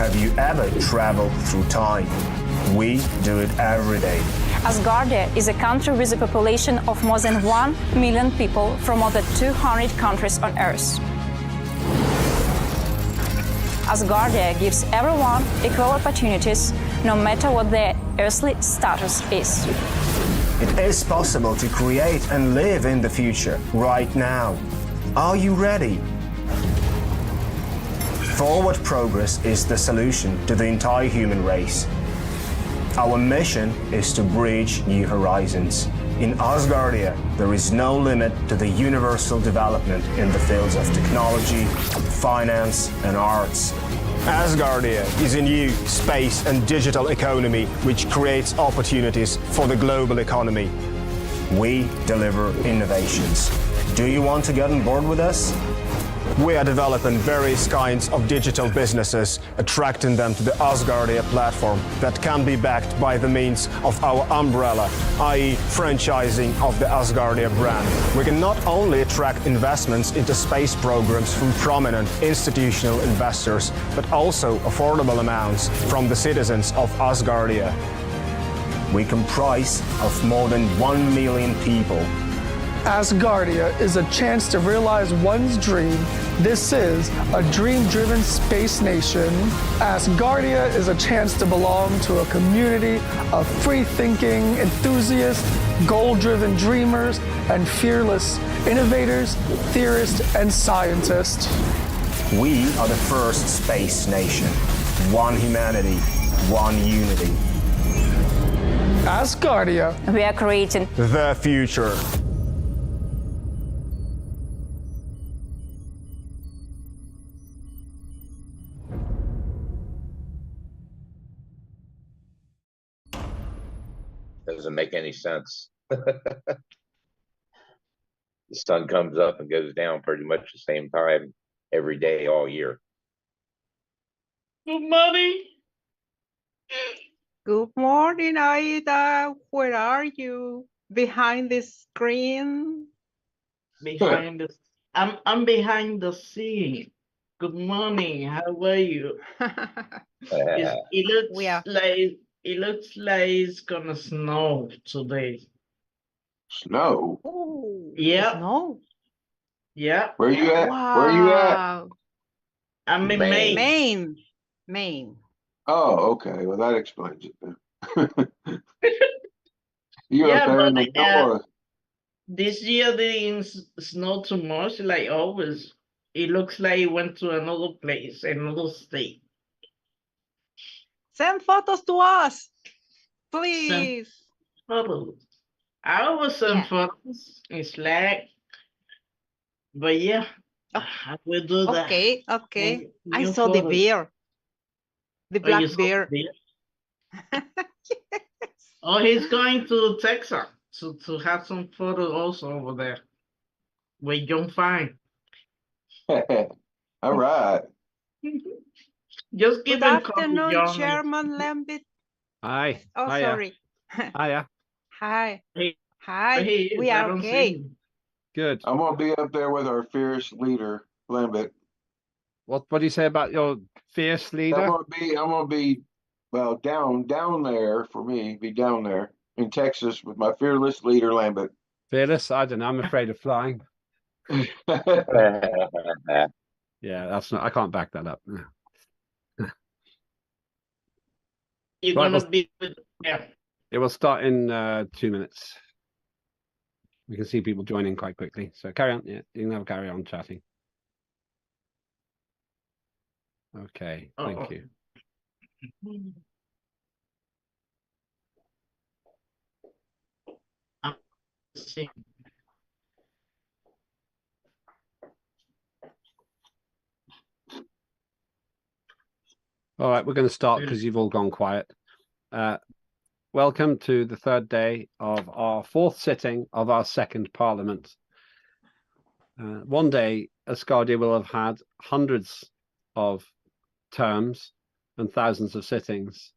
Have you ever traveled through time? We do it every day. Asgardia is a country with a population of more than 1 million people from more than 200 countries on Earth. Asgardia gives everyone equal opportunities, no matter what their earthly status is. It is possible to create and live in the future right now. Are you ready? Forward progress is the solution to the entire human race. Our mission is to bridge new horizons. In Asgardia, there is no limit to the universal development in the fields of technology, finance, and arts. Asgardia is a new space and digital economy which creates opportunities for the global economy. We deliver innovations. Do you want to get on board with us? We are developing various kinds of digital businesses, attracting them to the Asgardia platform that can be backed by the means of our umbrella, i.e. franchising of the Asgardia brand. We can not only attract investments into space programs from prominent institutional investors, but also affordable amounts from the citizens of Asgardia. We comprise of more than 1 million people. Asgardia is a chance to realize one's dream. This is a dream-driven space nation. Asgardia is a chance to belong to a community of free-thinking enthusiasts, goal-driven dreamers, and fearless innovators, theorists, and scientists. We are the first space nation. One humanity, one unity. Asgardia. We are creating The future. Doesn't make any sense. The sun comes up and goes down pretty much the same time every day all year. Good morning. Good morning, Aida. Where are you? Behind the screen? Behind the I'm behind the scene. Good morning. How are you? It looks We are. like it's gonna snow today. Snow? Oh, Yeah. snow. Yeah. Where you at? Wow. Where you at? I'm in Maine. Maine. Maine. Oh, okay. Well, that explains it then. You Yeah, up there in the but north? this year didn't snow too much like always. It looks like it went to another place, another state. Send photos to us, please. Photos. I was send Yeah. photos in Slack, but yeah, Oh, I will do that. Okay. And I new saw the photos. bear. The Oh, you black saw bear. the bear? Oh, he's going to Texas to have some photos also over there with John Fine. All right. Just keep Good in contact, afternoon, John. Chairman Lambert. Hi. Oh, Hiya. sorry. Hiya. Hi. Hey, Hi. he is. We I are don't see okay. him. Good. I'm gonna be up there with our fierce leader, Lambert. What do you say about your fierce leader? I'm gonna be well down there for me, be down there in Texas with my fearless leader, Lambert. Fearless? I don't know. I'm afraid of flying. Yeah, that's not. I can't back that up. You're Right, gonna be with yeah. It will start in 2 minutes. We can see people joining quite quickly. So carry on. Yeah, you can have a carry on chatting. Okay, thank you. See. All right, we're going to start because you've all gone quiet. Welcome to the third day of our fourth sitting of our second Parliament. One day, Asgardia will have had hundreds of terms and thousands of sittings.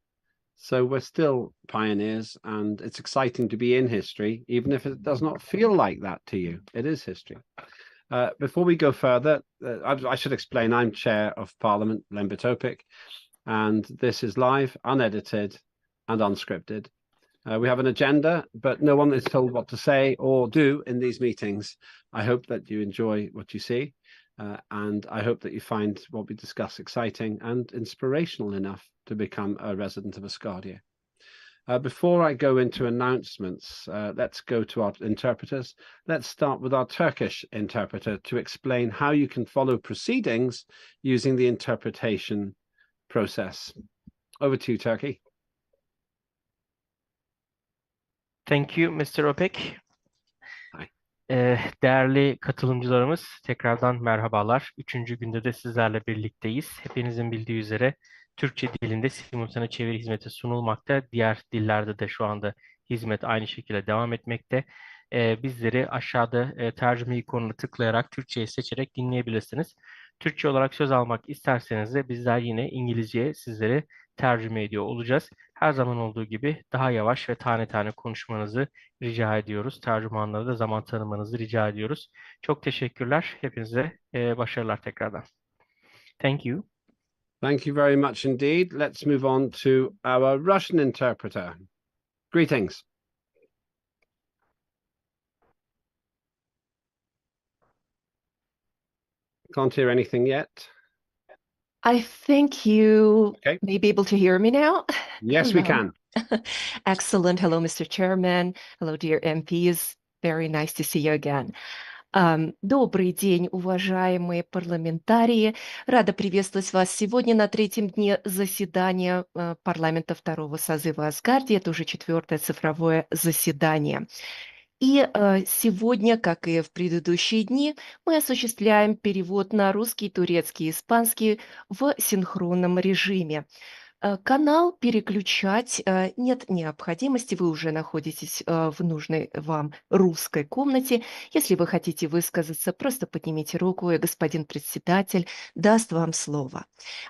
So we're still pioneers, and it's exciting to be in history, even if it does not feel like that to you. It is history. Before we go further, I should explain I'm Chair of Parliament, Len Bitopic. and this is live, unedited, and unscripted. We have an agenda, but no one is told what to say or do in these meetings. I hope that you enjoy what you see, and I hope that you find what we discuss exciting and inspirational enough to become a resident of Asgardia. Before I go into announcements, let's go to our interpreters. Let's start with our Turkish interpreter to explain how you can follow proceedings using the interpretation process. Over to you, Turkey. Thank you, Mr. Opek. Hi. Değerli katılımcılarımız, tekrardan merhabalar. Üçüncü günde de sizlerle birlikteyiz. Hepinizin bildiği üzere Türkçe dilinde simultane çeviri hizmeti sunulmakta. Diğer dillerde de şu anda hizmet aynı şekilde devam etmekte. Bizleri aşağıda tercüme ikonuna tıklayarak Türkçe'yi seçerek dinleyebilirsiniz. Türkçe olarak söz almak isterseniz de bizler yine İngilizceye sizlere tercüme ediyor olacağız. Her zaman olduğu gibi daha yavaş ve tane tane konuşmanızı rica ediyoruz. Tercümanlara da zaman tanımanızı rica ediyoruz. Çok teşekkürler. Hepinize başarılar tekrardan. Thank you. Thank you very much indeed. Let's move on to our Russian interpreter. Greetings. Can't hear anything yet. I think you may be able to hear me now. Yes, we can. Excellent. Hello, Mr. Chairman. Hello, dear MPs. Very nice to see you again. Добрый день, уважаемые парламентарии. Рада приветствовать вас сегодня на третьем дне заседания парламента второго созыва Асгардии. Это уже 4-е цифровое заседание. И сегодня, как и в предыдущие дни, мы осуществляем перевод на русский, турецкий и испанский в синхронном режиме. Канал переключать нет необходимости, вы уже находитесь в нужной вам русской комнате. Если вы хотите высказаться, просто поднимите руку, и господин председатель даст вам слово.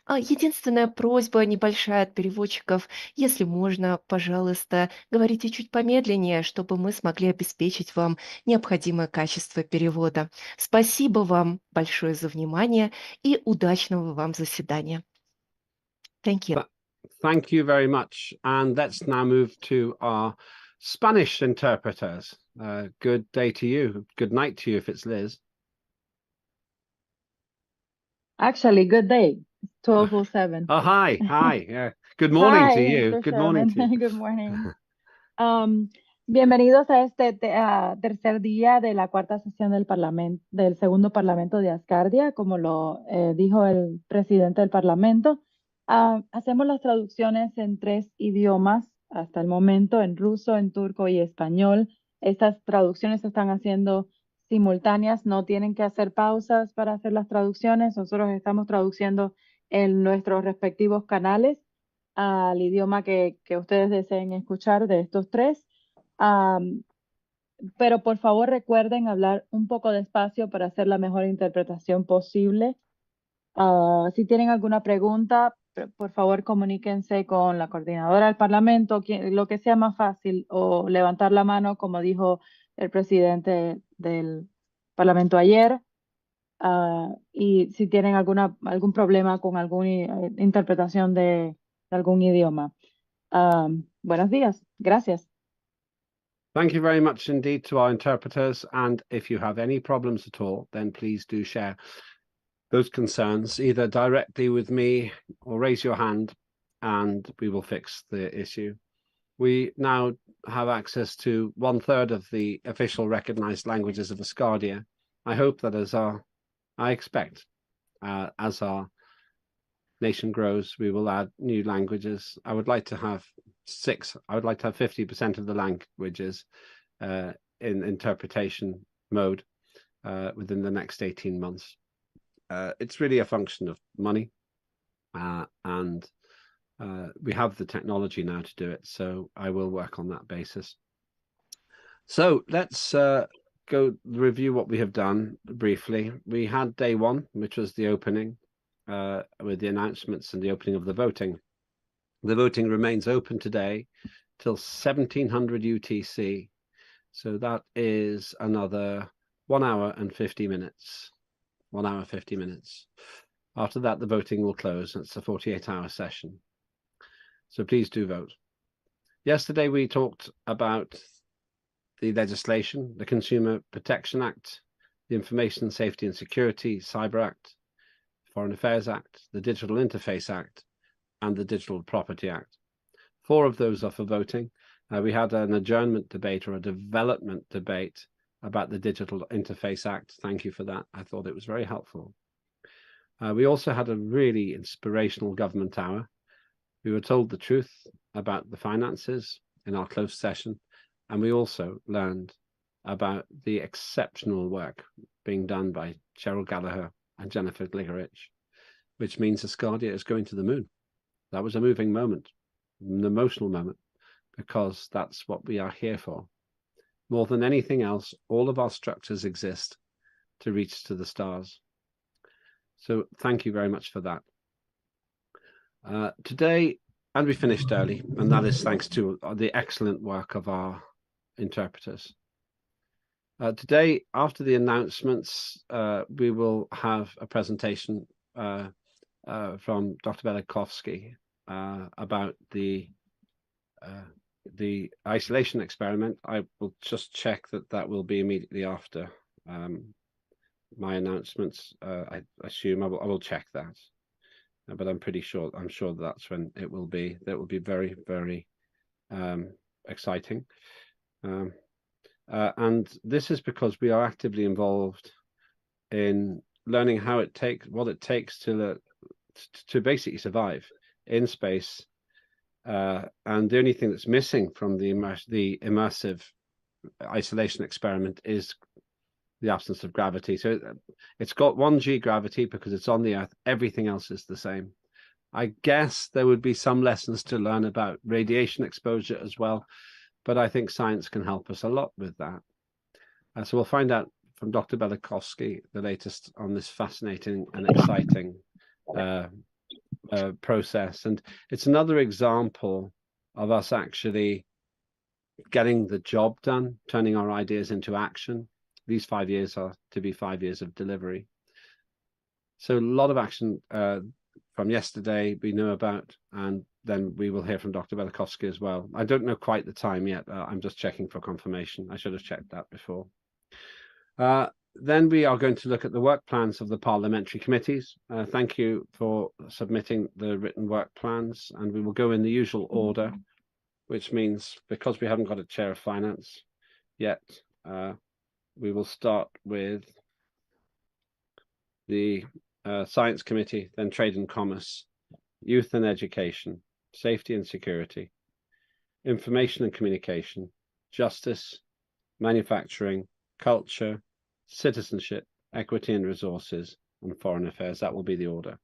Единственная просьба небольшая от переводчиков, если можно, пожалуйста, говорите чуть помедленнее, чтобы мы смогли обеспечить вам необходимое качество перевода. Спасибо вам большое за внимание и удачного вам заседания. Thank you. Thank you very much. And let's now move to our Spanish interpreters. Good day to you. Good night to you if it's Liz. Actually, good day. 12:07. Oh, hi. Hi. Yeah. Good morning to you. Mr. Good morning to you. Good morning. Bienvenidos a este tercer día de la cuarta sesión del segundo Parlamento de Asgardia, como lo dijo el presidente del Parlamento. Hacemos las traducciones en 3 idiomas hasta el momento, en ruso, en turco y español. Estas traducciones se están haciendo simultáneas, no tienen que hacer pausas para hacer las traducciones. Nosotros estamos traduciendo en nuestros respectivos canales al idioma que ustedes deseen escuchar de estos 3. Pero por favor recuerden hablar un poco despacio para hacer la mejor interpretación posible. Si tienen alguna pregunta, por favor comuníquense con la coordinadora del Parlamento, lo que sea más fácil, o levantar la mano, como dijo el presidente del Parlamento ayer. Y si tienen algún problema con alguna interpretación de algún idioma. Buenos días. Gracias. Thank you very much indeed to our interpreters. And if you have any problems at all, then please do share those concerns either directly with me or raise your hand and we will fix the issue. We now have access to 1/3 of the official recognized languages of Asgardia. I hope that as our nation grows, we will add new languages. I would like to have 6. I would like to have 50% of the languages in interpretation mode within the next 18 months. It's really a function of money, and we have the technology now to do it, so I will work on that basis. So let's go review what we have done briefly. We had day 1, which was the opening with the announcements and the opening of the voting. The voting remains open today till 1700 UTC, so that is another 1 hour and 50 minutes. 1 hour 50 minutes. After that, the voting will close. It's a 48-hour session. So please do vote. Yesterday, we talked about the legislation, the Consumer Protection Act, the Information Safety and Security Cyber Act, Foreign Affairs Act, the Digital Interface Act, and the Digital Property Act. 4 of those are for voting. We had an adjournment debate or a development debate about the Digital Interface Act. Thank you for that. I thought it was very helpful. We also had a really inspirational government hour. We were told the truth about the finances in our closed session, and we also learned about the exceptional work being done by Cheryl Gallagher and Jennifer Gligerich, which means Asgardia is going to the moon. That was a moving moment, an emotional moment, because that's what we are here for. More than anything else, all of our structures exist to reach to the stars. So thank you very much for that. Today, and we finished early, and that is thanks to the excellent work of our interpreters. Today, after the announcements, we will have a presentation from Dr. Belikovsky about the isolation experiment. I will just check that will be immediately after my announcements. I assume I will check that, but I'm sure that's when it will be. That will be very, very exciting. And this is because we are actively involved in learning what it takes to basically survive in space. And the only thing that's missing from the immersive isolation experiment is the absence of gravity. So it's got 1g gravity because it's on the Earth. Everything else is the same. I guess there would be some lessons to learn about radiation exposure as well, but I think science can help us a lot with that. So we'll find out from Dr. Belikovsky the latest on this fascinating and exciting process. And it's another example of us actually getting the job done, turning our ideas into action. These 5 years are to be 5 years of delivery. So a lot of action from yesterday we know about, and then we will hear from Dr. Belikovsky as well. I don't know quite the time yet. I'm just checking for confirmation. I should have checked that before. Then we are going to look at the work plans of the parliamentary committees. Thank you for submitting the written work plans, and we will go in the usual order, which means because we haven't got a chair of finance yet, we will start with the Science Committee, then Trade and Commerce, Youth and Education, Safety and Security, Information and Communication, Justice, Manufacturing, Culture, Citizenship, Equity and Resources, and Foreign Affairs. That will be the order.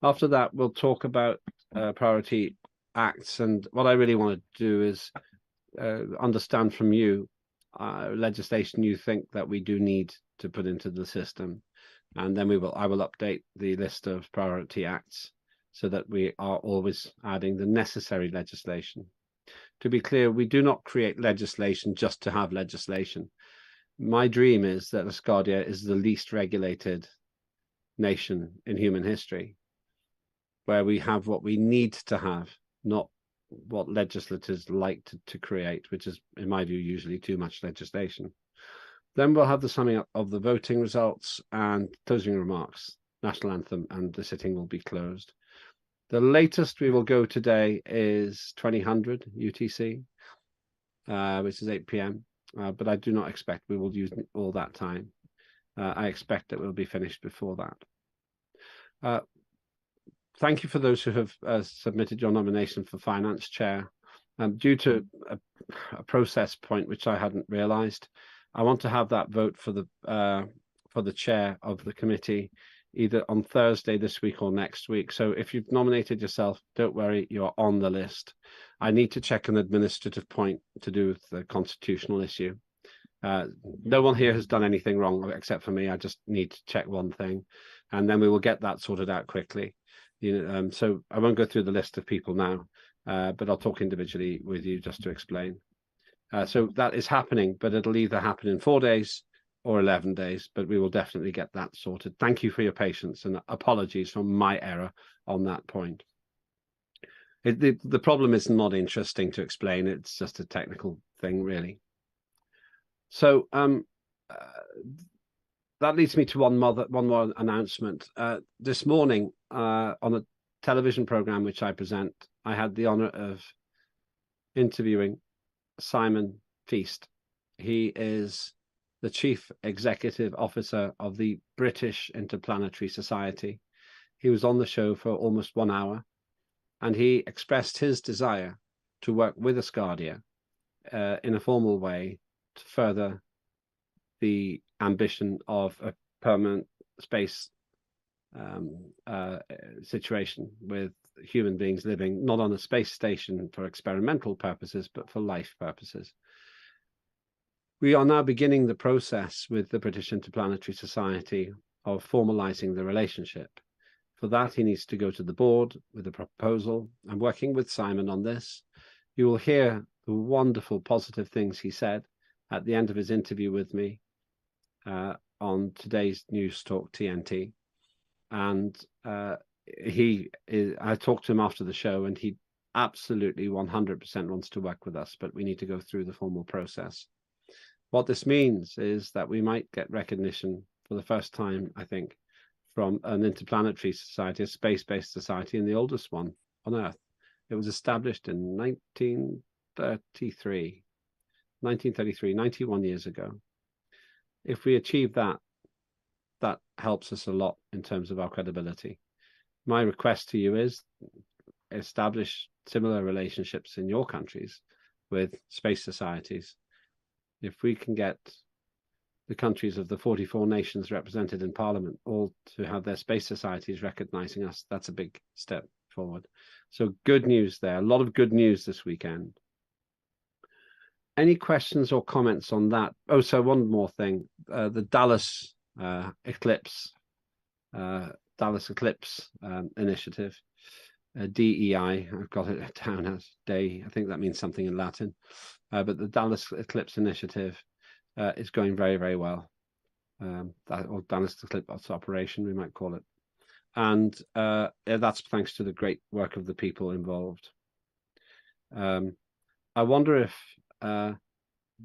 After that, we'll talk about priority acts, and what I really want to do is understand from you legislation you think that we do need to put into the system, and then I will update the list of priority acts so that we are always adding the necessary legislation. To be clear, we do not create legislation just to have legislation. My dream is that Asgardia is the least regulated nation in human history, where we have what we need to have, not what legislators like to create, which is, in my view, usually too much legislation. Then we'll have the summing up of the voting results and closing remarks, national anthem, and the sitting will be closed. The latest we will go today is 2000 UTC, which is 8 p.m. But I do not expect we will use all that time. I expect that we'll be finished before that. Thank you for those who have submitted your nomination for finance chair. Due to a process point which I hadn't realized, I want to have that vote for the chair of the committee either on Thursday this week or next week. So if you've nominated yourself, don't worry, you're on the list. I need to check an administrative point to do with the constitutional issue. No one here has done anything wrong except for me. I just need to check one thing, and then we will get that sorted out quickly. So I won't go through the list of people now, but I'll talk individually with you just to explain. So that is happening, but it'll either happen in 4 days, or 11 days, but we will definitely get that sorted. Thank you for your patience and apologies for my error on that point. The problem is not interesting to explain. It's just a technical thing, really. So that leads me to one more announcement. This morning on a television program which I present, I had the honor of interviewing Simon Feast. He is the Chief Executive Officer of the British Interplanetary Society. He was on the show for almost 1 hour, and he expressed his desire to work with Asgardia in a formal way to further the ambition of a permanent space situation with human beings living not on a space station for experimental purposes, but for life purposes. We are now beginning the process with the British Interplanetary Society of formalizing the relationship. For that, he needs to go to the board with a proposal. I'm working with Simon on this. You will hear the wonderful positive things he said at the end of his interview with me on today's News Talk TNT. And I talked to him after the show, and he absolutely 100% wants to work with us, but we need to go through the formal process. What this means is that we might get recognition for the first time, I think, from an interplanetary society, a space-based society, and the oldest one on Earth. It was established in 1933, 91 years ago. If we achieve that, that helps us a lot in terms of our credibility. My request to you is establish similar relationships in your countries with space societies. If we can get the countries of the 44 nations represented in Parliament all to have their space societies recognizing us, that's a big step forward. So good news there, a lot of good news this weekend. Any questions or comments on that? Oh, so one more thing, the Dallas Eclipse Initiative, DEI, I've got it down as day, I think that means something in Latin, but the Dallas Eclipse Initiative is going very, very well. Or Dallas Eclipse Operation, we might call it. And that's thanks to the great work of the people involved. I wonder if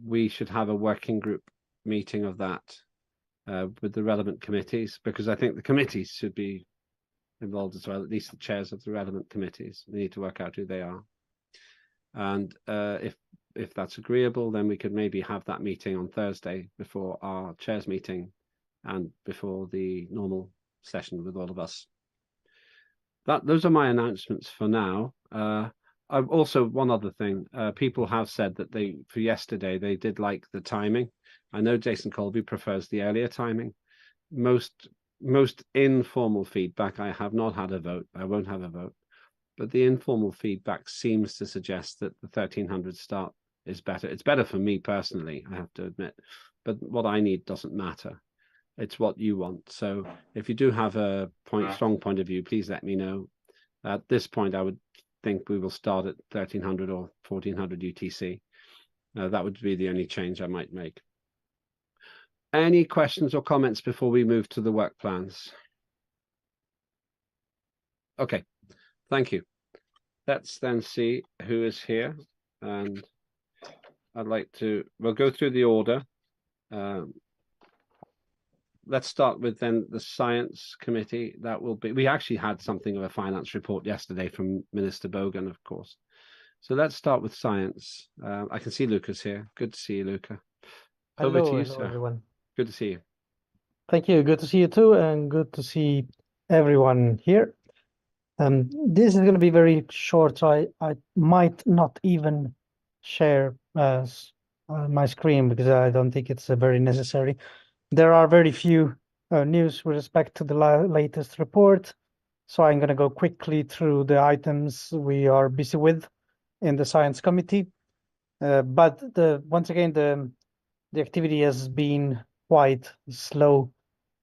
we should have a working group meeting of that with the relevant committees, because I think the committees should be involved as well, at least the chairs of the relevant committees. We need to work out who they are. And if that's agreeable, then we could maybe have that meeting on Thursday before our chairs meeting and before the normal session with all of us. Those are my announcements for now. I've also, one other thing, people have said that for yesterday, they did like the timing. I know Jason Colby prefers the earlier timing. Most informal feedback, I have not had a vote. I won't have a vote. But the informal feedback seems to suggest that the 1300 start is better. It's better for me personally, I have to admit. But what I need doesn't matter. It's what you want. So if you do have a strong point of view, please let me know. At this point, I would think we will start at 1300 or 1400 UTC. That would be the only change I might make. Any questions or comments before we move to the work plans? Okay, thank you. Let's then see who is here. And we'll go through the order. Let's start with then the Science Committee. We actually had something of a finance report yesterday from Minister Bogan, of course. So let's start with science. I can see Luca's here. Good to see you, Luca. Over to you, sir. Everyone. Good to see you. Thank you. Good to see you too, and good to see everyone here. This is going to be very short, so I might not even share my screen because I don't think it's very necessary. There are very few news with respect to the latest report, so I'm going to go quickly through the items we are busy with in the Science Committee. But once again, the activity has been quite slow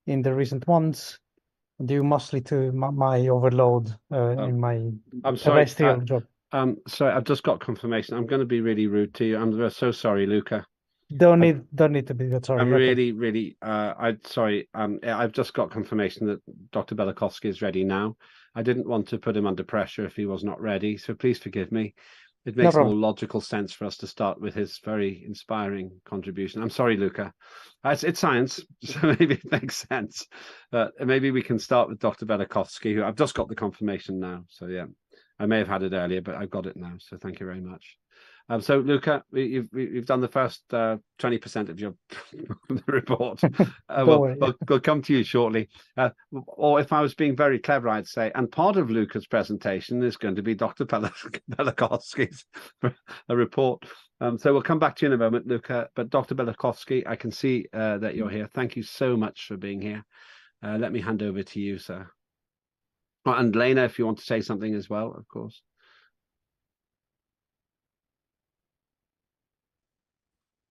in the recent months, due mostly to my overload in my terrestrial job. Sorry, I've just got confirmation. I'm going to be really rude to you. I'm so sorry, Luca. Don't need to be that. Sorry. I'm Okay. really, I'm sorry. I've just got confirmation that Dr. Belakovsky is ready now. I didn't want to put him under pressure if he was not ready, so please forgive me. It makes more problem. logical sense for us to start with his very inspiring contribution. I'm sorry, Luca. It's science, so maybe it makes sense. Maybe we can start with Dr. Belakovsky, who I've just got the confirmation now. So yeah, I may have had it earlier, but I've got it now. So thank you very much. So Luca, you've done the first 20% of your report. We'll come to you shortly. Or if I was being very clever, I'd say, and part of Luca's presentation is going to be Dr. Belakovsky's report. So we'll come back to you in a moment, Luca. But Dr. Belakovsky, I can see that you're here. Thank you so much for being here. Let me hand over to you, sir. And Lena, if you want to say something as well, of course.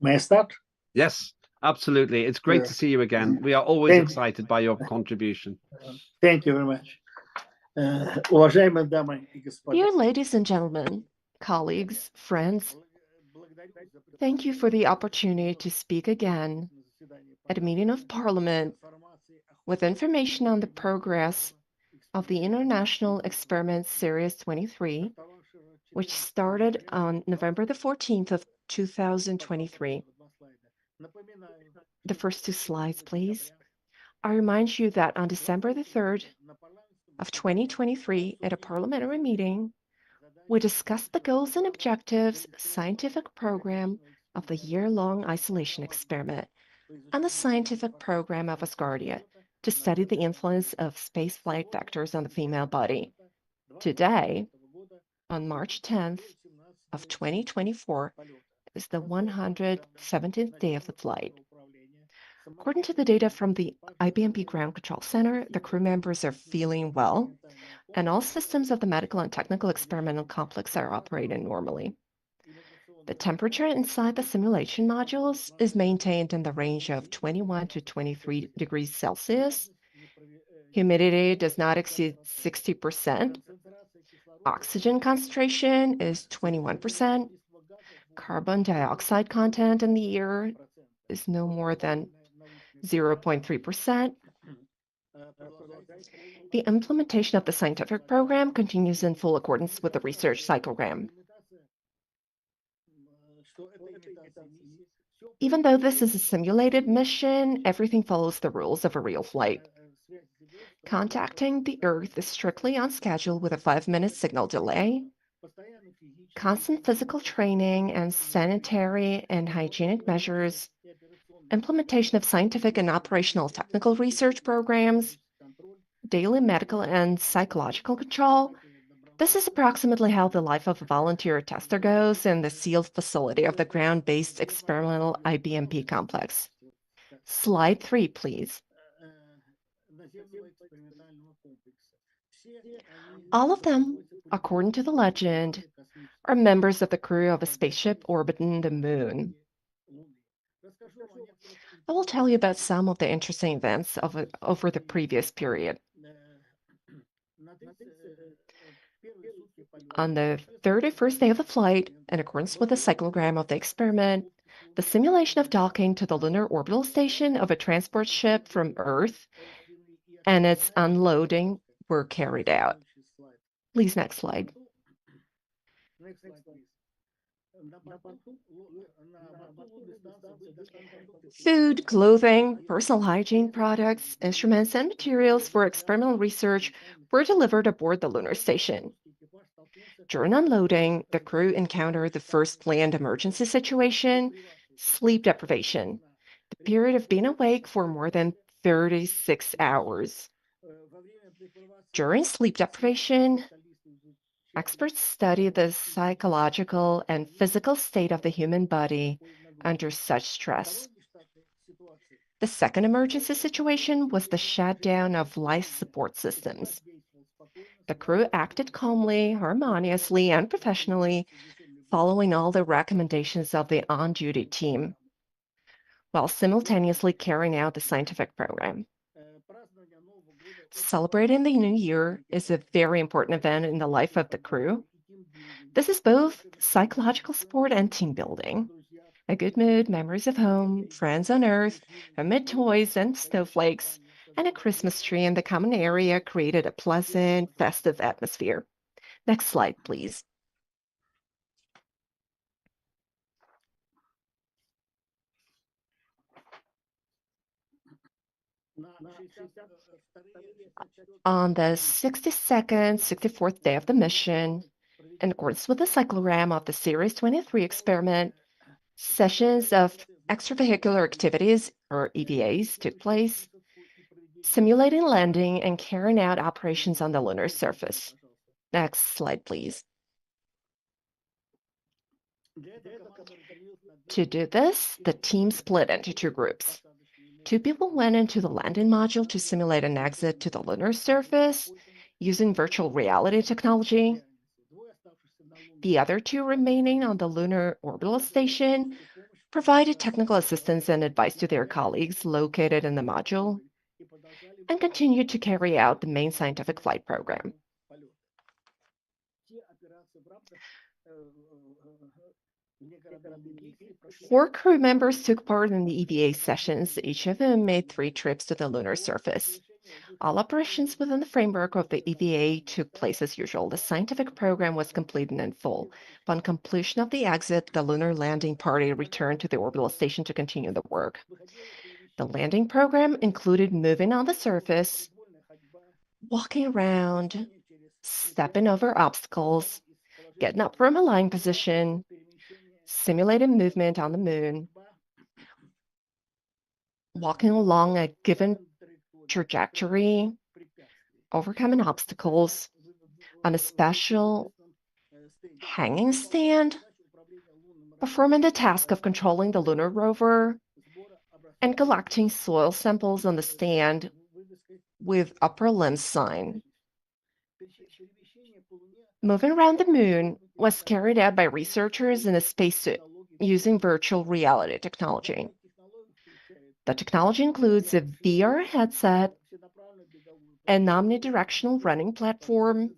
May I start? Yes, absolutely. It's great to see you again. We are always excited by your contribution. Thank you very much. Dear ladies and gentlemen, colleagues, friends, thank you for the opportunity to speak again at a meeting of Parliament with information on the progress of the International Experiment Series 23, which started on November the 14th of 2023. The first 2 slides, please. I remind you that on December the 3rd of 2023, at a parliamentary meeting, we discussed the goals and objectives, scientific program of the year-long isolation experiment and the scientific program of Asgardia to study the influence of spaceflight vectors on the female body. Today, on March 10th of 2024, is the 117th day of the flight. According to the data from the IBMP Ground Control Center, the crew members are feeling well, and all systems of the medical and technical experimental complex are operating normally. The temperature inside the simulation modules is maintained in the range of 21 to 23 degrees Celsius. Humidity does not exceed 60%. Oxygen concentration is 21%. Carbon dioxide content in the air is no more than 0.3%. The implementation of the scientific program continues in full accordance with the research cyclogram. Even though this is a simulated mission, everything follows the rules of a real flight. Contacting the Earth is strictly on schedule with a 5-minute signal delay. Constant physical training and sanitary and hygienic measures, implementation of scientific and operational technical research programs, daily medical and psychological control. This is approximately how the life of a volunteer tester goes in the sealed facility of the ground-based experimental IBMP complex. Slide 3, please. All of them, according to the legend, are members of the crew of a spaceship orbiting the moon. I will tell you about some of the interesting events over the previous period. On the 31st day of the flight, in accordance with the cyclogram of the experiment, the simulation of docking to the lunar orbital station of a transport ship from Earth and its unloading were carried out. Please, next slide. Food, clothing, personal hygiene products, instruments, and materials for experimental research were delivered aboard the lunar station. During unloading, the crew encountered the first planned emergency situation, sleep deprivation, the period of being awake for more than 36 hours. During sleep deprivation, experts study the psychological and physical state of the human body under such stress. The second emergency situation was the shutdown of life support systems. The crew acted calmly, harmoniously, and professionally, following all the recommendations of the on-duty team, while simultaneously carrying out the scientific program. Celebrating the new year is a very important event in the life of the crew. This is both psychological support and team building. A good mood, memories of home, friends on Earth, homemade toys and snowflakes, and a Christmas tree in the common area created a pleasant, festive atmosphere. Next slide, please. On the 62nd, 64th day of the mission, in accordance with the cyclogram of the Series 23 experiment, sessions of extravehicular activities, or EVAs, took place, simulating landing and carrying out operations on the lunar surface. Next slide, please. To do this, the team split into two groups. Two people went into the landing module to simulate an exit to the lunar surface using virtual reality technology. The other two remaining on the lunar orbital station provided technical assistance and advice to their colleagues located in the module and continued to carry out the main scientific flight program. 4 crew members took part in the EVA sessions, each of whom made 3 trips to the lunar surface. All operations within the framework of the EVA took place as usual. The scientific program was completed in full. Upon completion of the exit, the lunar landing party returned to the orbital station to continue the work. The landing program included moving on the surface, walking around, stepping over obstacles, getting up from a lying position, simulating movement on the moon, walking along a given trajectory, overcoming obstacles on a special hanging stand, performing the task of controlling the lunar rover, and collecting soil samples on the stand with upper limb sign. Moving around the moon was carried out by researchers in a spacesuit using virtual reality technology. The technology includes a VR headset, an omnidirectional running platform,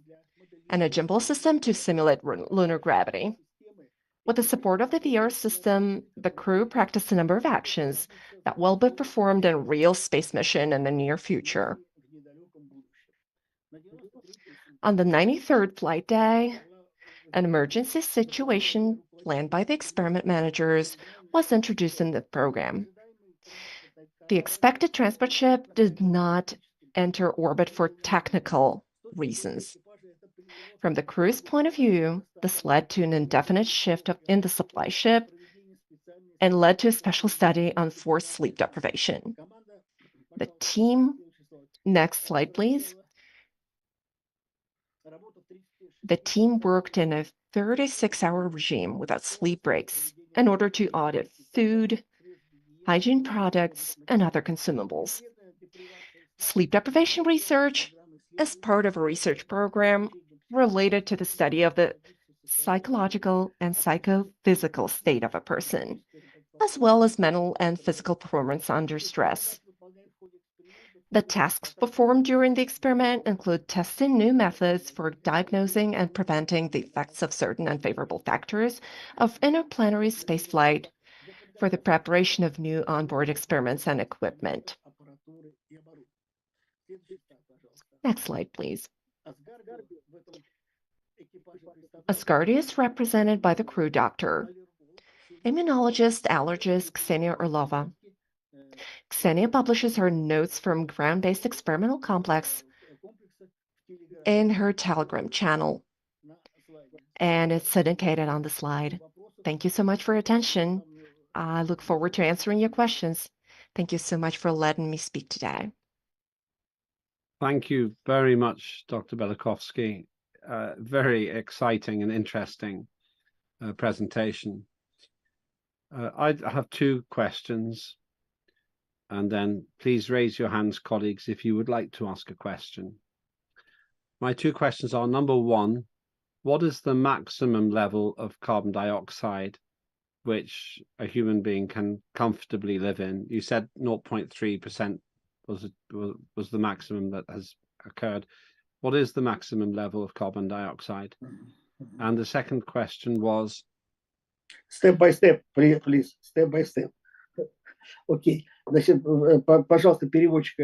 and a gimbal system to simulate lunar gravity. With the support of the VR system, the crew practiced a number of actions that will be performed in a real space mission in the near future. On the 93rd flight day, an emergency situation planned by the experiment managers was introduced in the program. The expected transport ship did not enter orbit for technical reasons. From the crew's point of view, this led to an indefinite shift in the supply ship and led to a special study on forced sleep deprivation. The team, next slide please. The team worked in a 36-hour regime without sleep breaks in order to audit food, hygiene products, and other consumables. Sleep deprivation research is part of a research program related to the study of the psychological and psychophysical state of a person, as well as mental and physical performance under stress. The tasks performed during the experiment include testing new methods for diagnosing and preventing the effects of certain unfavorable factors of interplanetary spaceflight for the preparation of new onboard experiments and equipment. Next slide, please. Asgardia is represented by the crew doctor, immunologist, allergist Ksenia Orlova. Ksenia publishes her notes from ground-based experimental complex in her Telegram channel, and it's indicated on the slide. Thank you so much for your attention. I look forward to answering your questions. Thank you so much for letting me speak today. Thank you very much, Dr. Belakovsky. Very exciting and interesting presentation. I have 2 questions, and then please raise your hands, colleagues, if you would like to ask a question. My 2 questions are, number 1, what is the maximum level of carbon dioxide which a human being can comfortably live in? You said 0.3% was the maximum that has occurred. What is the maximum level of carbon dioxide? And the second question was, Step by step, please. Step by step. Окей. Значит, пожалуйста, переводчик,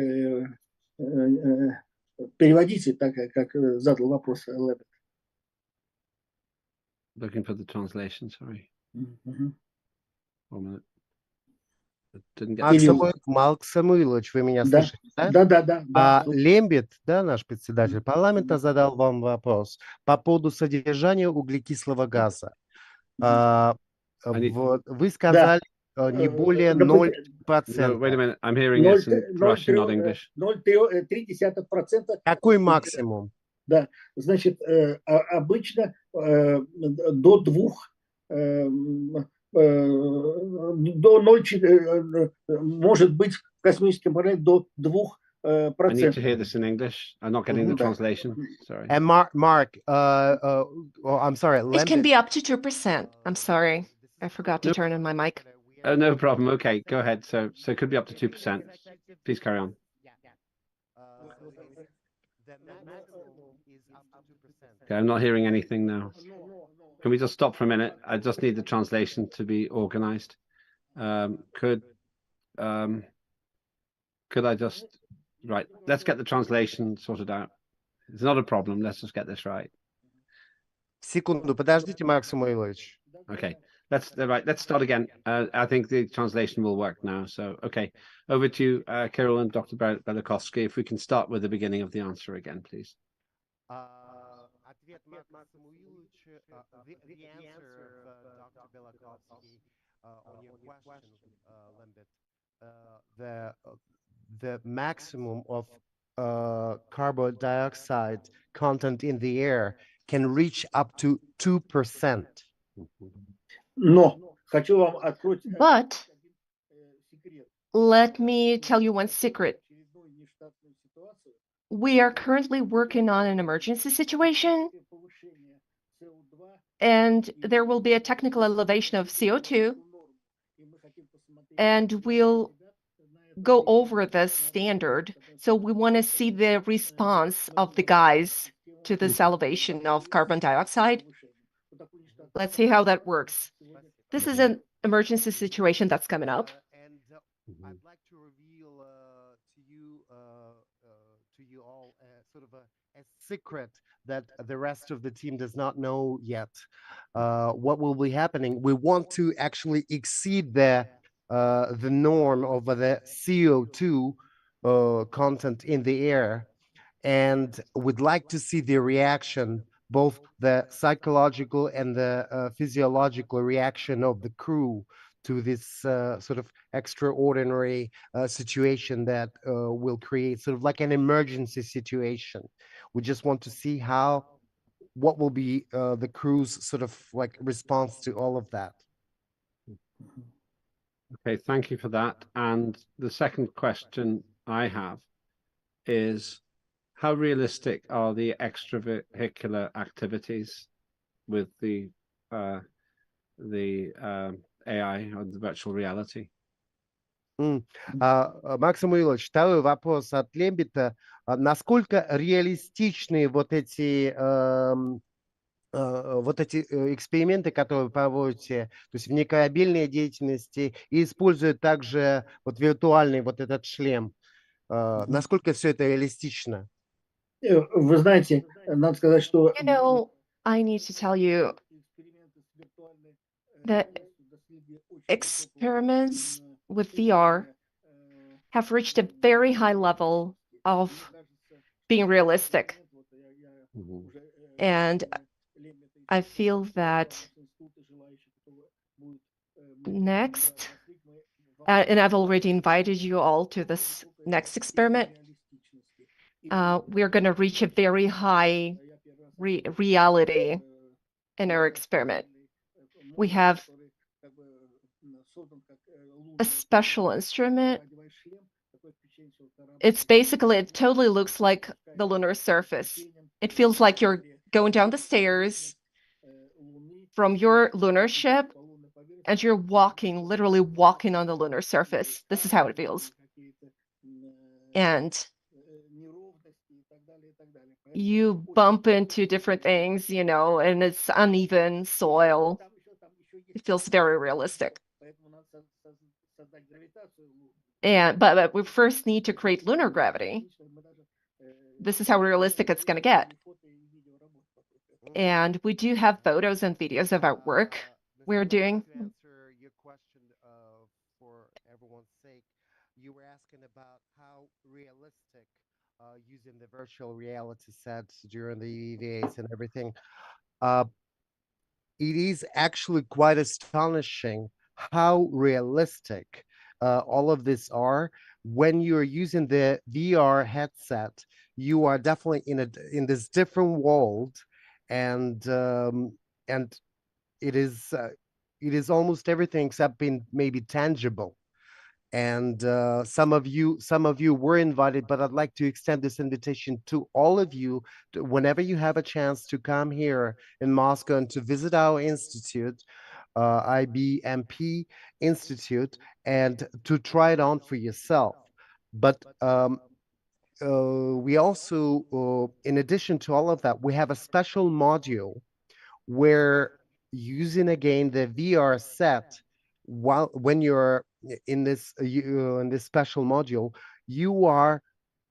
переводите так, как задал вопрос Лебед. Looking for the translation, sorry. Мгм. 1 minute. Didn't get Марк Самуилович, вы меня Да, слышите, да? да. Лембит, да, наш председатель парламента, задал вам вопрос по поводу содержания углекислого газа. Вы сказали не более 0%. No, wait a minute. I'm hearing this in Russian, not English. 0,3%. Какой максимум? Да, значит, обычно до 2, до 0, может быть в космическом парламенте до 2%. I need to hear this in English. I'm not getting the translation. Sorry. And Mark, I'm sorry. It can be up to 2%. I'm sorry. I forgot to turn on my mic. No problem. Okay, go ahead. So it could be up to 2%. Please carry on. Okay, I'm not hearing anything now. Can we just stop for a minute? I just need the translation to be organized. Could I just... Right, let's get the translation sorted out. It's not a problem. Let's just get this right. Секунду, подождите, Марк Самуилович. Okay, let's start again. I think the translation will work now. So, okay, over to you, Kirill and Dr. Belakovsky. If we can start with the beginning of the answer again, please. Ответ Марка Самуиловича, the answer of Dr. Belakovsky on your question, Lembit, the maximum of carbon dioxide content in the air can reach up to 2%. But let me tell you one secret. We are currently working on an emergency situation, and there will be a technical elevation of CO2, and we'll go over the standard. So we want to see the response of the guys to this elevation of carbon dioxide. Let's see how that works. This is an emergency situation that's coming up. And I'd like to reveal to you all sort of a secret that the rest of the team does not know yet. What will be happening? We want to actually exceed the norm of the CO2 content in the air, and would like to see the reaction, both the psychological and the physiological reaction of the crew to this sort of extraordinary situation that will create sort of like an emergency situation. We just want to see what will be the crew's sort of like response to all of that. Okay, thank you for that. And the second question I have is, how realistic are the extravehicular activities with the AI or the virtual reality? Макс Самуилович, второй вопрос от Лембита. Насколько реалистичны вот эти эксперименты, которые вы проводите, то есть в некорабельной деятельности, и используя также вот виртуальный вот этот шлем? Насколько все это реалистично? Вы знаете, надо сказать, что... You know, I need to tell you that experiments with VR have reached a very high level of being realistic. And I feel that next, and I've already invited you all to this next experiment, we're going to reach a very high reality in our experiment. We have a special instrument. It's basically, it totally looks like the lunar surface. It feels like you're going down the stairs from your lunar ship and you're walking, literally walking on the lunar surface. This is how it feels. And you bump into different things, you know, and it's uneven soil. It feels very realistic. But we first need to create lunar gravity. This is how realistic it's going to get. And we do have photos and videos of our work we're doing. To answer your question, for everyone's sake, you were asking about how realistic using the virtual reality sets during the EVAs and everything. Uh, it is actually quite astonishing how realistic all of this are. When you're using the VR headset, you are definitely in this different world, and and it is almost everything except being maybe tangible. And some of you were invited, but I'd like to extend this invitation to all of you whenever you have a chance to come here in Moscow and to visit our institute, IBMP Institute, and to try it on for yourself. But we also, in addition to all of that, we have a special module where, using again the VR set, while when you're in this special module, you are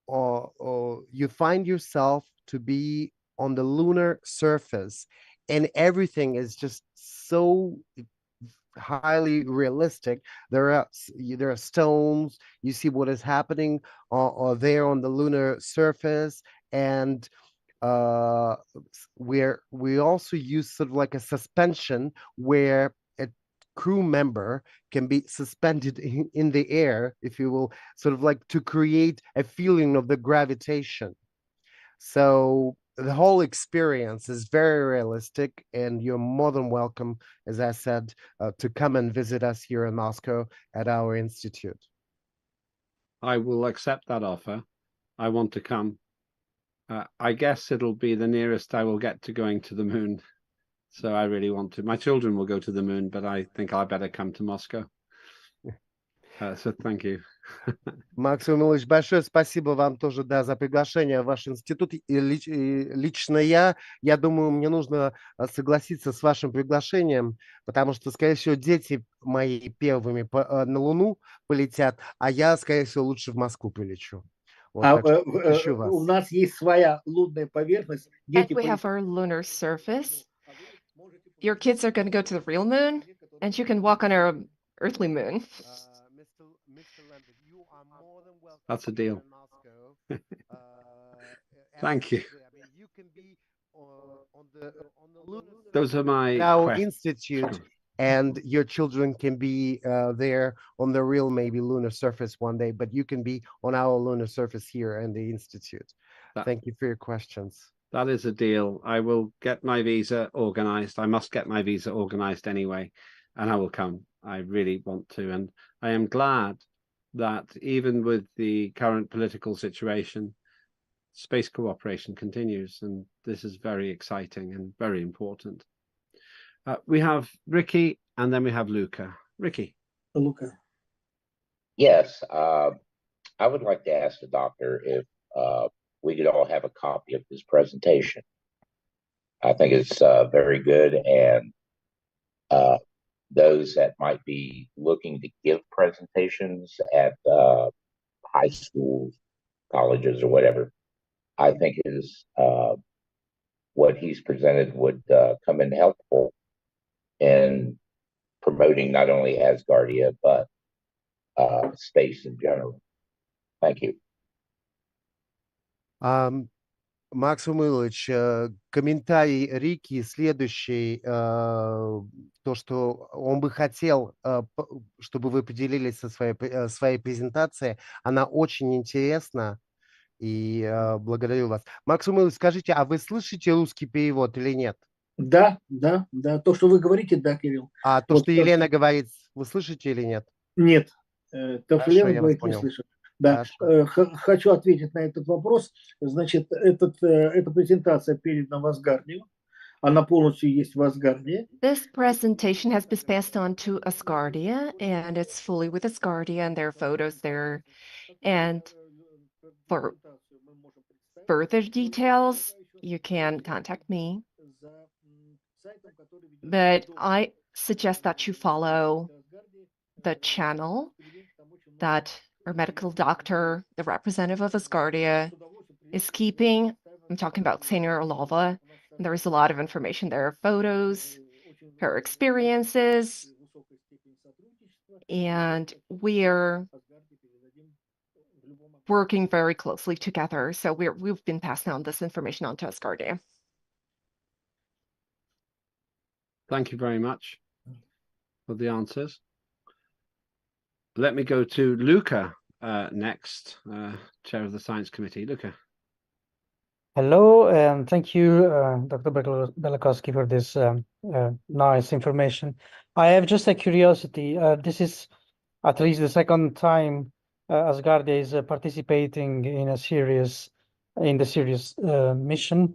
you find yourself to be on the lunar surface, and everything is just so highly realistic. There are stones. You see what is happening there on the lunar surface, and uh where we also use sort of like a suspension where a crew member can be suspended in the air, if you will, sort of like to create a feeling of the gravitation. So the whole experience is very realistic, and you're more than welcome, as I said, to come and visit us here in Moscow at our institute. I will accept that offer. I want to come. I guess it'll be the nearest I will get to going to the moon. So I really want to. My children will go to the moon, but I think I better come to Moscow. So thank you. Максим Ильич, большое спасибо вам тоже, да, за приглашение в ваш институт. И лично я думаю, мне нужно согласиться с вашим приглашением, потому что, скорее всего, дети мои первыми на Луну полетят, а я, скорее всего, лучше в Москву прилечу. Вот, так что ищу вас. У нас есть своя лунная поверхность. And we have our lunar surface. Your kids are going to go to the real moon, and you can walk on our earthly moon. Mr. Lambert, you are more than welcome. That's a deal. In Moscow. Thank you. I mean, you can be on the lunar. Those are my our institute, and your children can be there on the real, maybe lunar surface one day, but you can be on our lunar surface here in the institute. Thank you for your questions. That is a deal. I will get my visa organized. I must get my visa organized anyway, and I will come. I really want to. And I am glad that even with the current political situation, space cooperation continues. And this is very exciting and very important. We have Ricky, and then we have Luca. Ricky. Luca. Yes. I would like to ask the doctor if we could all have a copy of this presentation. I think it's very good, and those that might be looking to give presentations at high schools, colleges, or whatever, I think is what he's presented would come in helpful in promoting not only Asgardia, but space in general. Thank you. Макс Умылович, комментарий Рики следующий, то, что он бы хотел, чтобы вы поделились со своей презентацией, она очень интересна, и благодарю вас. Макс Умылович, скажите, а вы слышите русский перевод или нет? Да, то, что вы говорите, да, Кирилл. А то, что Елена говорит, вы слышите или нет? Нет, то, что Елена говорит, не слышу. Да, хочу ответить на этот вопрос. Значит, эта презентация передана в Асгардию. Она полностью есть в Асгардии. This presentation has been passed on to Asgardia, and it's fully with Asgardia, and there are photos there. And for further details, you can contact me. But I suggest that you follow the channel that our medical doctor, the representative of Asgardia, is keeping. I'm talking about Ksenia Orlova. And there is a lot of information there, photos, her experiences, and we're working very closely together. So we've been passing on this information on to Asgardia. Thank you very much for the answers. Let me go to Luca next, chair of the science committee. Luca. Hello, and thank you, Dr. Belakowski, for this nice information. I have just a curiosity. This is at least the second time Asgardia is participating in the serious mission.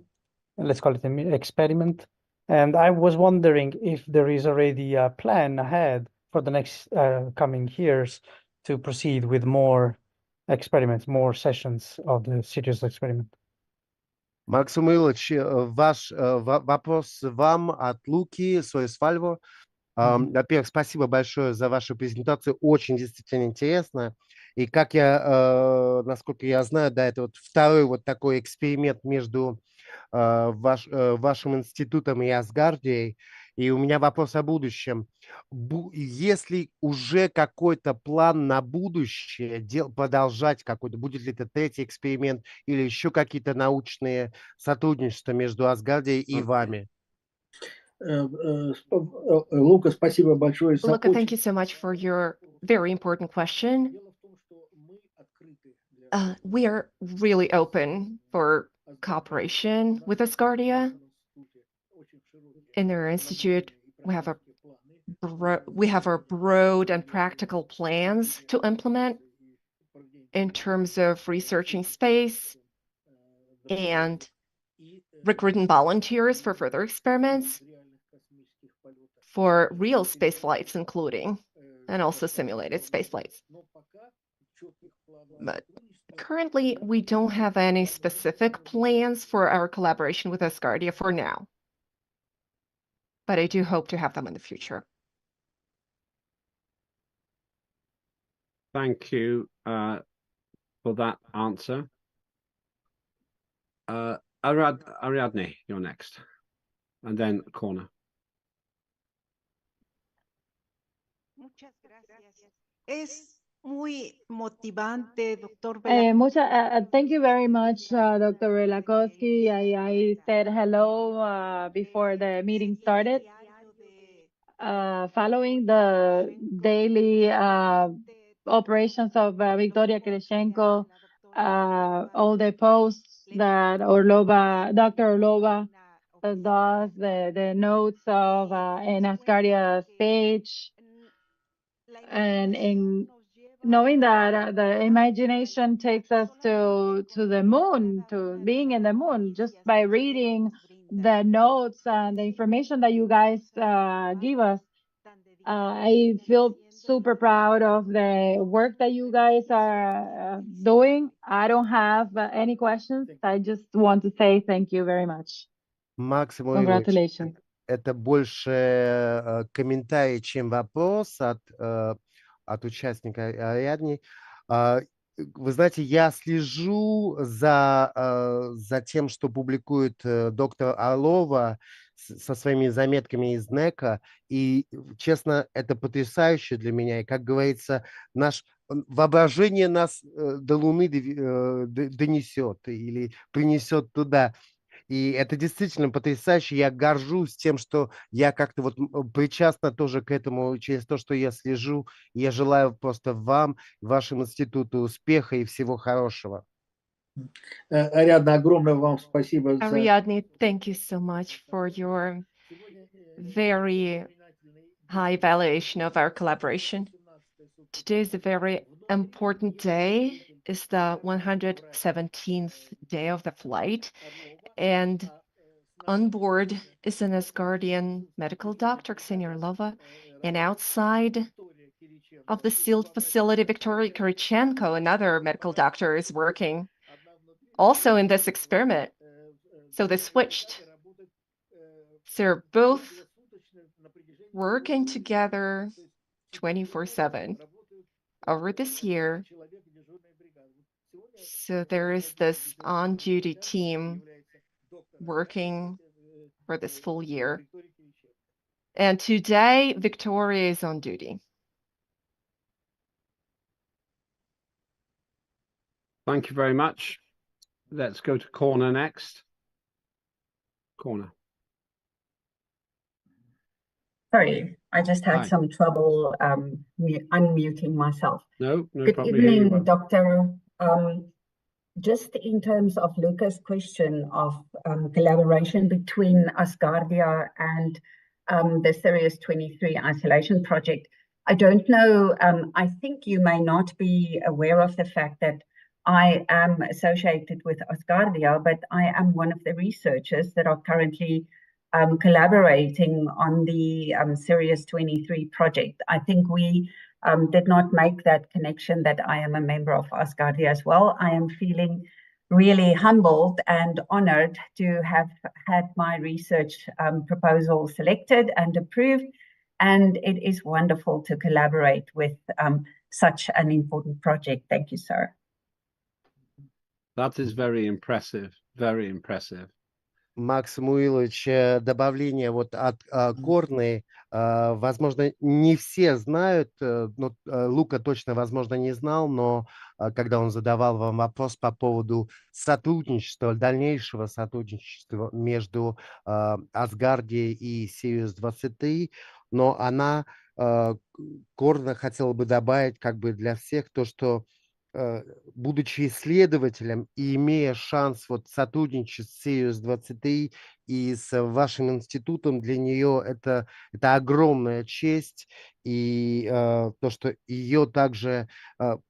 Let's call it an experiment. And I was wondering if there is already a plan ahead for the next coming years to proceed with more experiments, more sessions of the serious experiment. Марк Самуилович, ваш вопрос вам от Луки Соисфальво. Во-первых, спасибо большое за вашу презентацию, очень действительно интересно. И как я, насколько я знаю, да, это вот второй вот такой эксперимент между вашим институтом и Асгардией. И у меня вопрос о будущем. Есть ли уже какой-то план на будущее продолжать какой-то, будет ли это третий эксперимент или еще какие-то научные сотрудничества между Асгардией и вами? Лука, спасибо большое за Luca, thank you so much for your very important question. We are really open for cooperation with Asgardia. In our institute, we have our broad and practical plans to implement in terms of researching space and recruiting volunteers for further experiments, for real space flights, including, and also simulated space flights. But currently, we don't have any specific plans for our collaboration with Asgardia for now. But I do hope to have them in the future. Thank you for that answer. Ariadne, you're next. And then Corner. Muchas gracias. Es muy motivante, doctor Thank you very much, Dr. Belakowski. I said hello before the meeting started. Following the daily operations of Victoria Kereshenko, all the posts that Dr. Orlova does, the notes of an Asgardia page, and in knowing that the imagination takes us to the moon, to being in the moon, just by reading the notes and the information that you guys give us. I feel super proud of the work that you guys are doing. I don't have any questions. I just want to say thank you very much. Максим Congratulations. это больше комментарий, чем вопрос от участника Ариадни. Вы знаете, я слежу за тем, что публикует доктор Орлова со своими заметками из НЭКа, и, честно, это потрясающе для меня. И, как говорится, воображение нас до Луны донесет или принесет туда. И это действительно потрясающе. Я горжусь тем, что я как-то вот причастна тоже к этому через то, что я слежу. Я желаю просто вам, вашему институту успеха и всего хорошего. Ариадна, огромное вам спасибо. Ariadne, thank you so much for your very high valuation of our collaboration. Today is a very important day. It's the 117th day of the flight. And on board is an Asgardian medical doctor, Ksenia Orlova, and outside of the sealed facility, Victoria Kirichenko, another medical doctor, is working also in this experiment. So they switched. So they're both working together 24/7 over this year. So there is this on-duty team working for this full year. And today, Victoria is on duty. Thank you very much. Let's go to Corner next. Corner. Sorry, I just had Hi. some trouble unmuting myself. No Good problem. We hear you evening, well. Doctor. Just in terms of Lucas' question of collaboration between Asgardia and the Sirius 23 isolation project, I don't know, I think you may not be aware of the fact that I am associated with Asgardia, but I am one of the researchers that are currently collaborating on the Sirius 23 project. I think we did not make that connection that I am a member of Asgardia as well. I am feeling really humbled and honored to have had my research proposal selected and approved. And it is wonderful to collaborate with such an important project. Thank you, sir. That is very impressive. Very impressive. Макс Самуилович, добавление вот от Корны, возможно, не все знают, но Лука точно, возможно, не знал, но когда он задавал вам вопрос по поводу сотрудничества, дальнейшего сотрудничества между Асгардией и Сириус-23, но она, Корна хотела бы добавить как бы для всех то, что будучи исследователем и имея шанс вот сотрудничать с Sirius-23 и с вашим институтом, для нее это огромная честь, и то, что ее также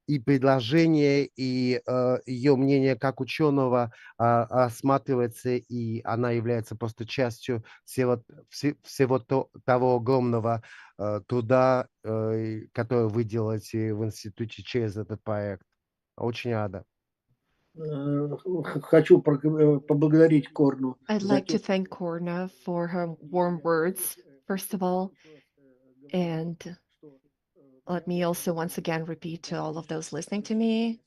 и предложение, и ее мнение как ученого осматривается, и она является просто частью всего того огромного труда, который вы делаете в институте через этот проект. Очень рада. Хочу поблагодарить Корну. I'd like to thank Corna for her warm words, first of all. And let me also once again repeat to all of those listening to me,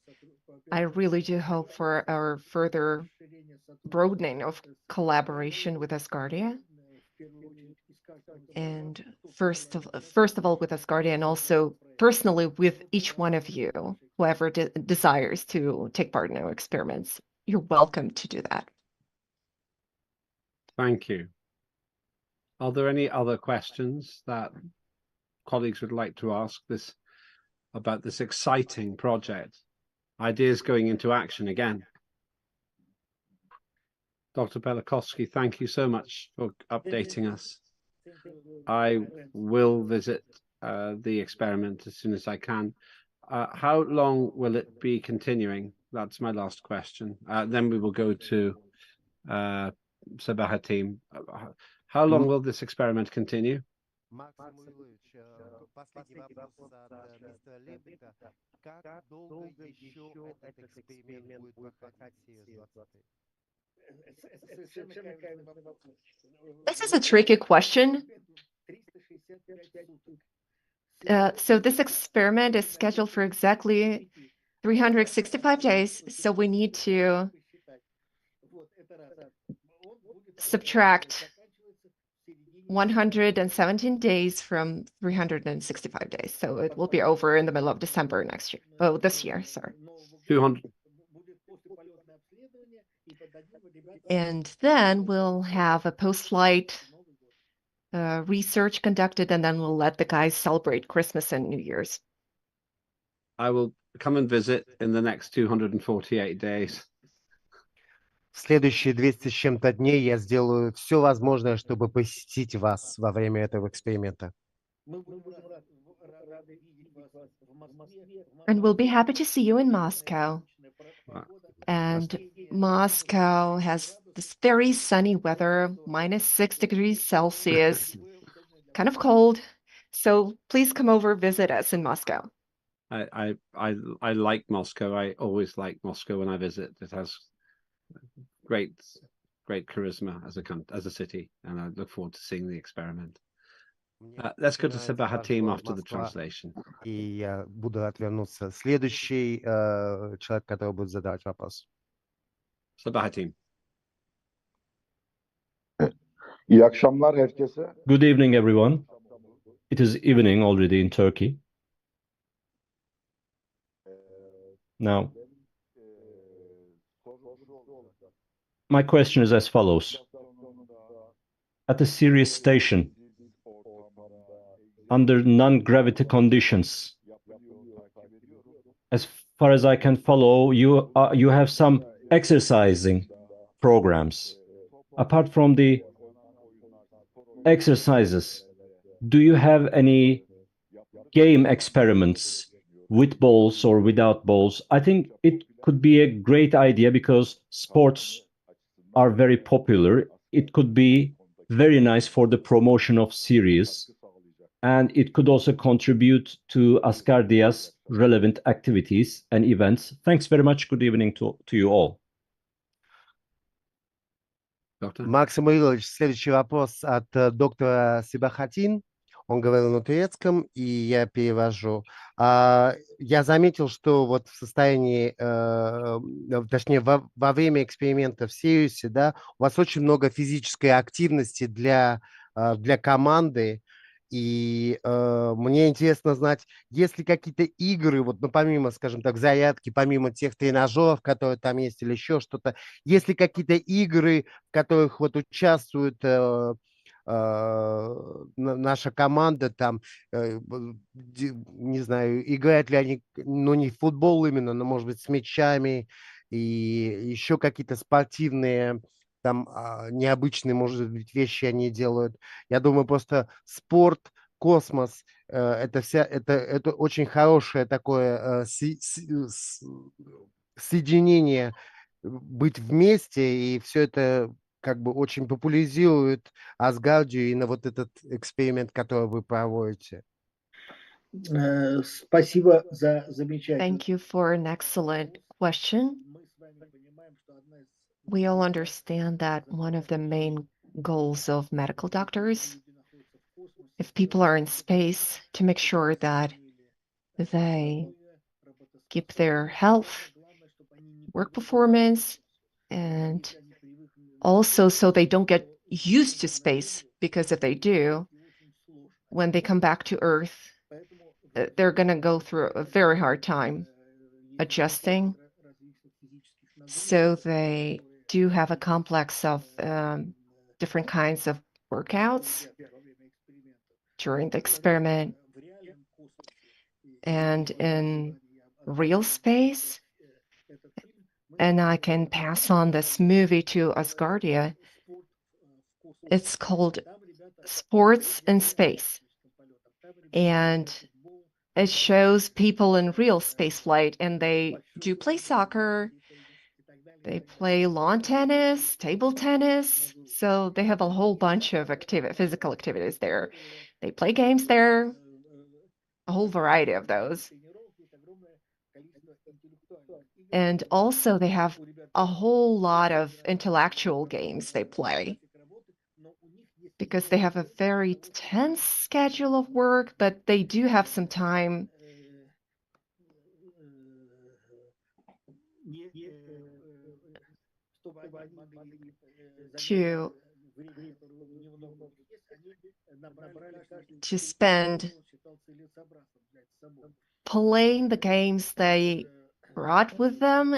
I really do hope for our further broadening of collaboration with Asgardia. And first of all with Asgardia, and also personally with each one of you, whoever desires to take part in our experiments. You're welcome to do that. Thank you. Are there any other questions that colleagues would like to ask about this exciting project? Ideas going into action again. Dr. Belakovsky, thank you so much for updating us. I will visit the experiment as soon as I can. How long will it be continuing? That's my last question. Then we will go to Sabaha team. How long will this experiment continue? Макс Самуилович, последний вопрос от мистера Лебедя. Как долго еще этот эксперимент будет проходить Sirius-23? This is a tricky question. So this experiment is scheduled for exactly 365 days. So we need to subtract 117 days from 365 days. So it will be over in the middle of December next year. Oh, this year, sorry. 200. And then we'll have a post-flight research conducted, and then we'll let the guys celebrate Christmas and New Year's. I will come and visit in the next 248 days. В следующие 200 с чем-то дней я сделаю все возможное, чтобы посетить вас во время этого эксперимента. And we'll be happy to see you in Moscow. And Moscow has this very sunny weather, -6 degrees Celsius, kind of cold. So please come over, visit us in Moscow. I like Moscow. I always like Moscow when I visit. It has great great charisma as a city, and I look forward to seeing the experiment. Let's go to Sabahat team after the translation. И я буду отвернуться. Следующий человек, который будет задавать вопрос. Sabahat team. İyi akşamlar herkese. Good evening, everyone. It is evening already in Turkey. Now, my question is as follows. At a Sirius station, under non-gravity conditions, as far as I can follow, you have some exercising programs. Apart from the exercises, do you have any game experiments with balls or without balls? I think it could be a great idea because sports are very popular. It could be very nice for the promotion of Sirius, and it could also contribute to Asgardia's relevant activities and events. Thanks very much. Good evening to you all. Максим Ильич, следующий вопрос от доктора Сибахатин. Он говорил на турецком, и я перевожу. Я заметил, что вот в состоянии, точнее, во время эксперимента в Сириусе, да, у вас очень много физической активности для команды. И мне интересно знать, есть ли какие-то игры, вот, ну, помимо, скажем так, зарядки, помимо тех тренажеров, которые там есть, или еще что-то, есть ли какие-то игры, в которых вот участвует наша команда, там, не знаю, играют ли они, ну, не в футбол именно, но, может быть, с мячами, и еще какие-то спортивные, там, необычные, может быть, вещи они делают. Я думаю, просто спорт, космос, это очень хорошее такое соединение, быть вместе, и все это как бы очень популяризирует Асгардию и на вот этот эксперимент, который вы проводите. Спасибо за замечательный. Thank you for an excellent question. We all understand that one of the main goals of medical doctors, if people are in space, to make sure that they keep their health, work performance, and also so they don't get used to space, because if they do, when they come back to Earth, they're going to go through a very hard time adjusting. So they do have a complex of different kinds of workouts during the experiment. And in real space, and I can pass on this movie to Asgardia, it's called Sports in Space. And it shows people in real space flight, and they do play soccer, they play lawn tennis, table tennis. So they have a whole bunch of physical activities there. They play games there, a whole variety of those. And also they have a whole lot of intellectual games they play, because they have a very tense schedule of work, but they do have some time to spend playing the games they brought with them,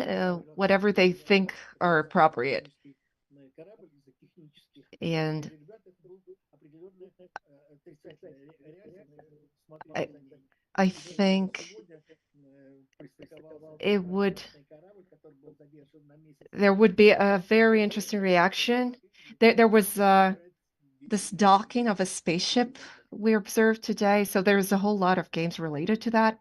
whatever they think are appropriate. And I think there would be a very interesting reaction. There was this docking of a spaceship we observed today, so there's a whole lot of games related to that.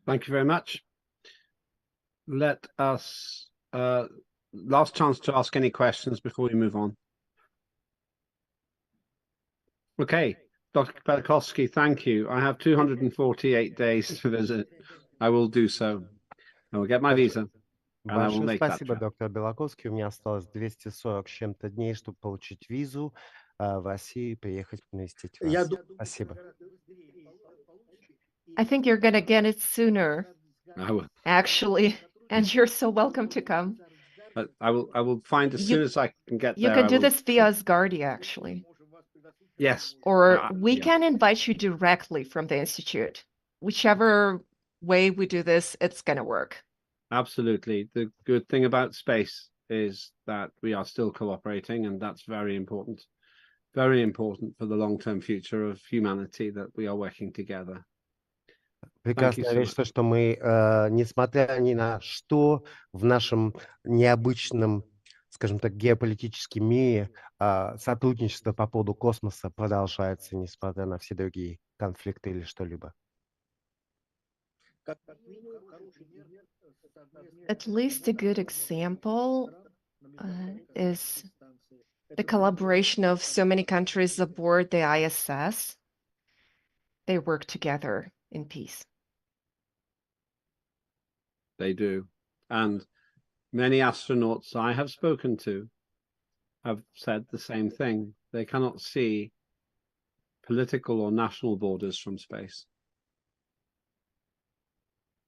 Thank you very much. Let us, last chance to ask any questions before we move on. Okay, Dr. Pelkowski, thank you. I have 248 days to visit. I will do so. I will get my visa, and I will Большое make that спасибо, trip. доктор Белаковский. У меня осталось 240 с чем-то дней, чтобы получить визу в Россию и приехать навестить вас. Спасибо. I think you're going to get it sooner, I will. actually, and you're so welcome to come. But I will find as soon as I can get You there. can I do will. this via Asgardia, actually. Yes. Or we yeah. can invite you directly from the Institute. Whichever way we do this, it's going to work. Absolutely. The good thing about space is that we are still cooperating, and that's very important. Very important for the long-term future of humanity that we are working together. Прекрасная вещь, то, что мы, несмотря ни на что, в нашем необычном, скажем так, геополитическом мире, сотрудничество по поводу космоса продолжается, несмотря на все другие конфликты или что-либо. At least a good example is the collaboration of so many countries aboard the ISS. They work together in peace. They do. And many astronauts I have spoken to have said the same thing. They cannot see political or national borders from space.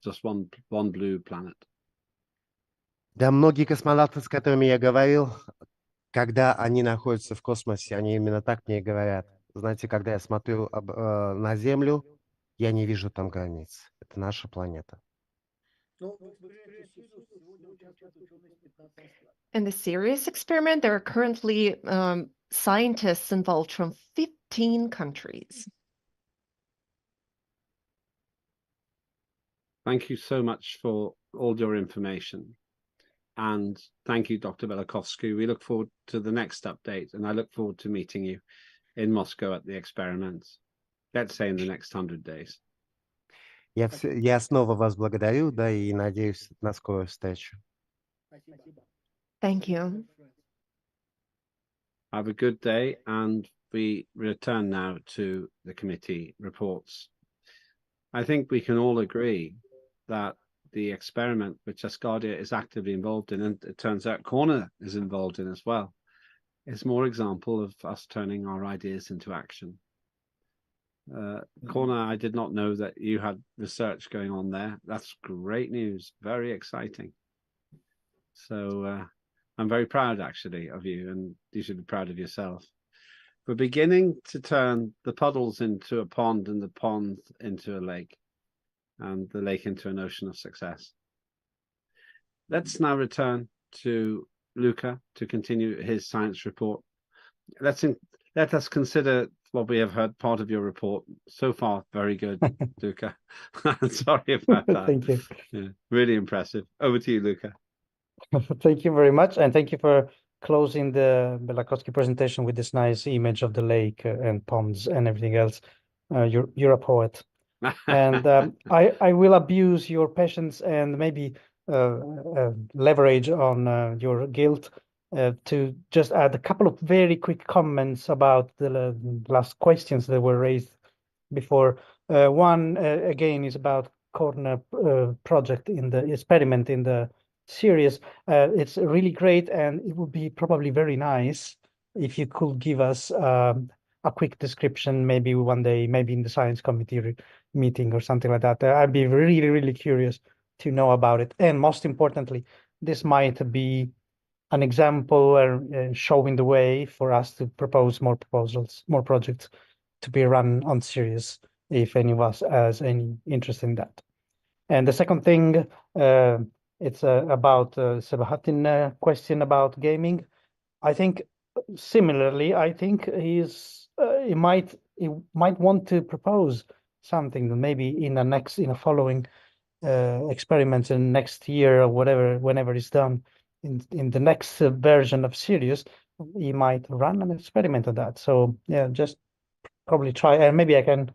Just one blue planet. Да, многие космонавты, с которыми я говорил, когда они находятся в космосе, они именно так мне и говорят. Знаете, когда я смотрю на Землю, я не вижу там границ. Это наша планета. In the Sirius experiment, there are currently scientists involved from 15 countries. Thank you so much for all your information. And thank you, Dr. Belakovsky. We look forward to the next update, and I look forward to meeting you in Moscow at the experiments. Let's say in the next 100 days. Я снова вас благодарю, да, и надеюсь на скорую встречу. Thank you. Have a good day, and we return now to the committee reports. I think we can all agree that the experiment which Asgardia is actively involved in, and it turns out Corner is involved in as well, is more example of us turning our ideas into action. Corner, I did not know that you had research going on there. That's great news, very exciting. So I'm very proud actually of you, and you should be proud of yourself. We're beginning to turn the puddles into a pond and the pond into a lake, and the lake into an ocean of success. Let's now return to Luca to continue his science report. Let us consider what we have heard part of your report. So far, very good, Luca. Sorry about that. Thank you. Yeah, really impressive. Over to you, Luca. Thank you very much. And thank you for closing the Belakowski presentation with this nice image of the lake and ponds and everything else. You're a poet. And I will abuse your patience and maybe leverage on your guilt to just add a couple of very quick comments about the last questions that were raised before. One, again, is about corner project in the experiment in the series. It's really great, and it would be probably very nice if you could give us a quick description, maybe one day, maybe in the science committee meeting or something like that. I'd be really, really curious to know about it. And most importantly, this might be an example showing the way for us to propose more proposals, more projects to be run on Sirius, if any of us has any interest in that. And the second thing, it's about Sabahattin question about gaming. I think similarly, I think he might want to propose something maybe in a following experiments in next year or whatever, whenever it's done in the next version of Sirius, he might run an experiment of that. So yeah, just probably try, and maybe I can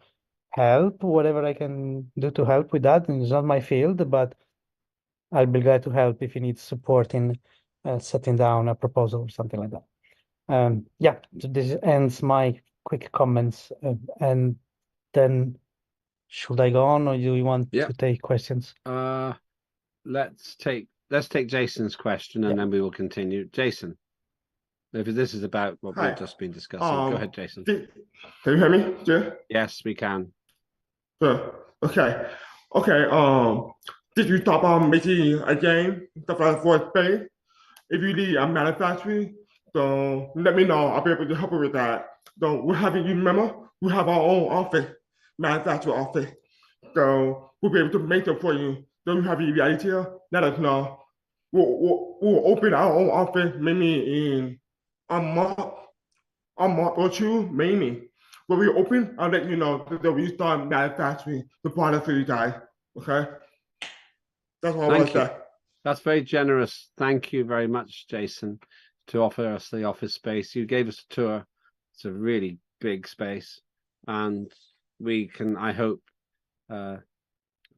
help whatever I can do to help with that. And it's not my field, but I'll be glad to help if you need support in setting down a proposal or something like that. Yeah, so this ends my quick comments, and then should I go on, or do you want Yeah. to take questions? Let's take Jason's question, and then we will continue. Jason, if this is about what we've just been discussing, go ahead, Jason. Can you hear me? Yeah. Yes, we can. Okay. Did you talk about making a game for space? If you need a manufacturing, so let me know. I'll be able to help you with that. So we have, you remember, we have our own office, manufacturer office. So we'll be able to make it for you. So you have the idea, let us know. We'll open our own office maybe in a month or two, maybe. When we open, I'll let you know that we start manufacturing the product for you guys. Okay? That's all I want to say. That's very generous. Thank you very much, Jason, to offer us the office space. You gave us a tour. It's a really big space, and we can, I hope,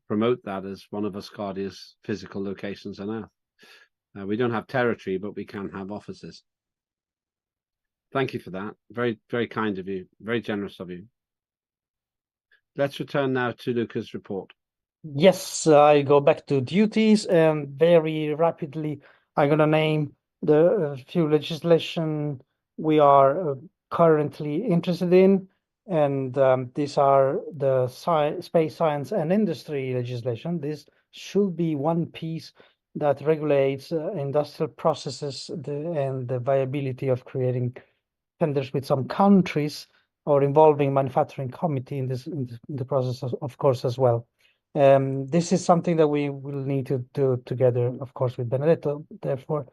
promote that as one of Asgardia's physical locations on Earth. We don't have territory, but we can have offices. Thank you for that. Very, very kind of you. Very generous of you. Let's return now to Luca's report. Yes, I go back to duties, and very rapidly I'm going to name the few legislation we are currently interested in, and these are the space science and industry legislation. This should be one piece that regulates industrial processes and the viability of creating tenders with some countries, or involving manufacturing committee in the process, of course, as well. This is something that we will need to do together, of course, with Benedetto, therefore,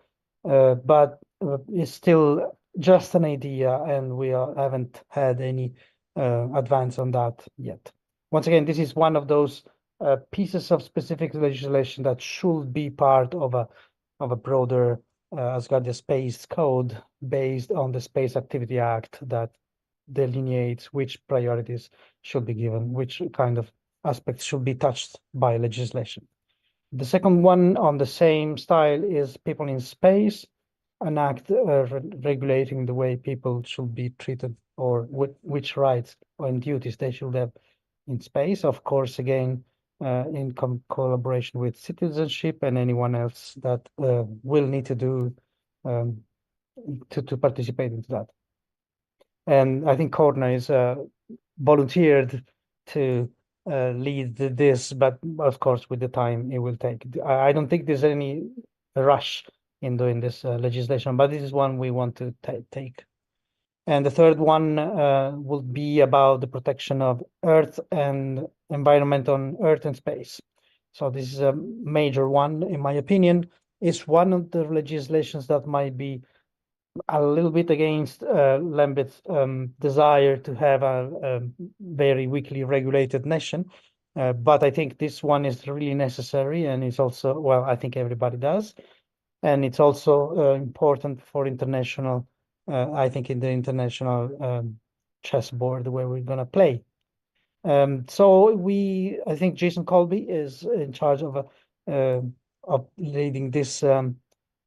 but it's still just an idea, and we haven't had any advance on that yet. Once again, this is one of those pieces of specific legislation that should be part of a broader Asgardia Space Code based on the Space Activity Act that delineates which priorities should be given, which kind of aspects should be touched by legislation. The second one on the same style is People in Space, an act regulating the way people should be treated, or which rights and duties they should have in space. Of course, again, in collaboration with citizenship and anyone else that will need to do to participate into that. And I think Corner is volunteered to lead this, but of course, with the time it will take. I don't think there's any rush in doing this legislation, but this is one we want to take. And the third one will be about the protection of Earth and environment on Earth and space. So this is a major one, in my opinion. It's one of the legislations that might be a little bit against Lambert's desire to have a very weakly regulated nation. But I think this one is really necessary, and it's also, well, I think everybody does. And it's also important for international, I think, in the international chessboard where we're going to play. So I think Jason Colby is in charge of leading this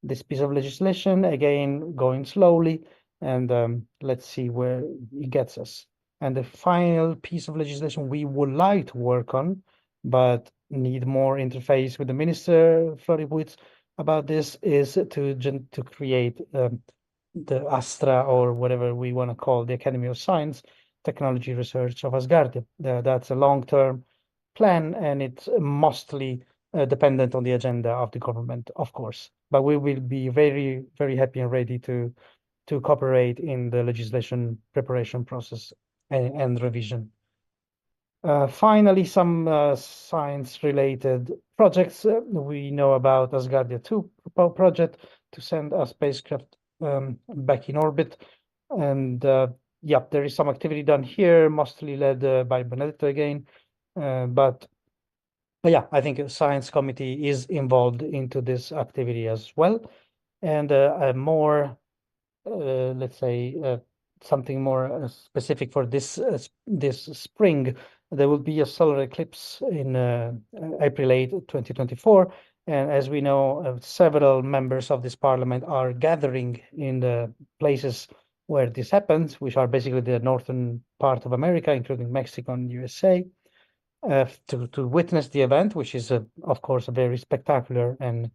this piece of legislation, again, going slowly, and let's see where it gets us. And the final piece of legislation we would like to work on, but need more interface with the minister, Floributz, about this, is to create the Astra, or whatever we want to call the Academy of Science, Technology, Research of Asgardia. That's a long-term plan, and it's mostly dependent on the agenda of the government, of course. But we will be very, very happy and ready to cooperate in the legislation preparation process and revision. Finally, some science-related projects. We know about Asgardia 2 project to send a spacecraft back in orbit. And yeah, there is some activity done here, mostly led by Benedetto again. But yeah, I think a science committee is involved into this activity as well. And a more, let's say, something more specific for this spring, there will be a solar eclipse in April 8, 2024. And as we know, several members of this parliament are gathering in the places where this happens, which are basically the northern part of America, including Mexico and USA, to witness the event, which is, of course, very spectacular and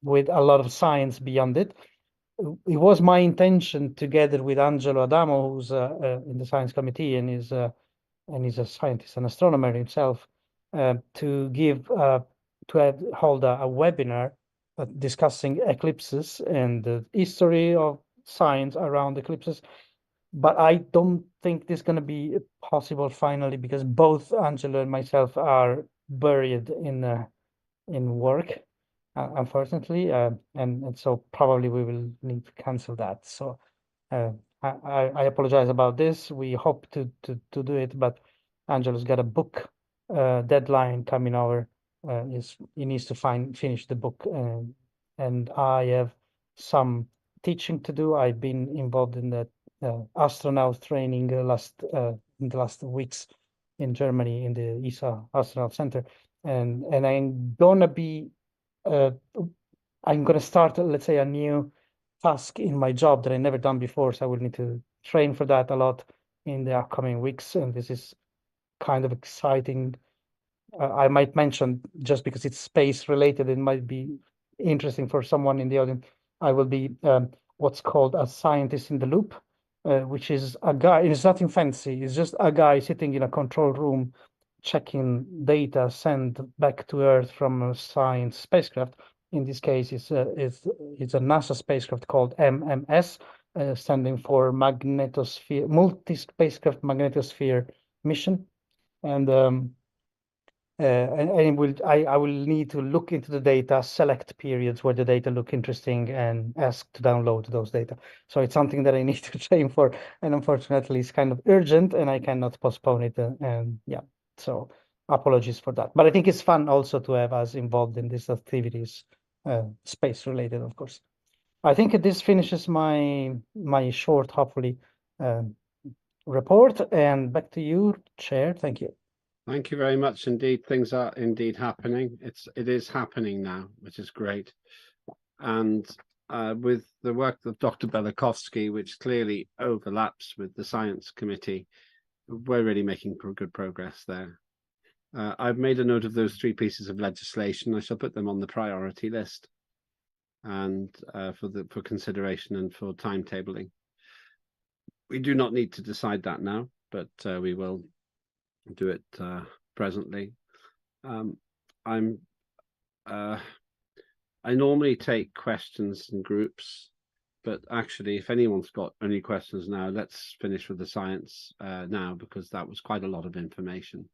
with a lot of science beyond it. It was my intention, together with Angelo Adamo, who's in the science committee and he's a scientist and astronomer himself, to hold a webinar discussing eclipses and the history of science around eclipses. But I don't think this is going to be possible finally, because both Angelo and myself are buried in work, unfortunately, and so probably we will need to cancel that. So I apologize about this. We hope to do it, but Angelo's got a book deadline coming over. He needs to finish the book, and I have some teaching to do. I've been involved in the astronaut training in the last weeks in Germany in the ESA Astronaut Center, and I'm gonna be I'm gonna start, let's say, a new task in my job that I never done before, so I will need to train for that a lot in the upcoming weeks, and this is kind of exciting. I might mention, just because it's space related, it might be interesting for someone in the audience. I will be what's called a scientist in the loop, which is a guy. It's nothing fancy. It's just a guy sitting in a control room, checking data sent back to Earth from a science spacecraft. In this case, it's a NASA spacecraft called MMS, standing for Magnetosphere, Multi-Spacecraft Magnetosphere Mission, and I will need to look into the data, select periods where the data look interesting, and ask to download those data. So it's something that I need to train for, and unfortunately, it's kind of urgent, and I cannot postpone it. And yeah, so apologies for that. But I think it's fun also to have us involved in these activities, space related, of course. I think this finishes my short, hopefully, report. And back to you, Chair. Thank you. Thank you very much indeed. Things are indeed happening. It is happening now, which is great. And with the work of Dr. Belakovsky, which clearly overlaps with the Science Committee, we're really making good progress there. I've made a note of those 3 pieces of legislation. I shall put them on the priority list and for consideration and for timetabling. We do not need to decide that now, but we will do it presently. I normally take questions in groups, but actually, if anyone's got any questions now, let's finish with the science now, because that was quite a lot of information.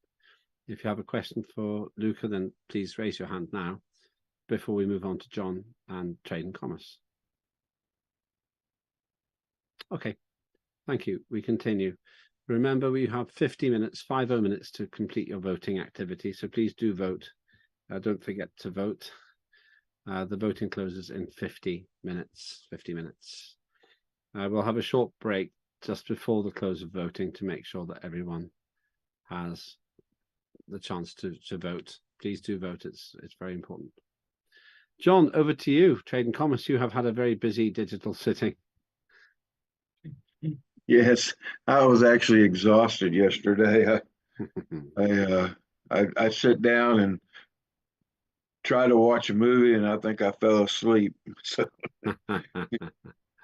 If you have a question for Luca, then please raise your hand now before we move on to John and Trade and Commerce. Okay, thank you. We continue. Remember, we have 50 minutes to complete your voting activity, so please do vote. Don't forget to vote. The voting closes in 50 minutes. We'll have a short break just before the close of voting to make sure that everyone has the chance to vote. Please do vote. It's very important. John, over to you. Trade and Commerce, you have had a very busy digital sitting. Yes, I was actually exhausted yesterday. I sit down and try to watch a movie, and I think I fell asleep. So,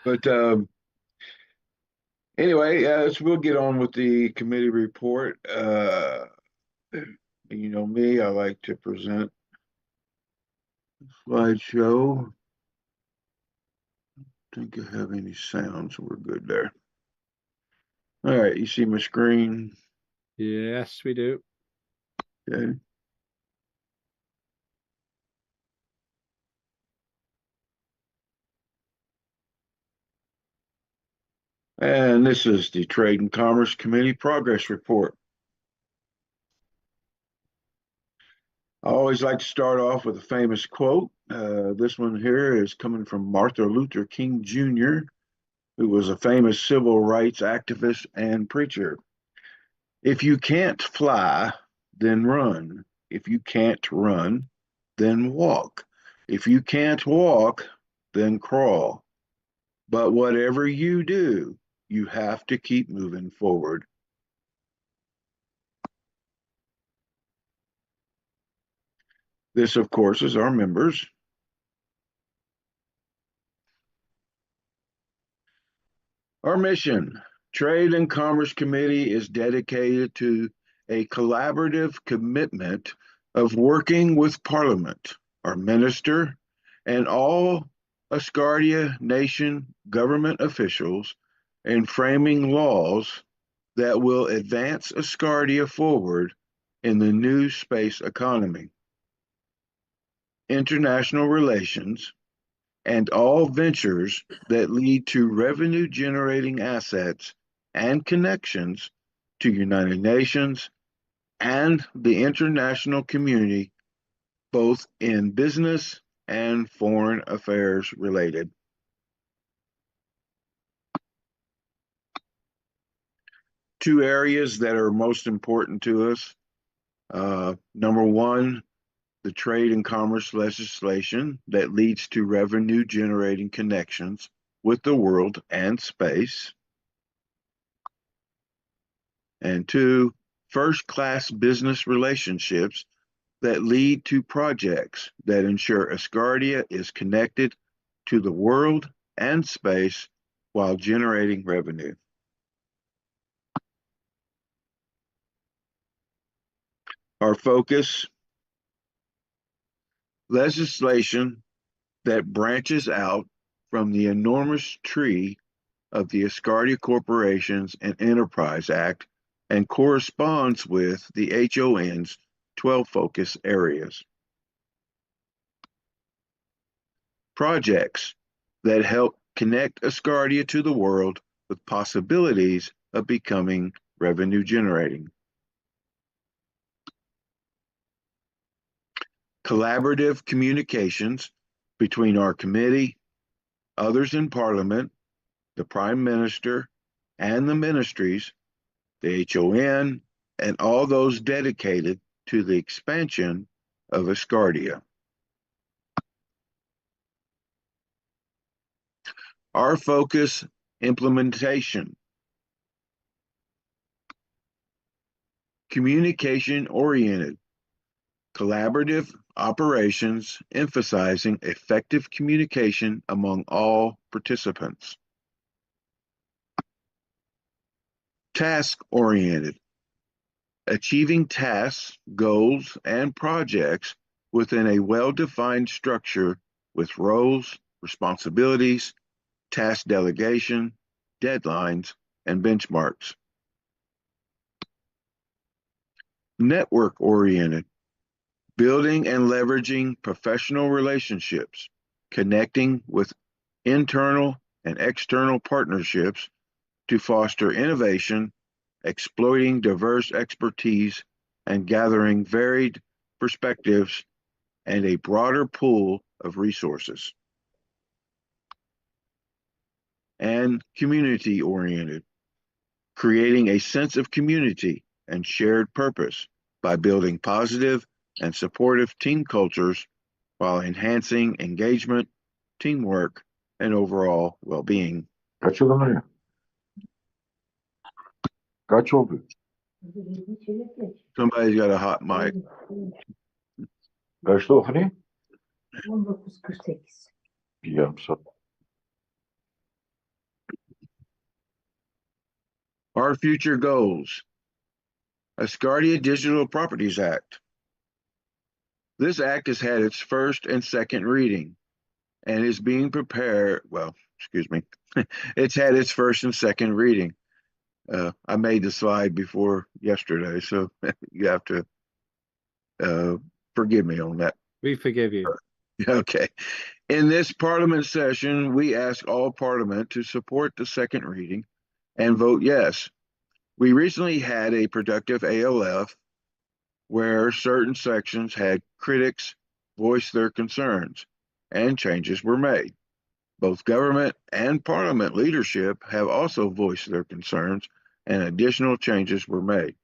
but anyway, so we'll get on with the committee report. You know me, I like to present slideshow. Don't think I have any sound, so we're good there. All right, you see my screen? Yes, we do. Okay. And this is the Trade and Commerce Committee Progress Report. I always like to start off with a famous quote. This one here is coming from Martin Luther King Jr., who was a famous civil rights activist and preacher. If you can't fly, then run. If you can't run, then walk. If you can't walk, then crawl. But whatever you do, you have to keep moving forward. This, of course, is our members. Our mission, Trade and Commerce Committee, is dedicated to a collaborative commitment of working with Parliament, our minister, and all Asgardia nation government officials in framing laws that will advance Asgardia forward in the new space economy. International relations, and all ventures that lead to revenue generating assets and connections to United Nations and the international community, both in business and foreign affairs related. Two areas that are most important to us. Number one, the trade and commerce legislation that leads to revenue generating connections with the world and space. And two, first-class business relationships that lead to projects that ensure Asgardia is connected to the world and space while generating revenue. Our focus, legislation that branches out from the enormous tree of the Asgardia Corporations and Enterprise Act and corresponds with the HON's 12 focus areas. Projects that help connect Asgardia to the world with possibilities of becoming revenue generating. Collaborative communications between our committee, others in Parliament, the Prime Minister, and the ministries, the HON, and all those dedicated to the expansion of Asgardia. Our focus, implementation. Communication-oriented, collaborative operations emphasizing effective communication among all participants. Task-oriented, achieving tasks, goals, and projects within a well-defined structure with roles, responsibilities, task delegation, deadlines, and benchmarks. Network-oriented, building and leveraging professional relationships, connecting with internal and external partnerships to foster innovation, exploiting diverse expertise, and gathering varied perspectives and a broader pool of resources. And community-oriented, creating a sense of community and shared purpose by building positive and supportive team cultures while enhancing engagement, teamwork, and overall well-being. Kaç yılına ya? Kaç oldu? Somebody's got a hot mic. Kaçta okunuyor? 19.48. Bir yarım saat. Our future goals. Asgardia Digital Properties Act. This act has had its first and second reading and is being prepared, it's had its first and second reading. I made the slide before yesterday, so you have to forgive me on that. We forgive you. Okay. In this Parliament session, we ask all Parliament to support the second reading and vote yes. We recently had a productive ALF where certain sections had critics voice their concerns and changes were made. Both government and Parliament leadership have also voiced their concerns and additional changes were made.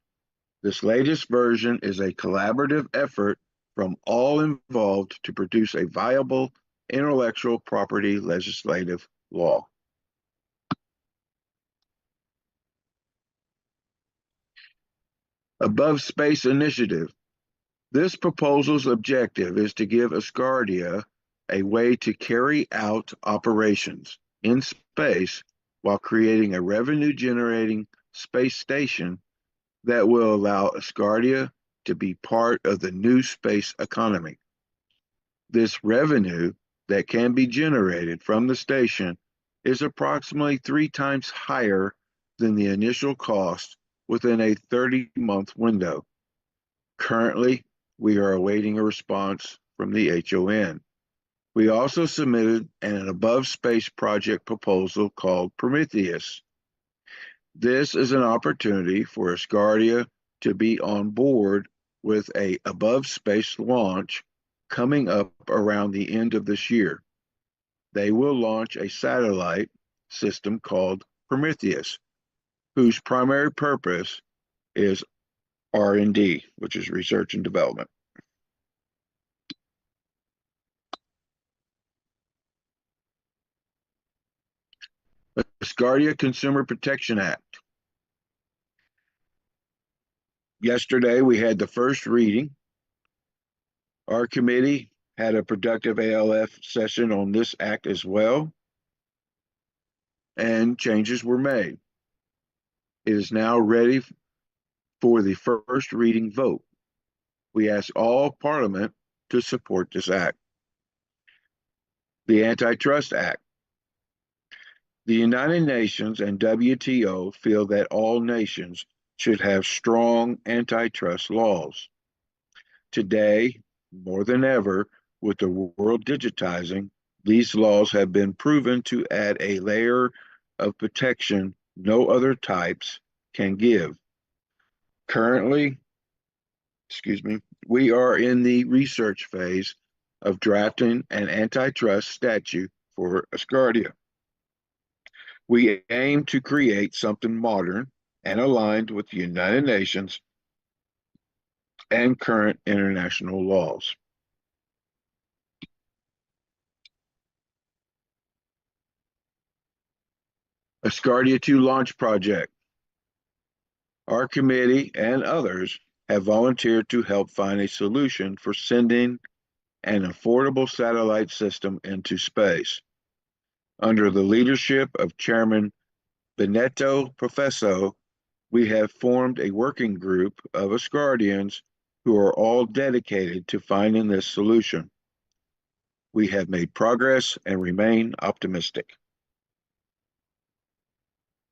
This latest version is a collaborative effort from all involved to produce a viable intellectual property legislative law. Above Space Initiative. This proposal's objective is to give Asgardia a way to carry out operations in space while creating a revenue-generating space station that will allow Asgardia to be part of the new space economy. This revenue that can be generated from the station is approximately 3 times higher than the initial cost within a 30-month window. Currently, we are awaiting a response from the HON. We also submitted an above space project proposal called Prometheus. This is an opportunity for Asgardia to be on board with a above space launch coming up around the end of this year. They will launch a satellite system called Prometheus, whose primary purpose is R&D, which is research and development. Asgardia Consumer Protection Act. Yesterday, we had the first reading. Our committee had a productive ALF session on this act as well, and changes were made. It is now ready for the first reading vote. We ask all Parliament to support this act. The Antitrust Act. The United Nations and WTO feel that all nations should have strong antitrust laws. Today, more than ever, with the world digitizing, these laws have been proven to add a layer of protection no other types can give. Currently, we are in the research phase of drafting an antitrust statute for Asgardia. We aim to create something modern and aligned with the United Nations and current international laws. Asgardia 2 launch project. Our committee and others have volunteered to help find a solution for sending an affordable satellite system into space. Under the leadership of Chairman Benito Professo, we have formed a working group of Asgardians who are all dedicated to finding this solution. We have made progress and remain optimistic.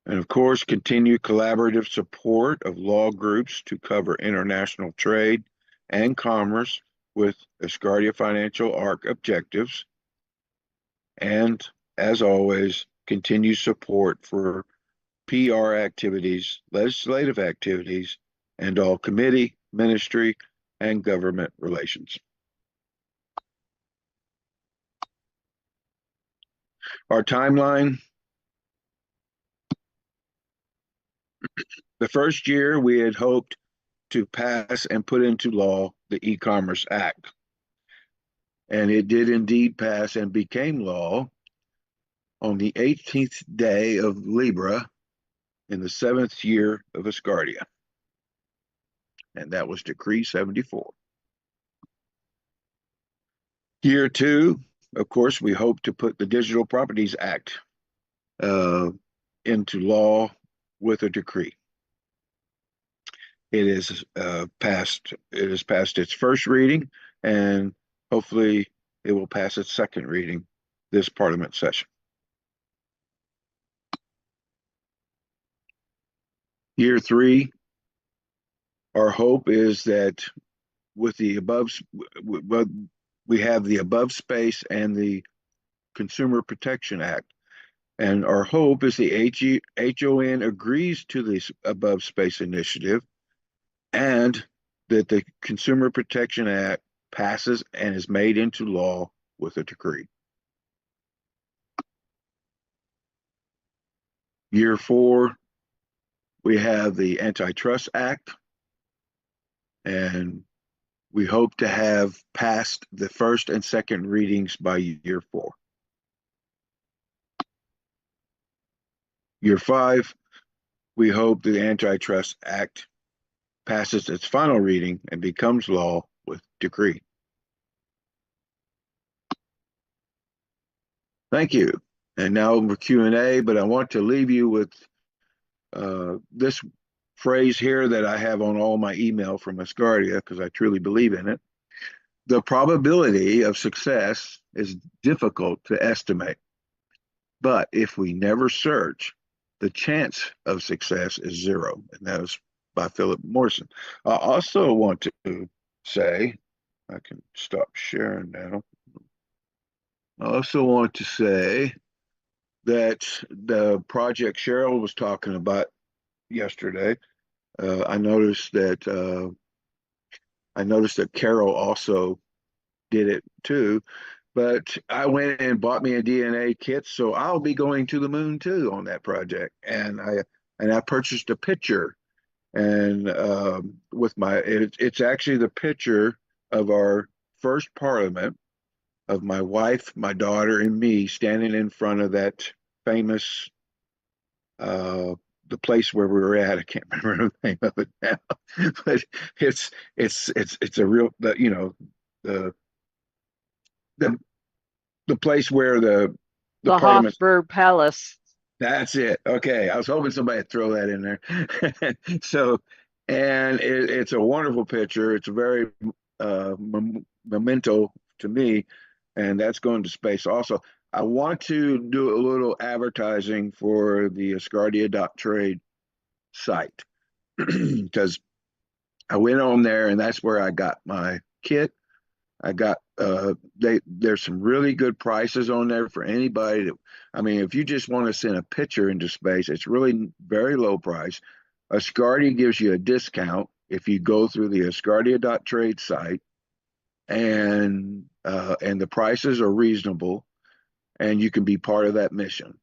And of course, continue collaborative support of law groups to cover international trade and commerce with Asgardia Financial ARC objectives. And as always, continue support for PR activities, legislative activities, and all committee, ministry, and government relations. Our timeline. The first year, we had hoped to pass and put into law the E-Commerce Act. And it did indeed pass and became law on the 18th day of Libra in the 7th year of Asgardia. And that was Decree 74. Year 2, of course, we hope to put the Digital Properties Act into law with a decree. It is passed its first reading, and hopefully it will pass its second reading this Parliament session. Year 3, our hope is that with the above, we have the Above Space and the Consumer Protection Act. And our hope is the HON agrees to this Above Space initiative and that the Consumer Protection Act passes and is made into law with a decree. Year 4, we have the Antitrust Act, and we hope to have passed the first and second readings by year 4. Year 5, we hope the Antitrust Act passes its final reading and becomes law with decree. Thank you. And now for Q&A, but I want to leave you with this phrase here that I have on all my email from Asgardia, because I truly believe in it. The probability of success is difficult to estimate, but if we never search, the chance of success is zero. And that was by Philip Morrison. I also want to say, I can stop sharing now. I also want to say that the project Cheryl was talking about yesterday, I noticed that Carol also did it too. But I went and bought me a DNA kit, so I'll be going to the moon too on that project. And I purchased a picture, and with it's actually the picture of our first parliament, of my wife, my daughter, and me standing in front of that famous the place where we were at. I can't remember the name of it now, but it's a real, you know, the the place where the parliament. Hofburg Palace. That's it. Okay, I was hoping somebody would throw that in there. So, and it's a wonderful picture. It's a very memento to me, and that's going to space also. I want to do a little advertising for the Asgardia.trade site because I went on there and that's where I got my kit. I got there's some really good prices on there for anybody that, I mean, if you just want to send a picture into space, it's really very low price. Asgardia gives you a discount if you go through the Asgardia.trade site, and the prices are reasonable, and you can be part of that mission.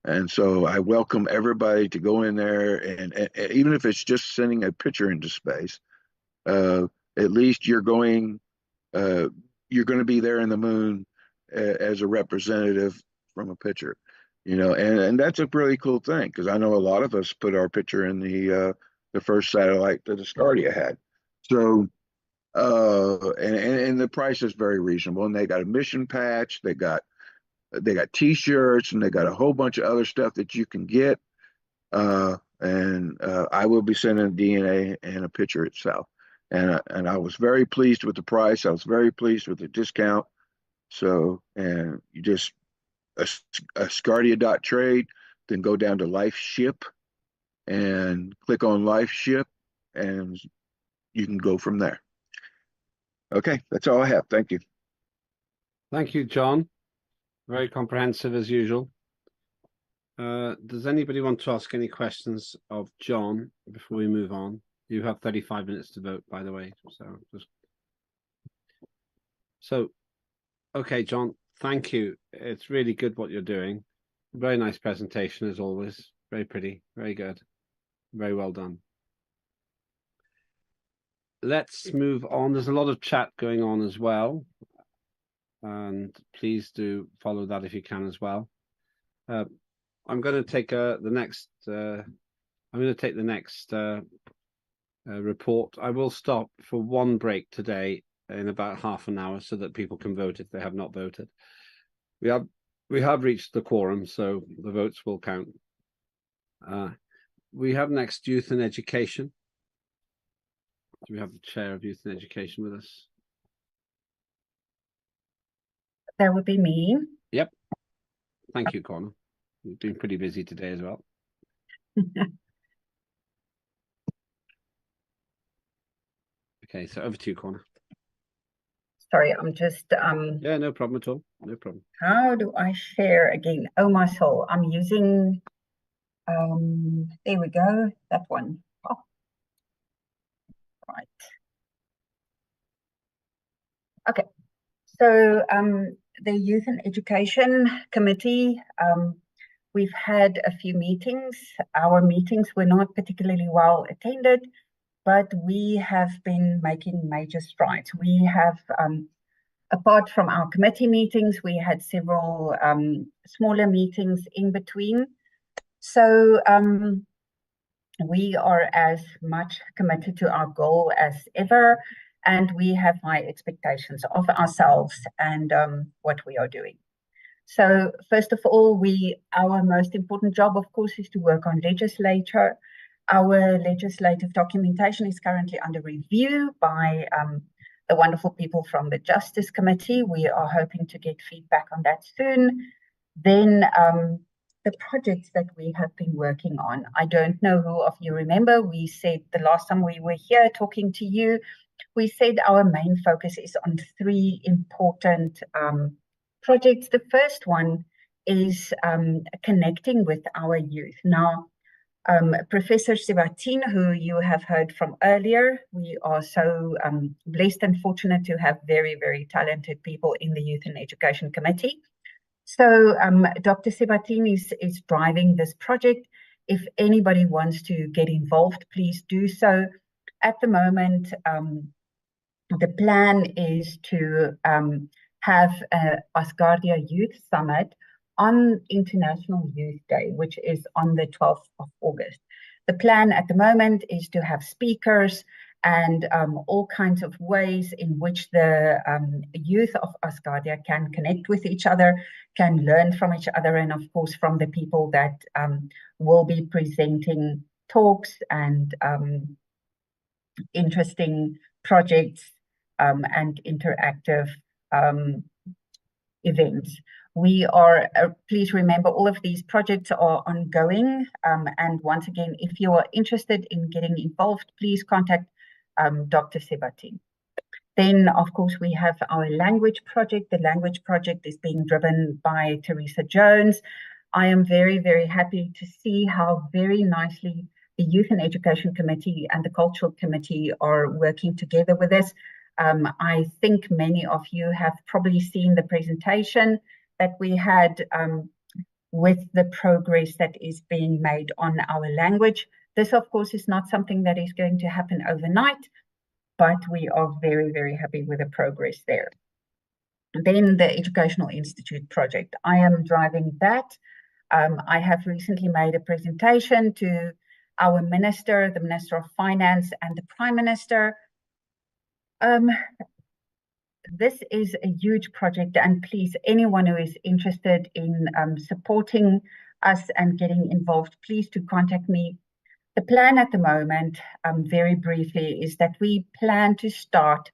And so I welcome everybody to go in there, and even if it's just sending a picture into space, at least you're going to be there in the moon as a representative from a picture, you know, and that's a really cool thing because I know a lot of us put our picture in the first satellite that Asgardia had. So and the price is very reasonable, and they got a mission patch, they got t-shirts, and they got a whole bunch of other stuff that you can get. And I will be sending DNA and a picture itself. And I was very pleased with the price. I was very pleased with the discount. So, and you just Asgardia.trade, then go down to Life Ship and click on Life Ship, and you can go from there. Okay, that's all I have. Thank you. Thank you, John. Very comprehensive as usual. Does anybody want to ask any questions of John before we move on? You have 35 minutes to vote, by the way. So, okay, John, thank you. It's really good what you're doing. Very nice presentation as always. Very pretty, very good. Very well done. Let's move on. There's a lot of chat going on as well. And please do follow that if you can as well. I'm going to take the next report. I will stop for one break today in about half an hour so that people can vote if they have not voted. We have reached the quorum, so the votes will count. We have next youth and education. Do we have the chair of youth and education with us? That would be me. Yep. Thank you, Connor. You've been pretty busy today as well. Okay, so over to you, Connor. Sorry, I'm just Yeah, no problem at all. No problem. How do I share again? Oh my soul. I'm using there we go, that one. Oh. Right. Okay. So the Youth and Education Committee, we've had a few meetings. Our meetings were not particularly well attended, but we have been making major strides. We have, apart from our committee meetings, we had several smaller meetings in between. So We are as much committed to our goal as ever, and we have high expectations of ourselves and what we are doing. So first of all, our most important job, of course, is to work on legislature. Our legislative documentation is currently under review by the wonderful people from the Justice Committee. We are hoping to get feedback on that soon. Then the projects that we have been working on. I don't know who of you remember, we said the last time we were here talking to you, we said our main focus is on 3 important projects. The first one is connecting with our youth. Now, Professor Sebatin, who you have heard from earlier, we are so blessed and fortunate to have very, very talented people in the Youth and Education Committee. So Dr. Sebatin is driving this project. If anybody wants to get involved, please do so. At the moment, the plan is to have a Asgardia Youth Summit on International Youth Day, which is on the 12th of August. The plan at the moment is to have speakers and all kinds of ways in which the youth of Asgardia can connect with each other, can learn from each other, and of course from the people that will be presenting talks and interesting projects and interactive events. We are, please remember, all of these projects are ongoing. And once again, if you are interested in getting involved, please contact Dr. Sebatin. Then, of course, we have our language project. The language project is being driven by Teresa Jones. I am very, very happy to see how very nicely the Youth and Education Committee and the Cultural Committee are working together with us. I think many of you have probably seen the presentation that we had with the progress that is being made on our language. This, of course, is not something that is going to happen overnight, but we are very, very happy with the progress there. Then the Educational Institute project. I am driving that. I have recently made a presentation to our minister, the Minister of Finance, and the Prime Minister. This is a huge project, and please, anyone who is interested in supporting us and getting involved, please do contact me. The plan at the moment, very briefly, is that we plan to start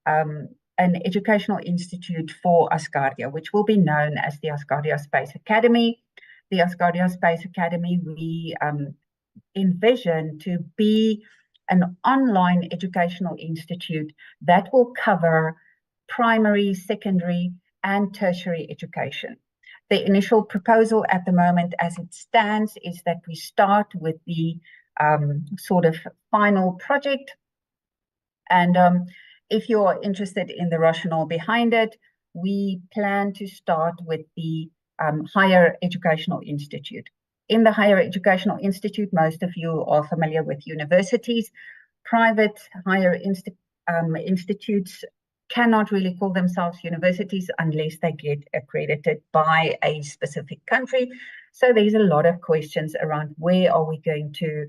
an educational institute for Asgardia, which will be known as the Asgardia Space Academy. The Asgardia Space Academy, we envision to be an online educational institute that will cover primary, secondary, and tertiary education. The initial proposal at the moment, as it stands, is that we start with the sort of final project. And if you're interested in the rationale behind it, we plan to start with the Higher Educational Institute. In the Higher Educational Institute, most of you are familiar with universities. Private higher institutes cannot really call themselves universities unless they get accredited by a specific country. So there's a lot of questions around where are we going to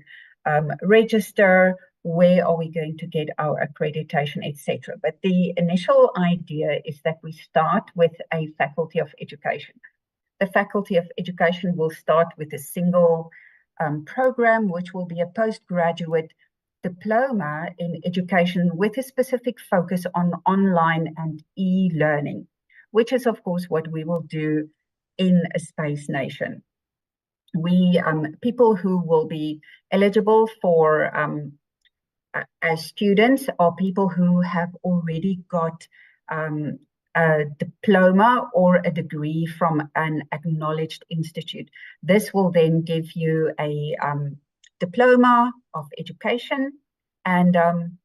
register, where are we going to get our accreditation, etc. But the initial idea is that we start with a Faculty of Education. The Faculty of Education will start with a single program, which will be a postgraduate diploma in education with a specific focus on online and e-learning, which is, of course, what we will do in a space nation. We people who will be eligible for as students are people who have already got a diploma or a degree from an acknowledged institute. This will then give you a diploma of education, and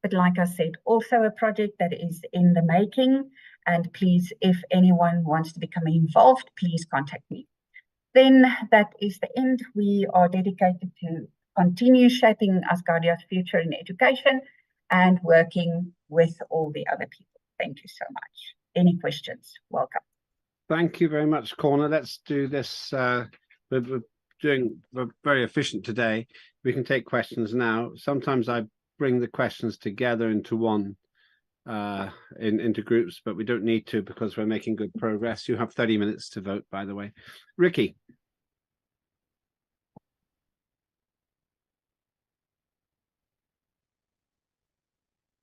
but like I said, also a project that is in the making. And please, if anyone wants to become involved, please contact me. Then that is the end. We are dedicated to continue shaping Asgardia's future in education and working with all the other people. Thank you so much. Any questions? Welcome. Thank you very much, Corna. Let's do this. We're very efficient today. we can take questions now. Sometimes I bring the questions together into one, into groups, but we don't need to because we're making good progress. You have 30 minutes to vote, by the way. Ricky.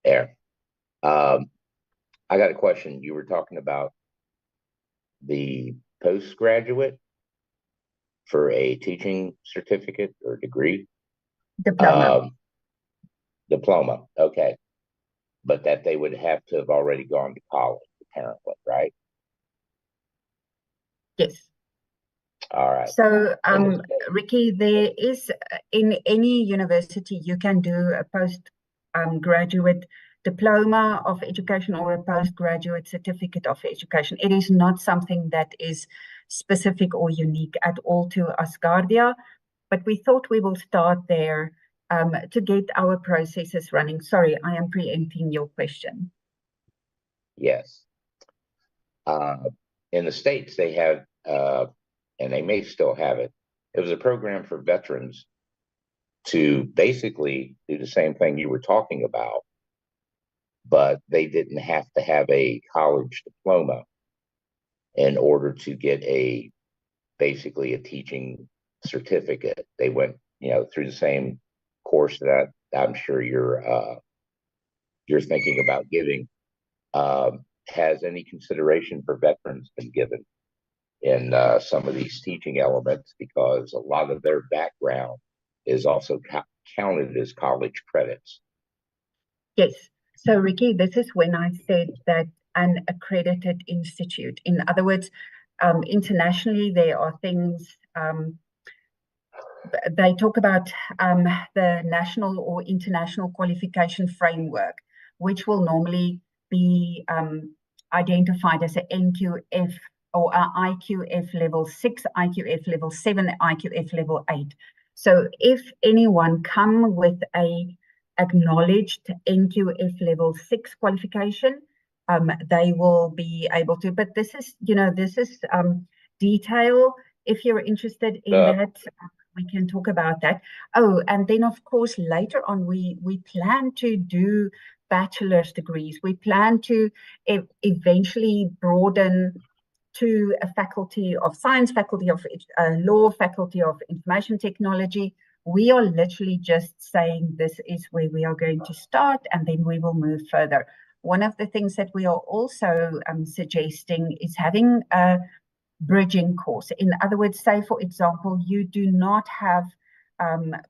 There. I got a question. You were talking about the postgraduate for a teaching certificate or degree? Diploma. Diploma, okay. But that they would have to have already gone to college, apparently, right? Yes. All right. So, Ricky, there is in any university you can do a postgraduate diploma of education or a postgraduate certificate of education. It is not something that is specific or unique at all to Asgardia, but we thought we will start there to get our processes running. Sorry, I am preempting your question. Yes. In the States, they have, and they may still have it, it was a program for veterans to basically do the same thing you were talking about, but they didn't have to have a college diploma in order to get basically a teaching certificate. They went, through the same course that I'm sure you're thinking about giving. Has any consideration for veterans been given in some of these teaching elements, because a lot of their background is also counted as college credits? Yes. So, Ricky, this is when I said that an accredited institute. In other words, internationally, there are things, they talk about the national or international qualification framework, which will normally be identified as an NQF or IQF level 6, IQF level 7, IQF level 8. So if anyone come with a acknowledged NQF level 6 qualification, they will be able to. But this is, detail. If you're interested in that, we can talk about that. Oh, and then of course later on we plan to do bachelor's degrees. We plan to eventually broaden to a faculty of science, faculty of law, faculty of information technology. We are literally just saying this is where we are going to start, and then we will move further. One of the things that we are also suggesting is having a bridging course. In other words, say, for example, you do not have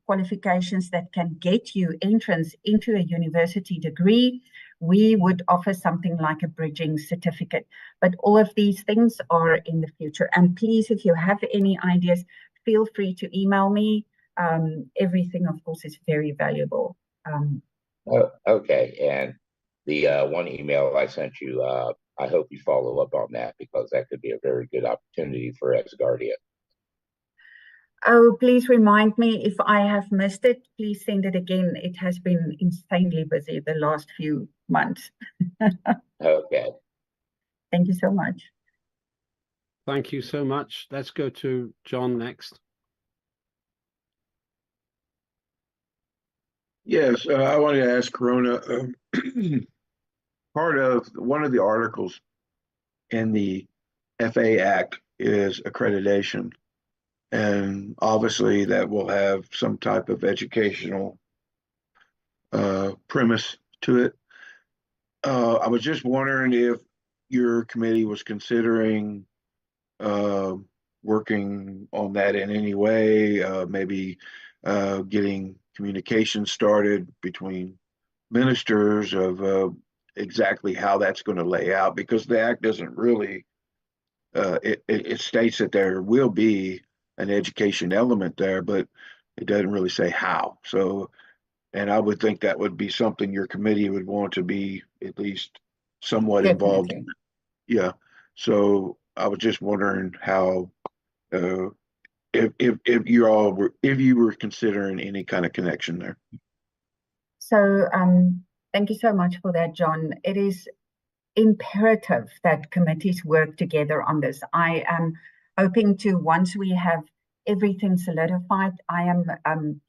qualifications that can get you entrance into a university degree, we would offer something like a bridging certificate. But all of these things are in the future. And please, if you have any ideas, feel free to email me. Everything, of course, is very valuable. Okay. And the one email I sent you, I hope you follow up on that, because that could be a very good opportunity for Asgardia. Oh, please remind me if I have missed it. Please send it again. It has been insanely busy the last few months. Okay. Thank you so much. Thank you so much. Let's go to John next. Yes, I wanted to ask Corona. Part of one of the articles in the FA Act is accreditation. And obviously that will have some type of educational premise to it. I was just wondering if your committee was considering working on that in any way, maybe getting communication started between ministers of exactly how that's going to lay out, because the act doesn't really, it states that there will be an education element there, but it doesn't really say how. So, and I would think that would be something your committee would want to be at least somewhat involved in. Yeah. So I was just wondering how, if you were considering any kind of connection there. So thank you so much for that, John. It is imperative that committees work together on this. I am hoping to, once we have everything solidified, I am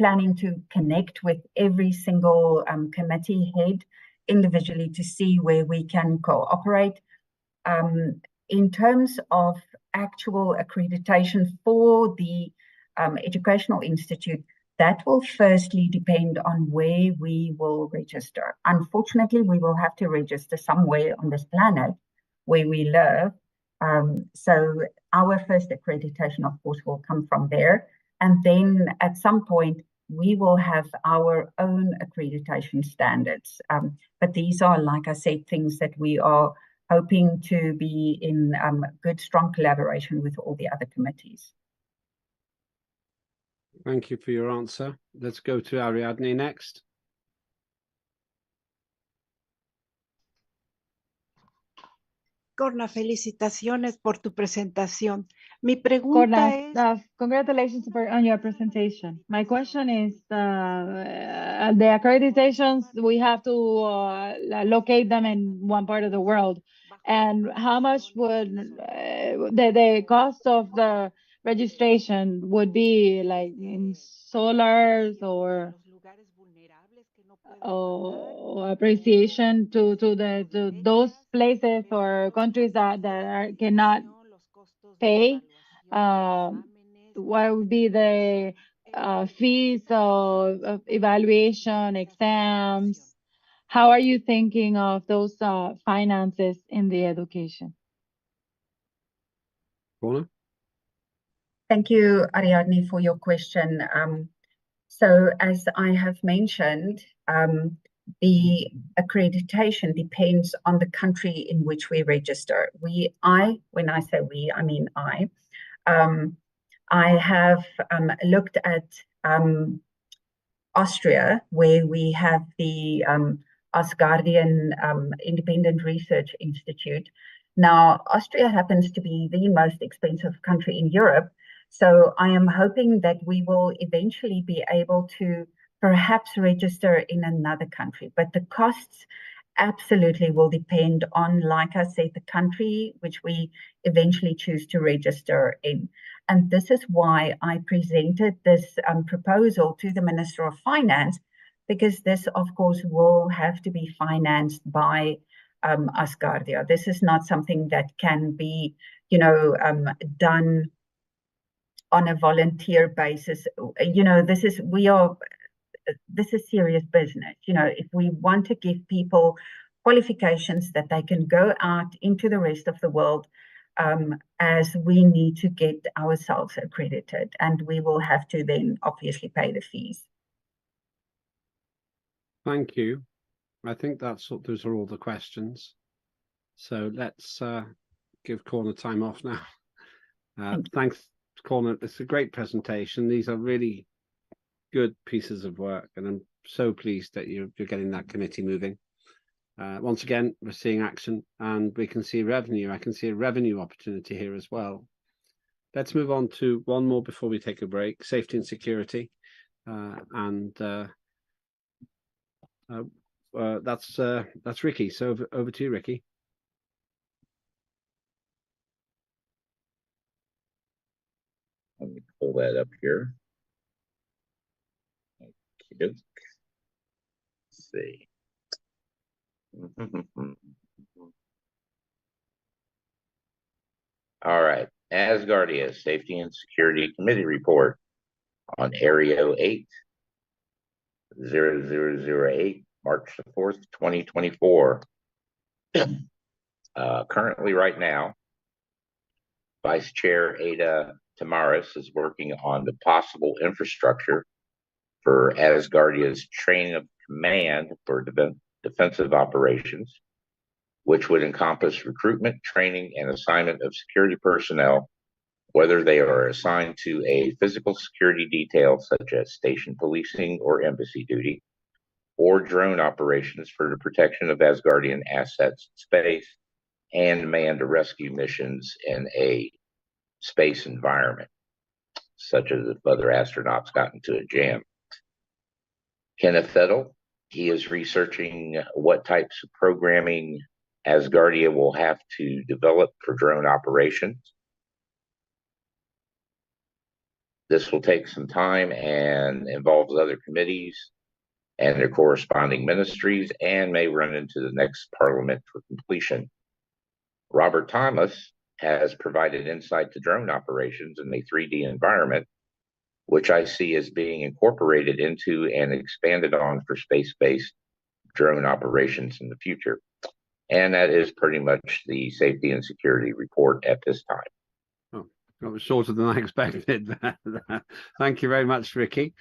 planning to connect with every single committee head individually to see where we can cooperate. In terms of actual accreditation for the Educational Institute, that will firstly depend on where we will register. Unfortunately, we will have to register somewhere on this planet where we live. So our first accreditation, of course, will come from there. And then at some point, we will have our own accreditation standards. But these are, like I said, things that we are hoping to be in good, strong collaboration with all the other committees. Thank you for your answer. Let's go to Ariadne next. Corna, felicitaciones por tu presentación. Mi pregunta es... Congratulations on your presentation. My question is, the accreditations, we have to locate them in one part of the world. And how much would the cost of the registration would be, like in solars or appreciation to those places or countries that cannot pay? What would be the fees of evaluation, exams? How are you thinking of those finances in the education? Thank you, Ariadne, for your question. So as I have mentioned, the accreditation depends on the country in which we register. When I say we, I mean I have looked at Austria, where we have the Asgardian Independent Research Institute. Now, Austria happens to be the most expensive country in Europe, so I am hoping that we will eventually be able to perhaps register in another country, but the costs absolutely will depend on, like I said, the country which we eventually choose to register in. And this is why I presented this proposal to the Minister of Finance, because this, of course, will have to be financed by Asgardia. This is not something that can be, done on a volunteer basis. This is serious business. If we want to give people qualifications that they can go out into the rest of the world, as we need to get ourselves accredited, and we will have to then obviously pay the fees. Thank you. I think those are all the questions. So let's give Corna time off now. Thanks, Corna. It's a great presentation. These are really good pieces of work, and I'm so pleased that you're getting that committee moving. Once again, we're seeing action, and we can see revenue. I can see a revenue opportunity here as well. Let's move on to one more before we take a break: safety and security, that's Ricky. So over to you, Ricky. Let me pull that up here. Let's see. All right. Asgardia Safety and Security Committee Report on Ario 8/0008, March the 4th, 2024. Currently, right now, Vice Chair Ada Tamaris is working on the possible infrastructure for Asgardia's chain of command for defensive operations, which would encompass recruitment, training, and assignment of security personnel, whether they are assigned to a physical security detail such as station policing or embassy duty, or drone operations for the protection of Asgardian assets in space and manned rescue missions in a space environment, such as if other astronauts got into a jam. Kenneth Fettel, he is researching what types of programming Asgardia will have to develop for drone operations. This will take some time and involves other committees and their corresponding ministries and may run into the next parliament for completion. Robert Thomas has provided insight to drone operations in a 3D environment, which I see as being incorporated into and expanded on for space-based drone operations in the future. And that is pretty much the safety and security report at this time. Oh, that was shorter than I expected. Thank you very much, Ricky.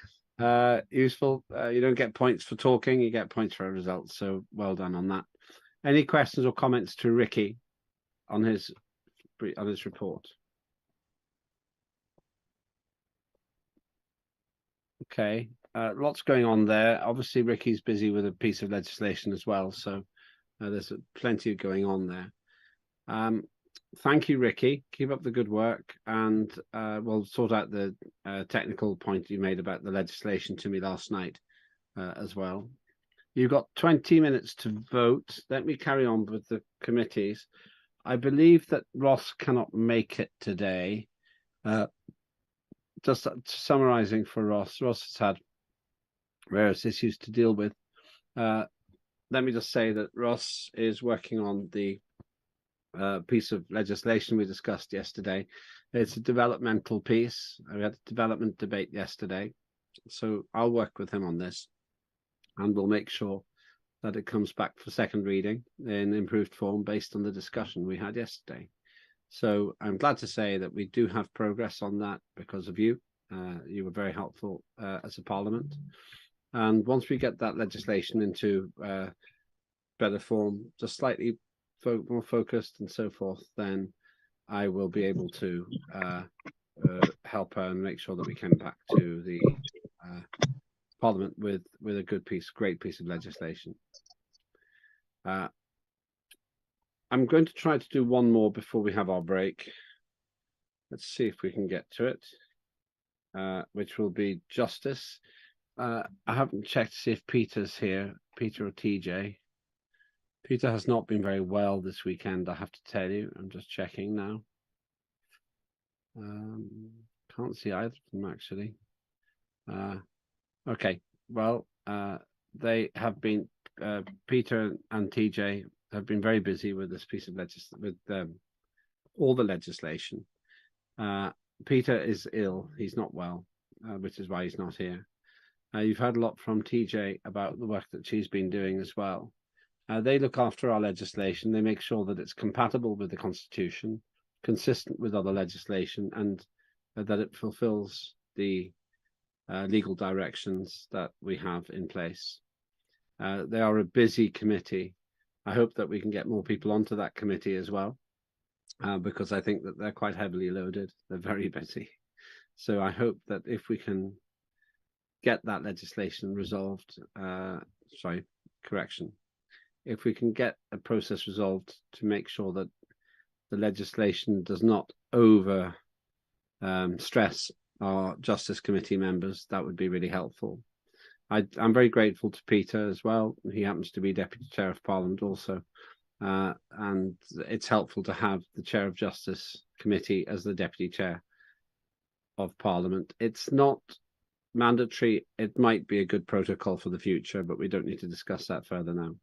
Useful. You don't get points for talking, you get points for results. So well done on that. Any questions or comments to Ricky on his report? Okay, lots going on there. Obviously, Ricky's busy with a piece of legislation as well, so there's plenty going on there. Thank you, Ricky. Keep up the good work, and we'll sort out the technical point you made about the legislation to me last night as well. You've got 20 minutes to vote. Let me carry on with the committees. I believe that Ross cannot make it today. Just summarizing for Ross has had various issues to deal with. Let me just say that Ross is working on the piece of legislation we discussed yesterday. It's a developmental piece. We had a development debate yesterday, so I'll work with him on this, and we'll make sure that it comes back for second reading in improved form based on the discussion we had yesterday. So I'm glad to say that we do have progress on that because of you. You were very helpful as a parliament. And once we get that legislation into better form, just slightly more focused and so forth, then I will be able to help her and make sure that we come back to the Parliament with a great piece of legislation. I'm going to try to do one more before we have our break. Let's see if we can get to it, which will be justice. I haven't checked to see if Peter's here, Peter or TJ. Peter has not been very well this weekend, I have to tell you. I'm just checking now. Can't see either of them, actually. Okay, well, they have been, Peter and TJ have been very busy with this piece of all the legislation. Peter is ill, he's not well, which is why he's not here. You've heard a lot from TJ about the work that she's been doing as well. They look after our legislation. They make sure that it's compatible with the Constitution, consistent with other legislation, and that it fulfills the legal directions that we have in place. They are a busy committee. I hope that we can get more people onto that committee as well, because I think that they're quite heavily loaded. They're very busy. So I hope that if we can get that legislation resolved, if we can get a process resolved to make sure that the legislation does not over stress our Justice Committee members, that would be really helpful. I'm very grateful to Peter as well. He happens to be Deputy Chair of Parliament also. And it's helpful to have the Chair of Justice Committee as the Deputy Chair of Parliament. It's not mandatory. It might be a good protocol for the future, but we don't need to discuss that further now.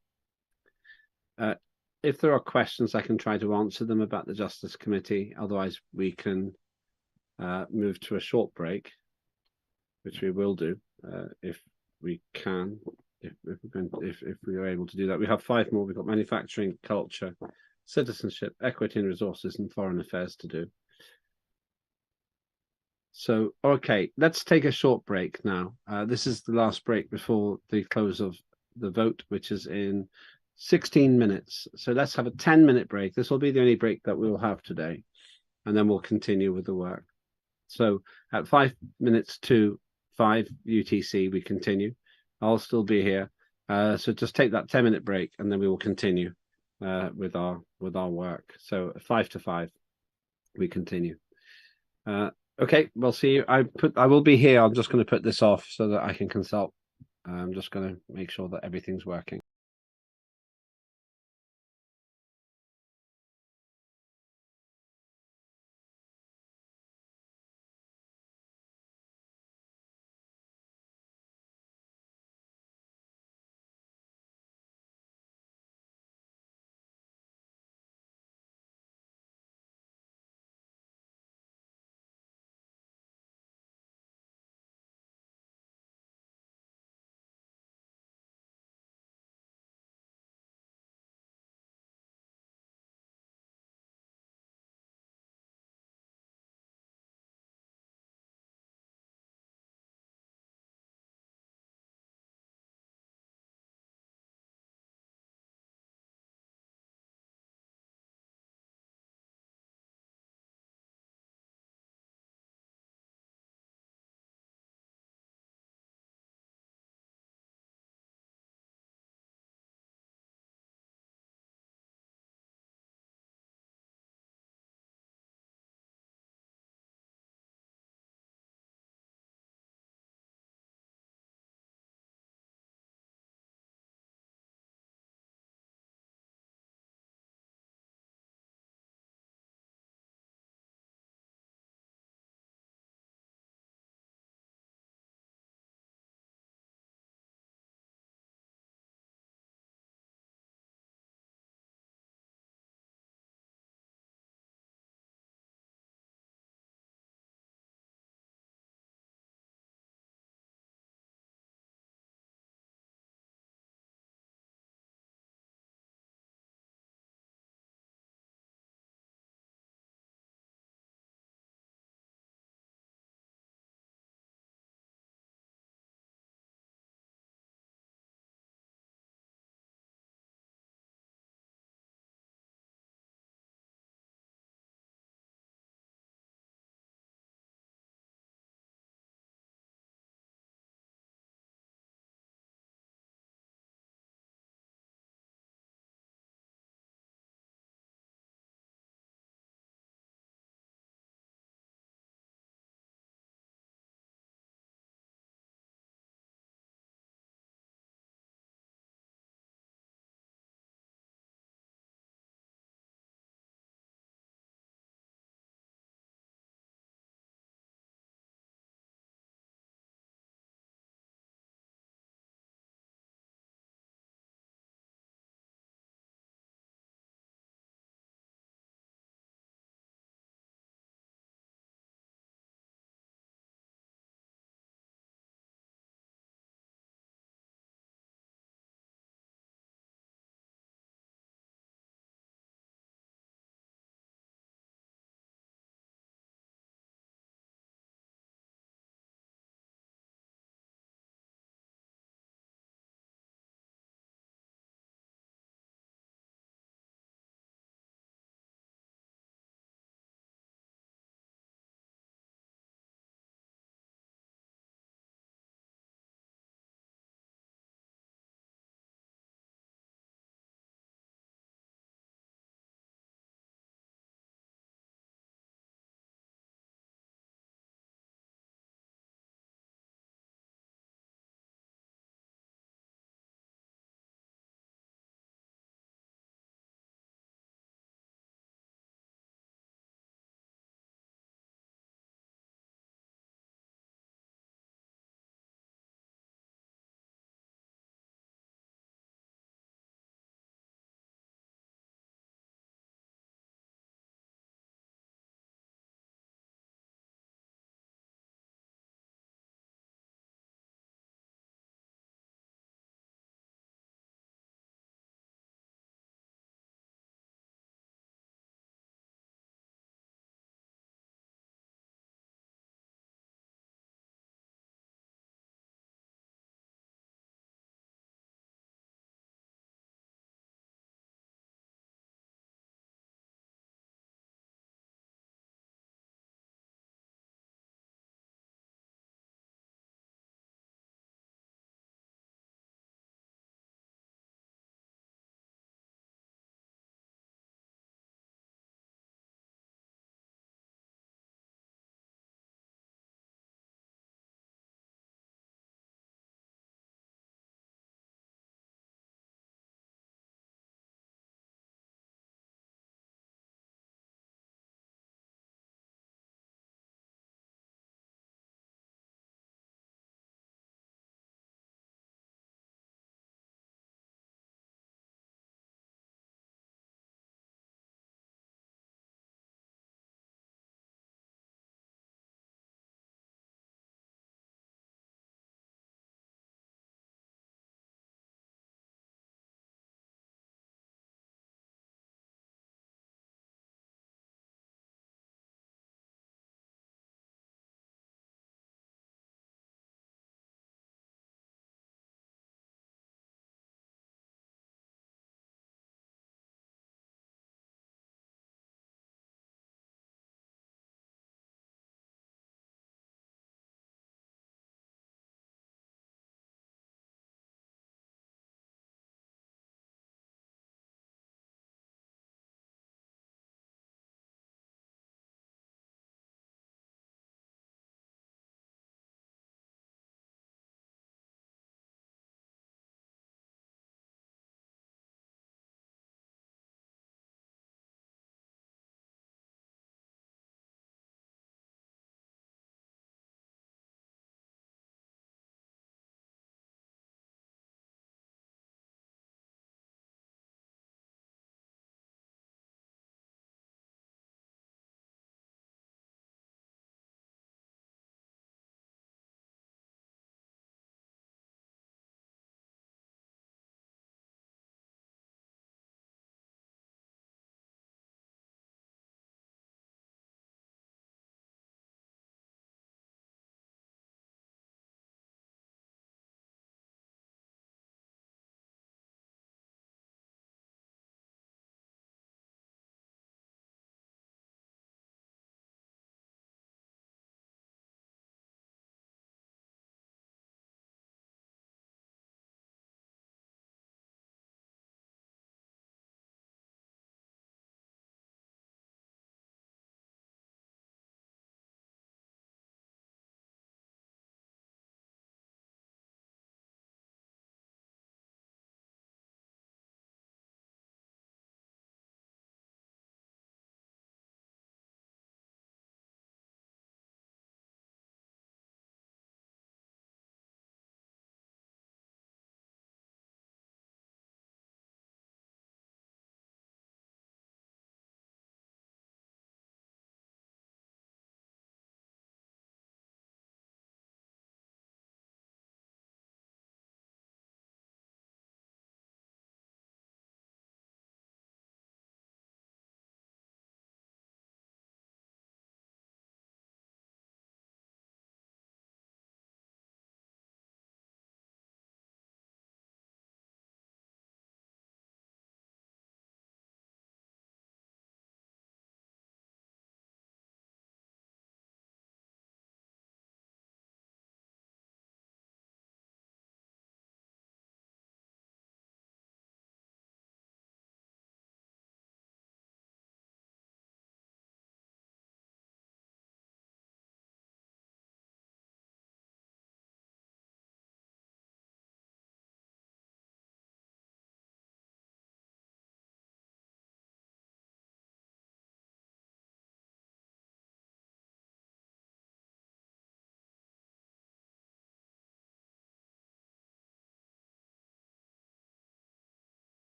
If there are questions, I can try to answer them about the Justice Committee. Otherwise, we can move to a short break, which we will do if we can, if we are able to do that. We have 5 more. We've got manufacturing, culture, citizenship, equity and resources, and foreign affairs to do. So, okay, let's take a short break now. This is the last break before the close of the vote, which is in 16 minutes. So let's have a 10-minute break. This will be the only break that we will have today, and then we'll continue with the work. So at 5 minutes to 5 UTC, we continue. I'll still be here. So just take that 10-minute break, and then we will continue with our work. So 5 to 5, we continue. Okay, we'll see you. I will be here. I'm just going to put this off so that I can consult. I'm just going to make sure that everything's working.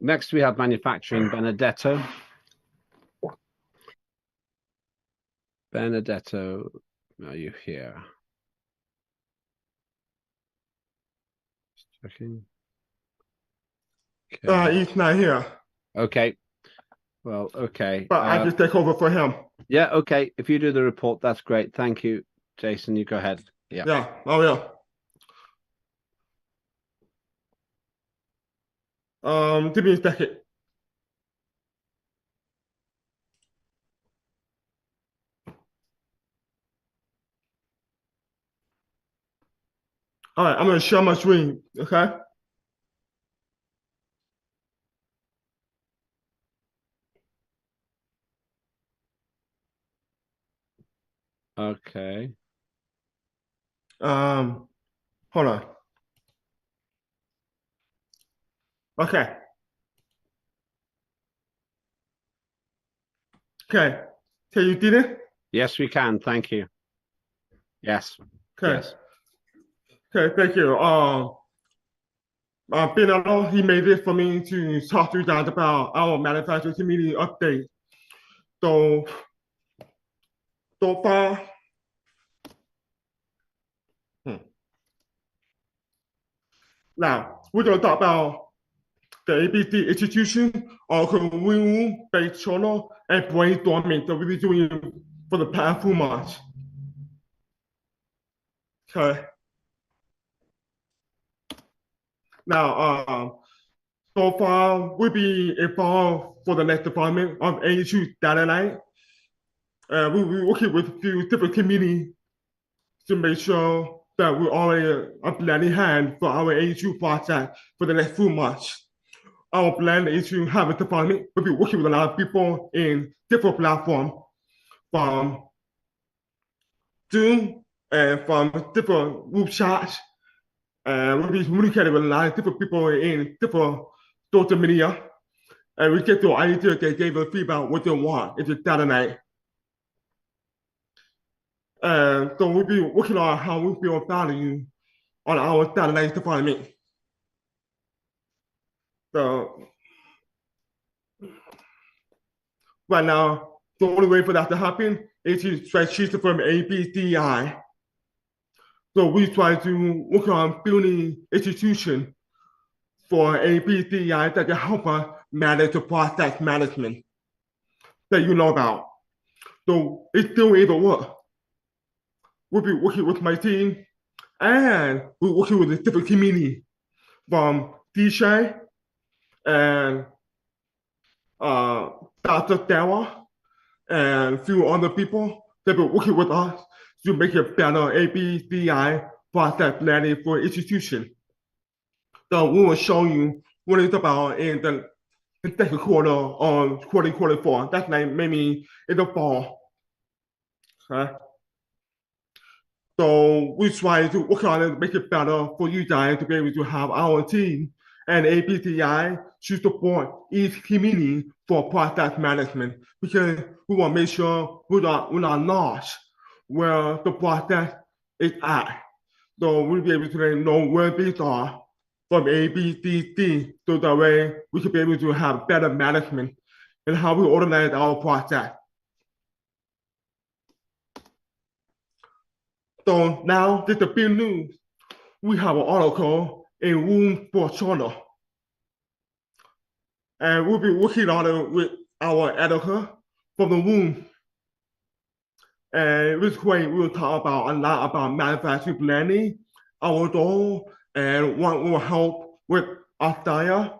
Next, we have manufacturing Benedetto. Benedetto, are you here? Just checking. Okay. He's not here. Okay. Well, okay. But I can take over for him. Yeah, okay. If you do the report, that's great. Thank you, Jason. You go ahead. Yeah. Yeah, I will. Give me a second. All right, I'm gonna share my screen, okay? Okay. Hold on. Okay. Okay. Can you do it? Yes, we can. Thank you. Yes. Okay. Yes. Okay, thank you. Bernardo, he made it for me to talk to you guys about our manufacturing community update. So far, now we're gonna talk about the ABC institution, our community-based journal, and brainstorming that we've been doing for the past few months. Okay. Now, so far, we'll be involved for the next department of AHU Data Night. We'll be working with a few different committees to make sure that we're already a planning hand for our AHU project for the next few months. Our plan is to have a department. We'll be working with a lot of people in different platforms from Zoom and from different group chats. And we'll be communicating with a lot of different people in different social media. And we get to idea they gave us feedback what they want. It's a data night. And so we'll be working on how we build value on our data night department. So right now, the only way for that to happen is to switch from ABCI. So we try to work on building institution for ABCI that can help us manage the process management that you know about. So it's still able to work. We'll be working with my team and we're working with a different community from DJ and Dr. Dara and a few other people that will working with us to make a better ABCI process planning for institution. So we will show you what it's about in the second quarter or quarter four. That's like maybe in the fall. Okay. So we try to work on it, make it better for you guys to be able to have our team and ABCI to support each community for process management because we want to make sure we're not lost where the process is at. So we'll be able to know where these are from A, B, C, D, so that way we can be able to have better management and how we organize our process. So now there's the big news. We have an article in Room for China. And we'll be working on it with our editor from the room. And this way we'll talk about a lot about manufacturing planning, our goal, and what will help with Asgardia.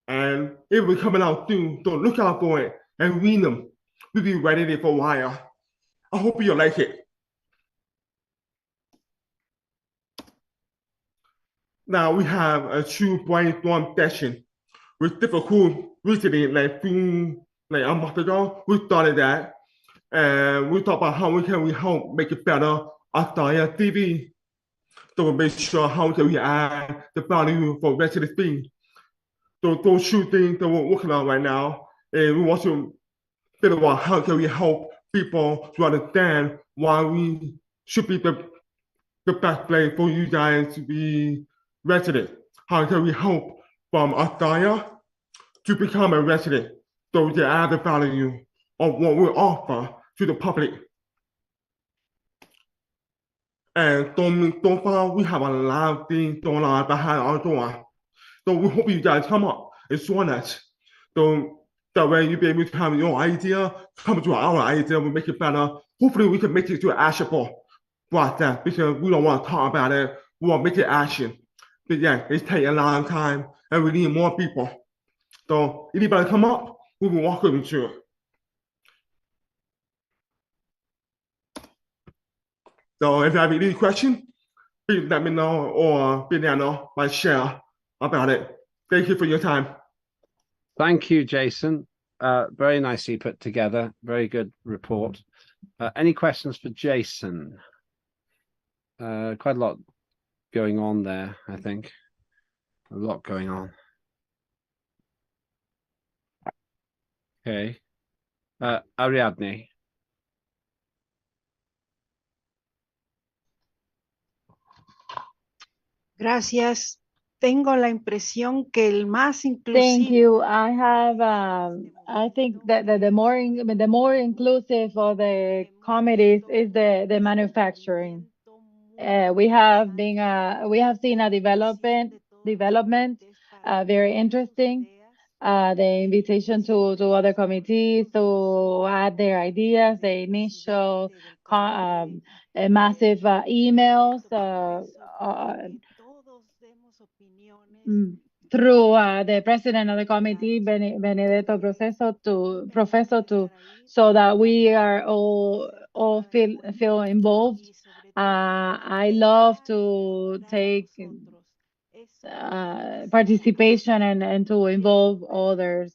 And it will be coming out soon, so look out for it and read them. We'll be writing it for a while. I hope you like it. Now we have a true brainstorm session with different cool recently, like a month ago, we started that. And we talk about how we can help make it better Asgardia TV. So we make sure how can we add the value for resident fee. So those two things that we're working on right now, and we want to figure out how can we help people to understand why we should be the best place for you guys to be resident. how can we help from Asgardia to become a resident, so they add the value of what we offer to the public. And so far, we have a lot of things going on behind our door. So we hope you guys come up and join us. So that way you'll be able to have your idea, come to our idea, we'll make it better. Hopefully we can make it to actionable process because we don't want to talk about it, we want to make it action. But yeah, it's taking a long time and we need more people. So anybody come up, we will walk you through it. So if you have any question, please let me know or Biliano might share about it. Thank you for your time. Thank you, Jason. Very nicely put together. Very good report. Any questions for Jason? Quite a lot going on there, I think. A lot going on. Okay. Ariadne. Gracias. Tengo la impresión que el más Thank inclusivo. you. I have, I think that the more inclusive of the committees is the manufacturing. We have seen a development, very interesting. The invitation to other committees to add their ideas, the initial massive emails through the president of the committee, Benedetto Professor, so that we are all feel involved. I love to take participation and to involve others.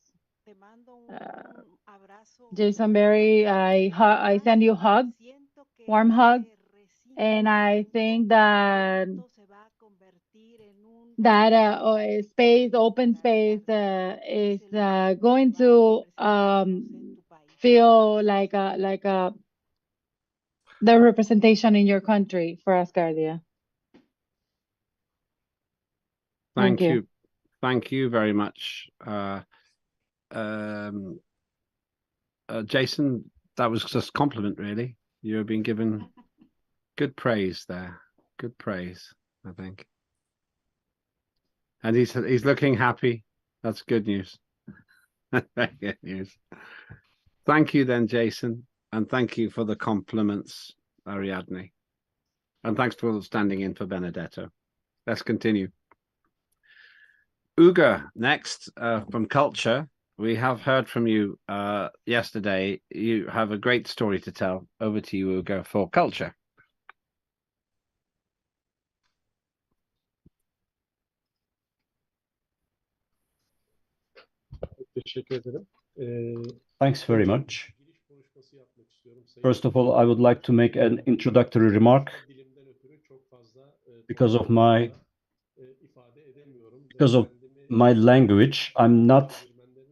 Jason Berry, I send you hugs, warm hugs, and I think that open space is going to feel like the representation in your country for Asgardia. Thank you. Thank you very much. Jason, that was just a compliment, really. You've been given good praise there. Good praise, I think. And he's looking happy. That's good news. Good news. Thank you then, Jason. And thank you for the compliments, Ariadne. And thanks for standing in for Benedetto. Let's continue. Uga, next from Culture. We have heard from you yesterday. You have a great story to tell. Over to you, Uga, for Culture. Thanks very much. First of all, I would like to make an introductory remark. Because of my language, I'm not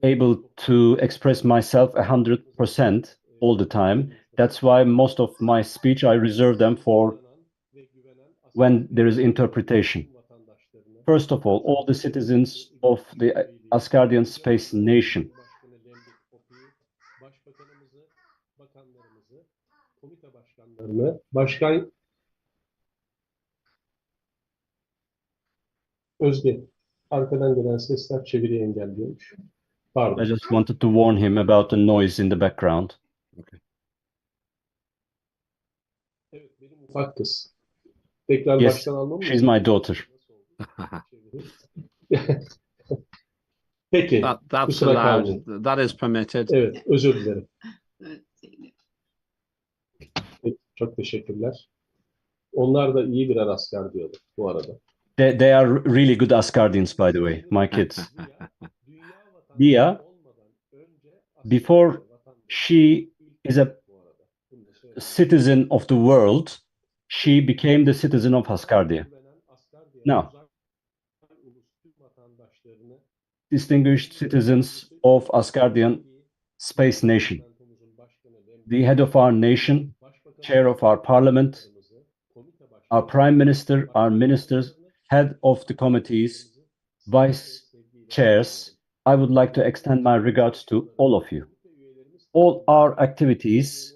able to express myself 100% all the time. That's why most of my speech, I reserve them for when there is interpretation. First of all the citizens of the Asgardian Space Nation. Özge, arkadan gelen sesler çeviri engelliyormuş. Pardon. I just wanted to warn him about the noise in the background. Okay. Evet, benim ufak kız. Tekrar Yes, baştan almam mı? she's my daughter. Peki, That's kusura allowed. kalmayın. That is permitted. Evet, özür dilerim. Peki, çok teşekkürler. Onlar da iyi birer asker diyorlar bu arada. They are really good Asgardians, by the way, my kids. Dia, before she is a citizen of the world, she became the citizen of Asgardia. Now, distinguished citizens of Asgardian Space Nation, the head of our nation, chair of our parliament, our prime minister, our ministers, head of the committees, vice chairs, I would like to extend my regards to all of you. All our activities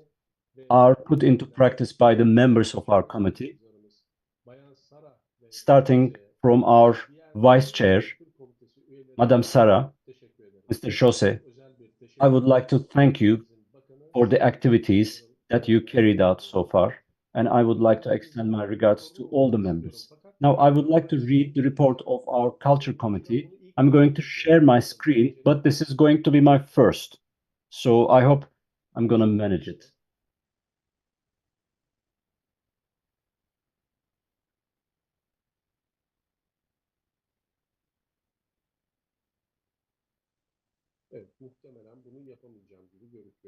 are put into practice by the members of our committee, starting from our vice chair, Madam Sara, Mr. Jose. I would like to thank you for the activities that you carried out so far, and I would like to extend my regards to all the members. Now, I would like to read the report of our Culture Committee. I'm going to share my screen, but this is going to be my first, so I hope I'm going to manage it.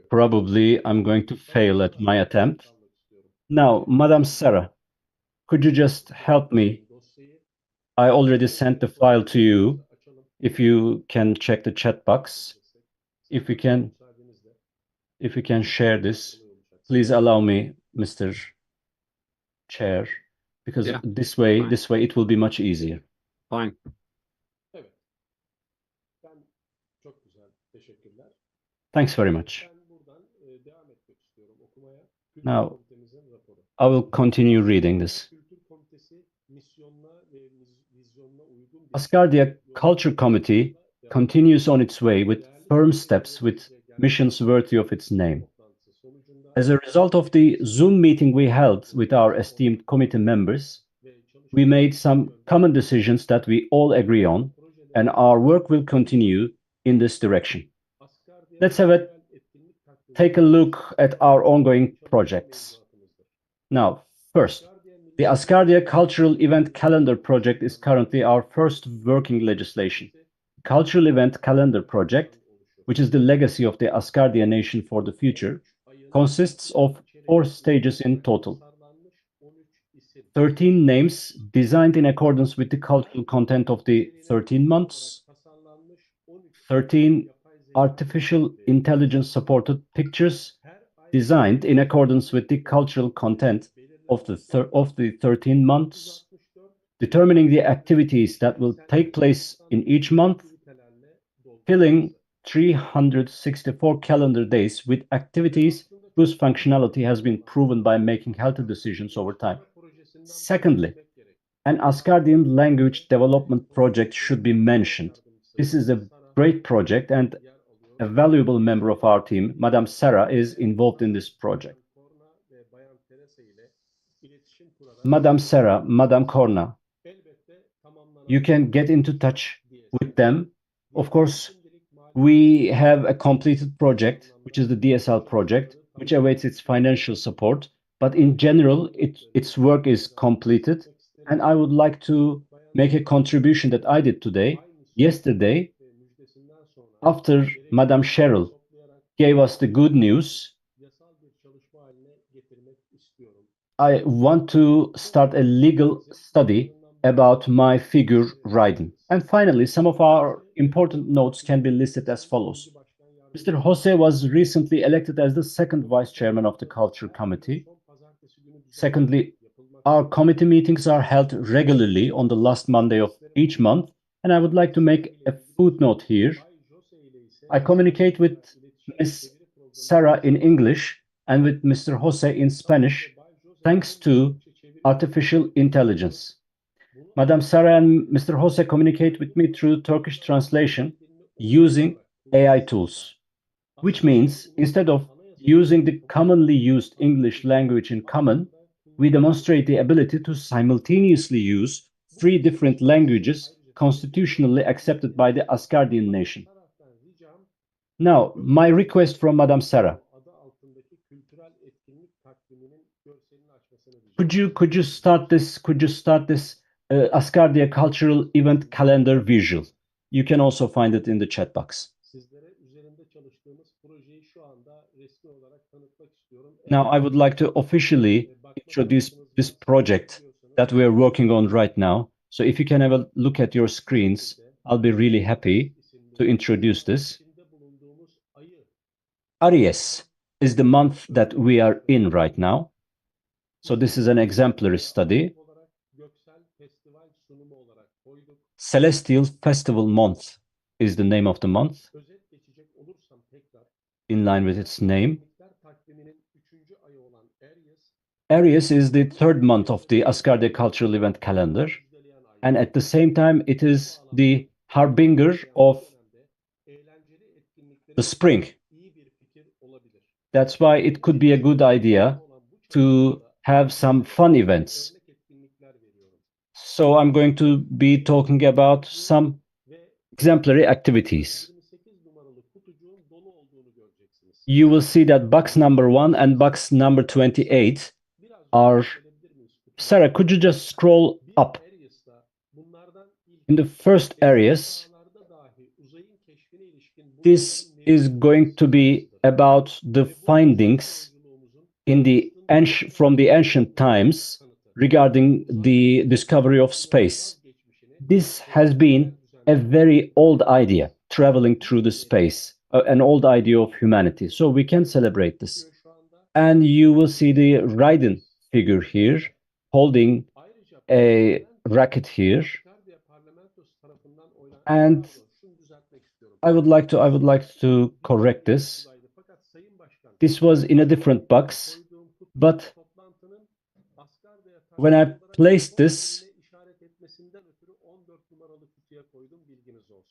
Probably I'm going to fail at my attempt. Now, Madam Sarah, could you just help me? I already sent the file to you. If you can check the chat box, if we can share this, please allow me, Mr. Chair, because Yeah. this way it will be much easier. Fine. Thanks very much. Now, I will continue reading this. Asgardia Culture Committee continues on its way with firm steps with missions worthy of its name. As a result of the Zoom meeting we held with our esteemed committee members, we made some common decisions that we all agree on, and our work will continue in this direction. Let's take a look at our ongoing projects. Now, first, the Asgardia Cultural Event Calendar Project is currently our first working legislation. Cultural Event Calendar Project, which is the legacy of the Asgardia Nation for the future, consists of 4 stages in total. 13 names designed in accordance with the cultural content of the 13 months, 13 artificial intelligence supported pictures designed in accordance with the cultural content of the 13 months, determining the activities that will take place in each month, filling 364 calendar days with activities whose functionality has been proven by making healthy decisions over time. Secondly, an Asgardian language development project should be mentioned. This is a great project, and a valuable member of our team, Madam Sarah, is involved in this project. Madam Sarah, Madam Korna, you can get into touch with them. Of course, we have a completed project, which is the DSL project, which awaits its financial support. But in general, its work is completed. And I would like to make a contribution that I did today. Yesterday, after Madam Cheryl gave us the good news, I want to start a legal study about my figure writing. And finally, some of our important notes can be listed as follows. Mr. Jose was recently elected as the second vice chairman of the Culture Committee. Secondly, our committee meetings are held regularly on the last Monday of each month, and I would like to make a footnote here. I communicate with Ms. Sarah in English and with Mr. Jose in Spanish, thanks to artificial intelligence. Madam Sarah and Mr. Jose communicate with me through Turkish translation using AI tools, which means instead of using the commonly used English language in common, we demonstrate the ability to simultaneously use 3 different languages constitutionally accepted by the Asgardian nation. Now, my request from Madam Sarah. Could you start this Asgardia cultural event calendar visual? You can also find it in the chat box. Now, I would like to officially introduce this project that we are working on right now. So if you can have a look at your screens, I'll be really happy to introduce this. Aries is the month that we are in right now. So this is an exemplary study. Celestial Festival Month is the name of the month, in line with its name. Aries is the third month of the Asgardia cultural event calendar, and at the same time, it is the harbinger of the spring. That's why it could be a good idea to have some fun events. So I'm going to be talking about some exemplary activities. You will see that box number 1 and box number 28 are... Sarah, could you just scroll up? In the first areas, this is going to be about the findings in the from the ancient times regarding the discovery of space. This has been a very old idea, traveling through the space, an old idea of humanity. So we can celebrate this. And you will see the Raiden figure here, holding a racket here. And I would like to correct this. This was in a different box, but when I placed this,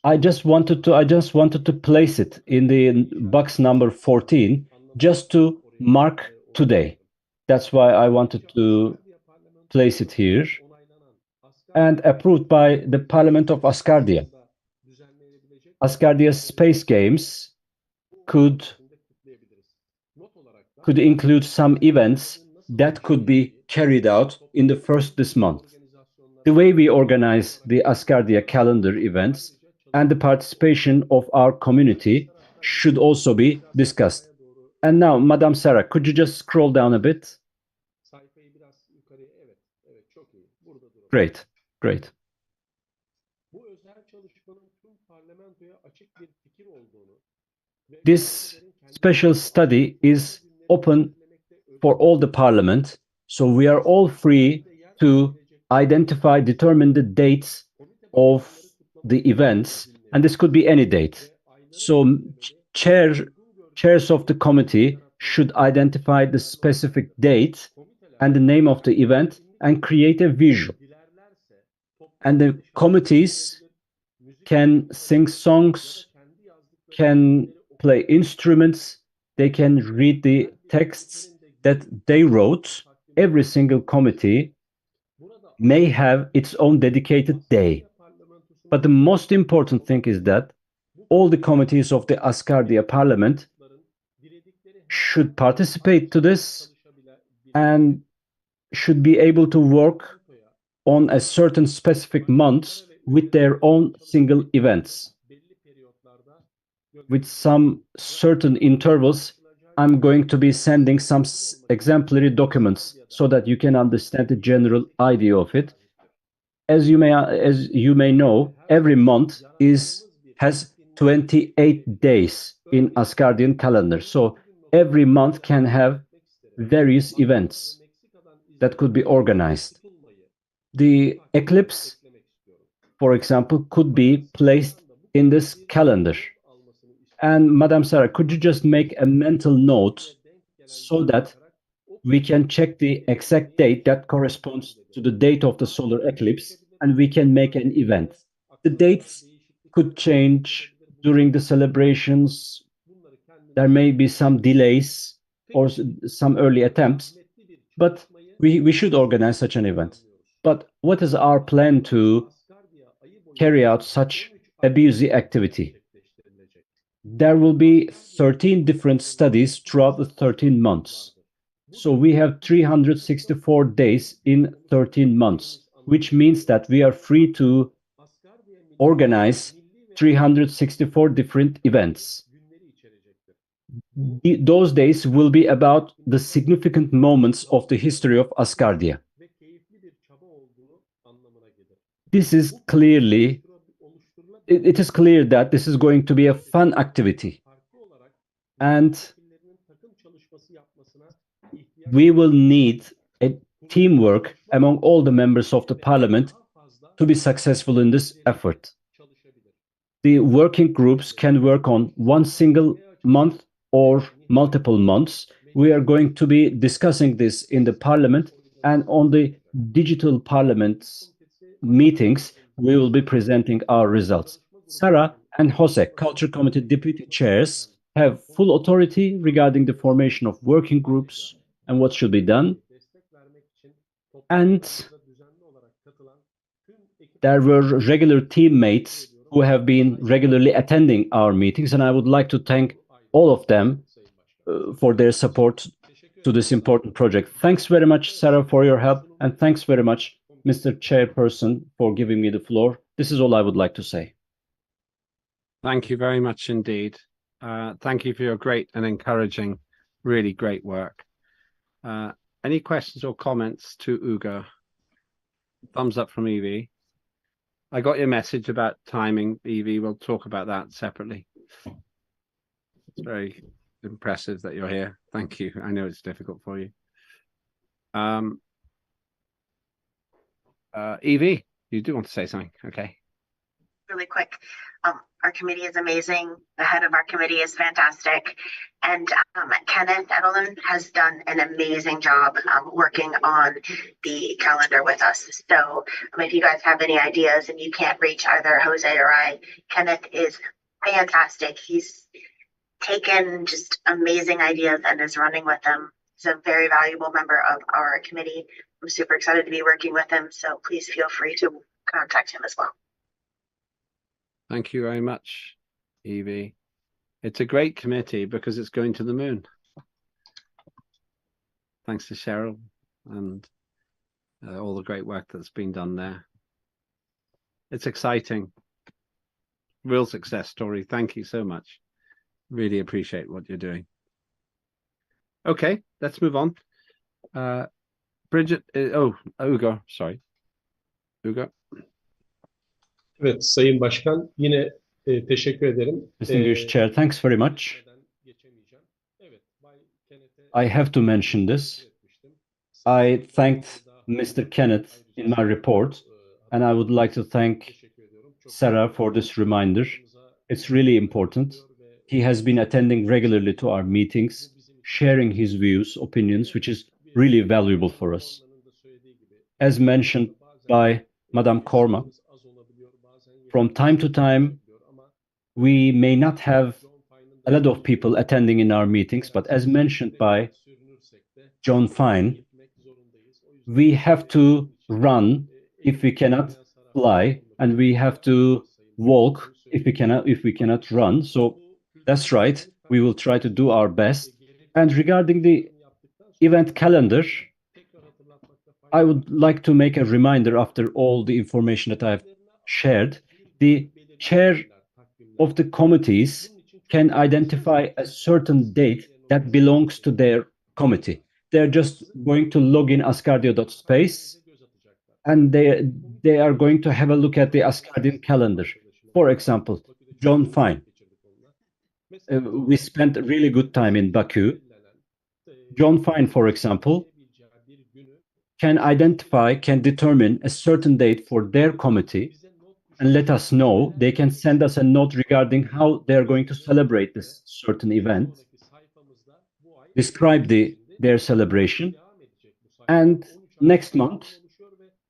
I just wanted to place it in the box number 14 just to mark today. That's why I wanted to place it here. And approved by the Parliament of Asgardia. Asgardia's space games could include some events that could be carried out in the first this month. The way we organize the Asgardia calendar events and the participation of our community should also be discussed. And now, Madam Sarah, could you just scroll down a bit? Great, great. This special study is open for all the parliament, so we are all free to determine the dates of the events, and this could be any date. So chairs of the committee should identify the specific date and the name of the event and create a visual. And the committees can sing songs, can play instruments, they can read the texts that they wrote. Every single committee may have its own dedicated day. But the most important thing is that all the committees of the Asgardia Parliament should participate to this and should be able to work on a certain specific months with their own single events. With some certain intervals, I'm going to be sending some exemplary documents so that you can understand the general idea of it. As you may know, every month has 28 days in Asgardian calendar. So every month can have various events that could be organized. The eclipse, for example, could be placed in this calendar. And Madam Sarah, could you just make a mental note so that we can check the exact date that corresponds to the date of the solar eclipse and we can make an event. The dates could change during the celebrations. There may be some delays or some early attempts, but we should organize such an event. But what is our plan to carry out such a busy activity? There will be 13 different studies throughout the 13 months. So we have 364 days in 13 months, which means that we are free to organize 364 different events. Those days will be about the significant moments of the history of Asgardia. This is clearly, it is clear that this is going to be a fun activity. And we will need a teamwork among all the members of the parliament to be successful in this effort. The working groups can work on one single month or multiple months. We are going to be discussing this in the parliament, and on the digital parliament meetings, we will be presenting our results. Sarah and Jose, Culture Committee Deputy Chairs, have full authority regarding the formation of working groups and what should be done. And there were regular teammates who have been regularly attending our meetings, and I would like to thank all of them for their support to this important project. Thanks very much, Sarah, for your help, and thanks very much, Mr. Chairperson, for giving me the floor. This is all I would like to say. Thank you very much indeed. Thank you for your great and encouraging, really great work. Any questions or comments to Ugo? Thumbs up from Evie. I got your message about timing, Evie. We'll talk about that separately. It's very impressive that you're here. Thank you. I know it's difficult for you. Evie, you do want to say something? Okay. Really quick. Our committee is amazing. The head of our committee is fantastic. And Kenneth Edelman has done an amazing job working on the calendar with us. So if you guys have any ideas and you can't reach either Jose or I, Kenneth is fantastic. He's taken just amazing ideas and is running with them. He's a very valuable member of our committee. I'm super excited to be working with him. So please feel free to contact him as well. Thank you very much, Evie. It's a great committee because it's going to the moon. Thanks to Cheryl and all the great work that's been done there. It's exciting. Real success story. Thank you so much. Really appreciate what you're doing. Okay, let's move on. Bridget, Ugo, sorry. Ugo. Evet, Sayın Başkan, yine teşekkür ederim. Distinguished Chair, thanks very much. I have to mention this. I thanked Mr. Kenneth in my report, and I would like to thank Sarah for this reminder. It's really important. He has been attending regularly to our meetings, sharing his views, opinions, which is really valuable for us. As mentioned by Madame Korma, from time to time, we may not have a lot of people attending in our meetings, but as mentioned by John Fine, we have to run if we cannot fly, and we have to walk if we cannot run. So that's right. We will try to do our best. And regarding the event calendar, I would like to make a reminder after all the information that I've shared. The chair of the committees can identify a certain date that belongs to their committee. They're just going to log in asgardia.space, and they are going to have a look at the Asgardian calendar. For example, John Fine. We spent a really good time in Baku. John Fine, for example, can determine a certain date for their committee and let us know. They can send us a note regarding how they're going to celebrate this certain event, describe their celebration, and next month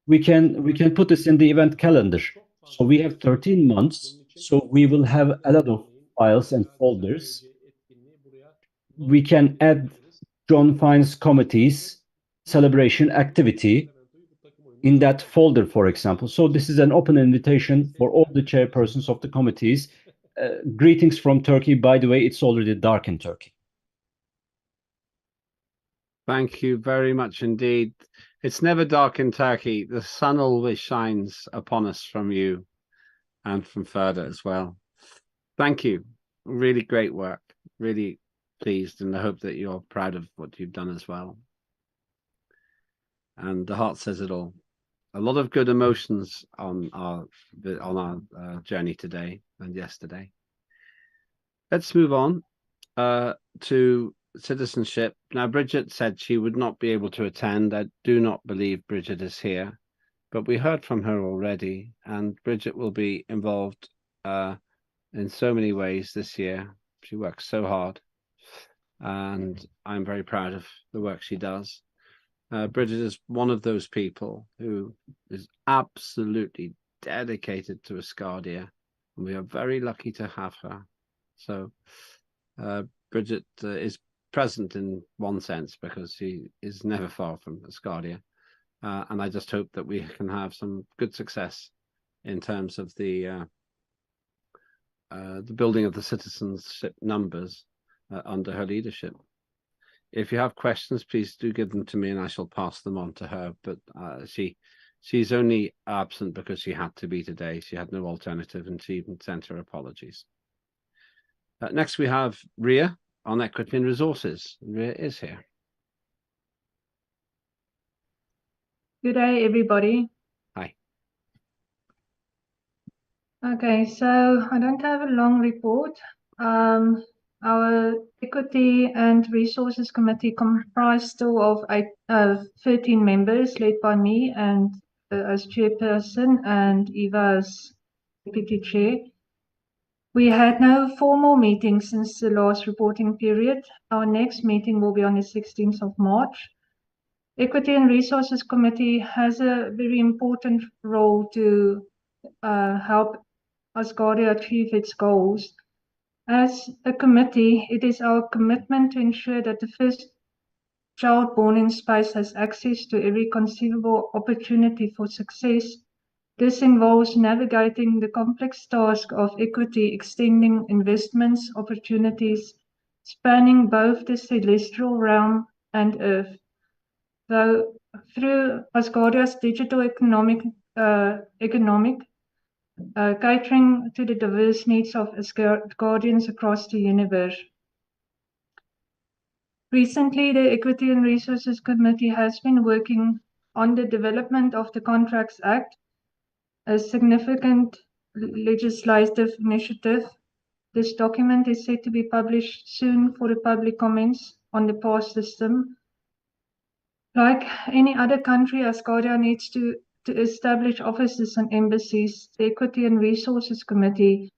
we can put this in the event calendar. So we have 13 months, so we will have a lot of files and folders. We can add John Fine's committee's celebration activity in that folder, for example. So this is an open invitation for all the chairpersons of the committees. Greetings from Turkey. By the way, it's already dark in Turkey. Thank you very much indeed. It's never dark in Turkey. The sun always shines upon us from you and from further as well. Thank you. Really great work. Really pleased, and I hope that you're proud of what you've done as well. And the heart says it all. A lot of good emotions on our journey today and yesterday. Let's move on to citizenship. Now, Bridget said she would not be able to attend. I do not believe Bridget is here. but we heard from her already, and Bridget will be involved in so many ways this year. She works so hard, and I'm very proud of the work she does. Bridget is one of those people who is absolutely dedicated to Asgardia, and we are very lucky to have her. So Bridget is present in one sense because she is never far from Asgardia. And I just hope that we can have some good success in terms of the building of the citizenship numbers under her leadership. If you have questions, please do give them to me and I shall pass them on to her. But she's only absent because she had to be today. She had no alternative, and she even sent her apologies. Next, we have Ria on Equity and Resources. Ria is here. Good day, everybody. Hi. Okay, so I don't have a long report. Our Equity and Resources Committee comprised still of 13 members, led by me and as chairperson and Eva as deputy chair. We had no formal meeting since the last reporting period. Our next meeting will be on the 16th of March. Equity and Resources Committee has a very important role to help Asgardia achieve its goals. As a committee, it is our commitment to ensure that the first child born in space has access to every conceivable opportunity for success. This involves navigating the complex task of equity, extending investments opportunities, spanning both the celestial realm and Earth. Though through Asgardia's digital catering to the diverse needs of Asgardians across the universe. Recently, the Equity and Resources Committee has been working on the development of the Contracts Act, a significant legislative initiative. This document is set to be published soon for the public comments on the PASS system. Like any other country, Asgardia needs to establish offices and embassies. The Equity and Resources Committee,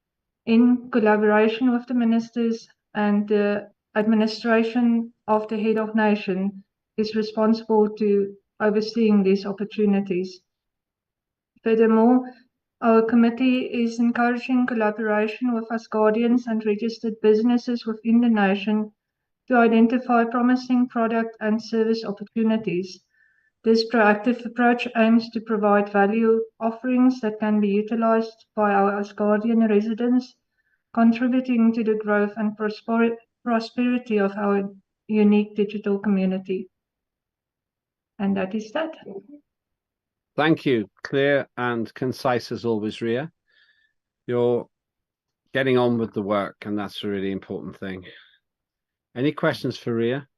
in collaboration with the ministers and the administration of the head of nation, is responsible to overseeing these opportunities. Furthermore, our committee is encouraging collaboration with Asgardians and registered businesses within the nation to identify promising product and service opportunities. This proactive approach aims to provide value offerings that can be utilized by our Asgardian residents, contributing to the growth and prosperity of our unique digital community. And that is that. Thank you. Clear and concise as always, Ria. You're getting on with the work, and that's a really important thing. Any questions for Ria?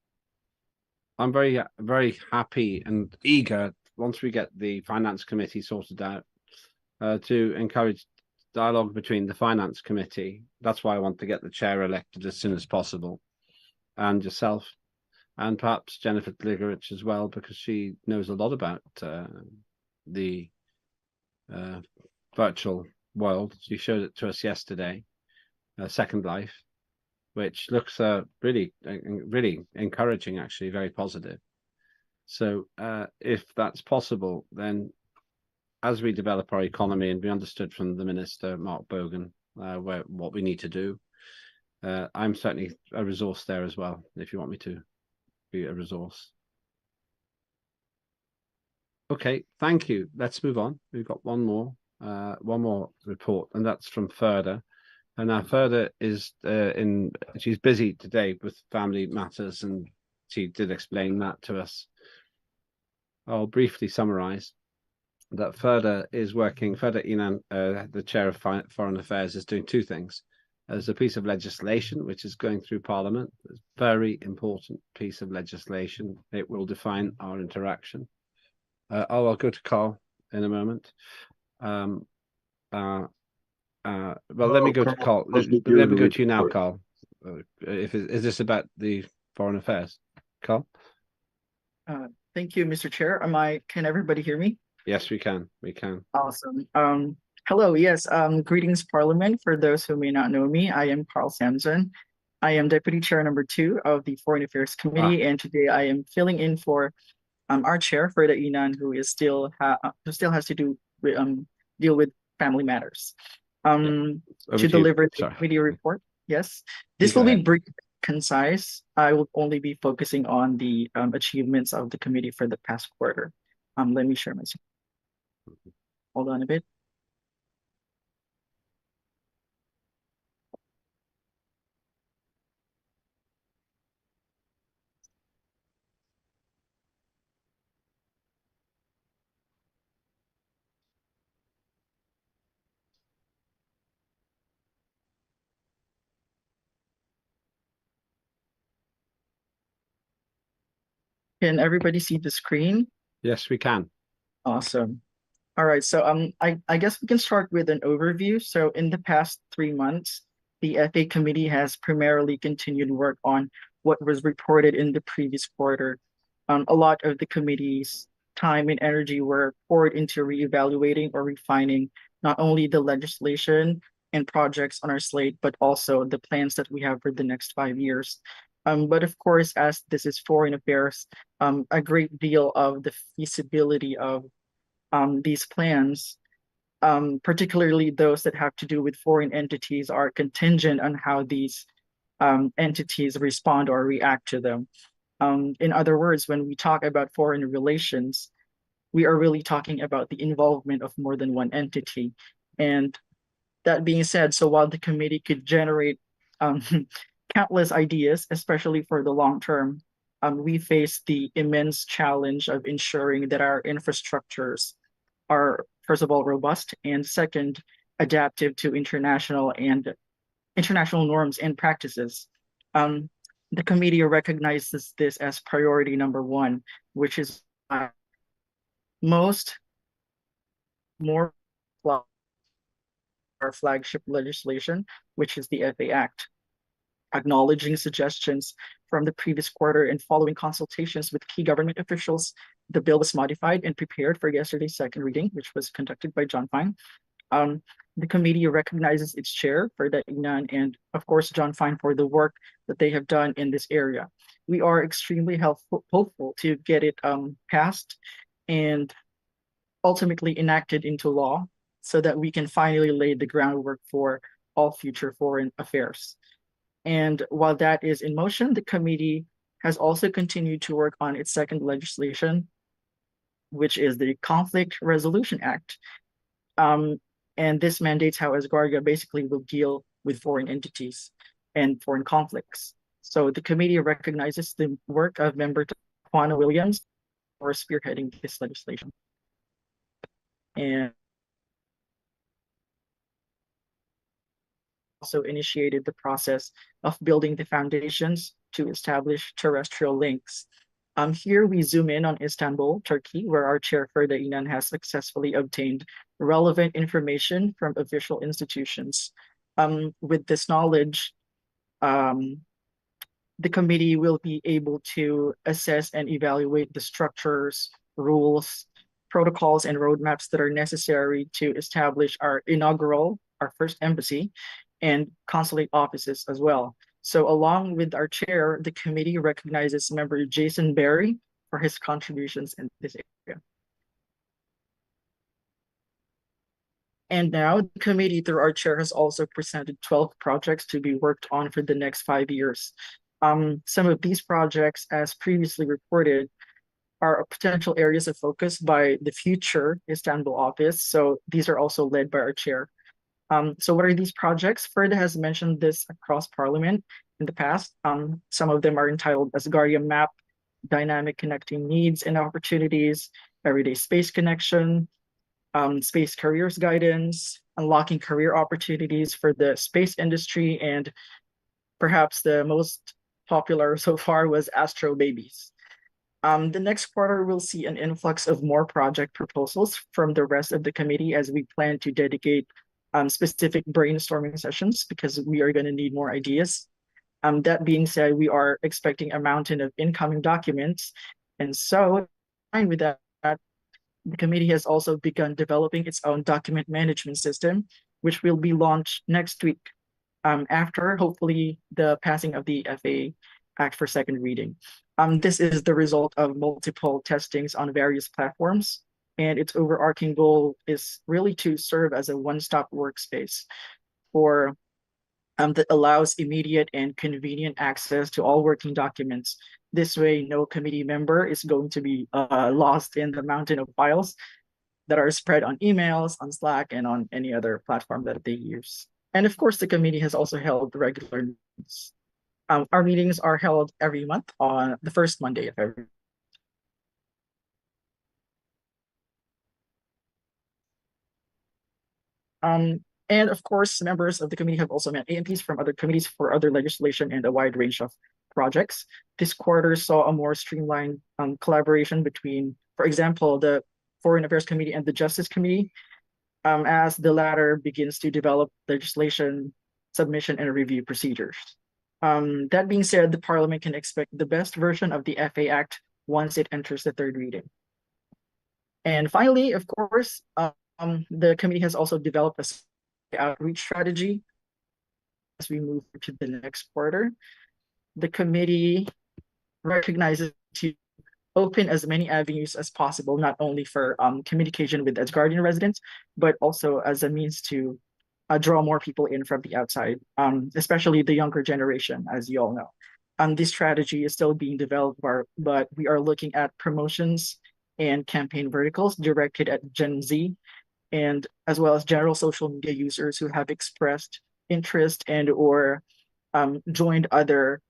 I'm very, very happy and eager, once we get the Finance Committee sorted out, to encourage dialogue between the Finance Committee. That's why I want to get the chair elected as soon as possible, and yourself, and perhaps Jennifer Gligerich as well, because she knows a lot about the virtual world. She showed it to us yesterday, Second Life, which looks really encouraging, actually, very positive. So if that's possible, then as we develop our economy, and we understood from the Minister, Mark Bogan, what we need to do, I'm certainly a resource there as well, if you want me to be a resource. Okay, thank you. Let's move on. We've got one more report, and that's from Ferda. And now Ferda is she's busy today with family matters, and she did explain that to us. I'll briefly summarize that Ferda Inan, the chair of Foreign Affairs, is doing two things. There's a piece of legislation which is going through Parliament. It's a very important piece of legislation. It will define our interaction. I'll go to Carl in a moment. Well, let me go to Carl. Let me go to you now, Carl. Is this about the Foreign Affairs? Carl? Thank you, Mr. Chair. Can everybody hear me? Yes, we can. We can. Awesome. Hello, yes, greetings, Parliament. For those who may not know me, I am Carl Samson. I am Deputy Chair number 2 of the Foreign Affairs Committee, and today I am filling in for our chair, Freda Inan, who is still has to deal with family matters. To deliver the committee report. Yes, this will be brief, concise. I will only be focusing on the achievements of the committee for the past quarter. Let me share my screen. Hold on a bit. Can everybody see the screen? Yes, we can. Awesome. All right, so I guess we can start with an overview. So in the past 3 months, the FA committee has primarily continued work on what was reported in the previous quarter. A lot of the committee's time and energy were poured into reevaluating or refining not only the legislation and projects on our slate, but also the plans that we have for the next 5 years. But of course, as this is foreign affairs, a great deal of the feasibility of these plans, particularly those that have to do with foreign entities, are contingent on how these entities respond or react to them. In other words, when we talk about foreign relations, we are really talking about the involvement of more than one entity. And that being said, so while the committee could generate countless ideas, especially for the long term, we face the immense challenge of ensuring that our infrastructures are, first of all, robust, and second, adaptive to international norms and practices. The committee recognizes this as priority number 1, which is more our flagship legislation, which is the FA Act. Acknowledging suggestions from the previous quarter and following consultations with key government officials, the bill was modified and prepared for yesterday's second reading, which was conducted by John Fine. The committee recognizes its chair, Freda Inan, and of course, John Fine, for the work that they have done in this area. We are extremely hopeful to get it passed and ultimately enacted into law so that we can finally lay the groundwork for all future foreign affairs. And while that is in motion, the committee has also continued to work on its second legislation, which is the Conflict Resolution Act. And this mandates how Asgardia basically will deal with foreign entities and foreign conflicts. So the committee recognizes the work of member Juana Williams for spearheading this legislation. And also initiated the process of building the foundations to establish terrestrial links. Here we zoom in on Istanbul, Turkey, where our chair Freda Inan has successfully obtained relevant information from official institutions. With this knowledge, the committee will be able to assess and evaluate the structures, rules, protocols, and roadmaps that are necessary to establish our first embassy, and consulate offices as well. So along with our chair, the committee recognizes member Jason Berry for his contributions in this area. And now the committee, through our chair, has also presented 12 projects to be worked on for the next 5 years. Some of these projects, as previously reported, are potential areas of focus by the future Istanbul office. So these are also led by our chair. So what are these projects? Freda has mentioned this across Parliament in the past. Some of them are entitled Asgardia Map, Dynamic Connecting Needs and Opportunities, Everyday Space Connection, Space Careers Guidance, Unlocking Career Opportunities for the Space Industry, and perhaps the most popular so far was Astro Babies. The next quarter will see an influx of more project proposals from the rest of the committee as we plan to dedicate specific brainstorming sessions because we are going to need more ideas. That being said, we are expecting a mountain of incoming documents. And so, with that, The committee has also begun developing its own document management system, which will be launched next week, after hopefully the passing of the FA Act for second reading. This is the result of multiple testings on various platforms, and its overarching goal is really to serve as a one-stop workspace for that allows immediate and convenient access to all working documents. This way, no committee member is going to be lost in the mountain of files that are spread on emails, on Slack, and on any other platform that they use. And of course, the committee has also held regular meetings. Our meetings are held every month on the first Monday of every. And of course, members of the committee have also met AMPs from other committees for other legislation and a wide range of projects. This quarter saw a more streamlined collaboration between, for example, the Foreign Affairs Committee and the Justice Committee, as the latter begins to develop legislation, submission, and review procedures. That being said, the Parliament can expect the best version of the FA Act once it enters the third reading. And finally, of course, the committee has also developed a outreach strategy as we move to the next quarter. The committee recognizes to open as many avenues as possible, not only for communication with Asgardian residents, but also as a means to draw more people in from the outside, especially the younger generation, as you all know. This strategy is still being developed, but we are looking at promotions and campaign verticals directed at Gen Z, and as well as general social media users who have expressed interest and or joined other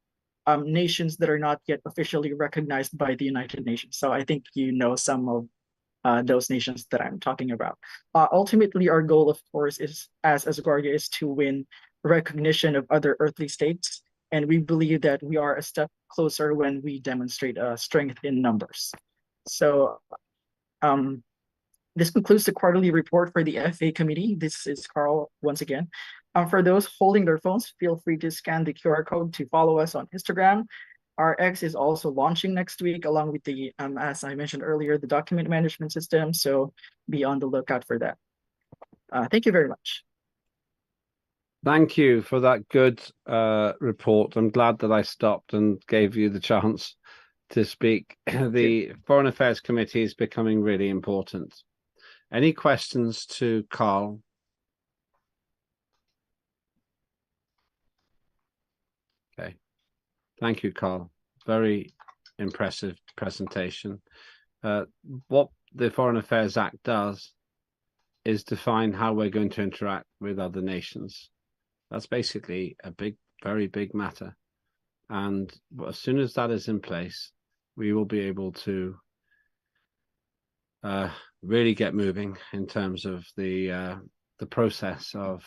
nations that are not yet officially recognized by the United Nations. So I think you know some of those nations that I'm talking about. Ultimately, our goal, of course, is as Asgardia is to win recognition of other earthly states, and we believe that we are a step closer when we demonstrate strength in numbers. So this concludes the quarterly report for the FA committee. This is Carl once again. For those holding their phones, feel free to scan the QR code to follow us on Instagram. Our X is also launching next week, along with the, as I mentioned earlier, the document management system. So be on the lookout for that. Thank you very much. Thank you for that good report. I'm glad that I stopped and gave you the chance to speak. The Foreign Affairs Committee is becoming really important. Any questions to Carl? Okay. Thank you, Carl. Very impressive presentation. What the Foreign Affairs Act does is define how we're going to interact with other nations. That's basically a big, very big matter. And as soon as that is in place, we will be able to really get moving in terms of the process of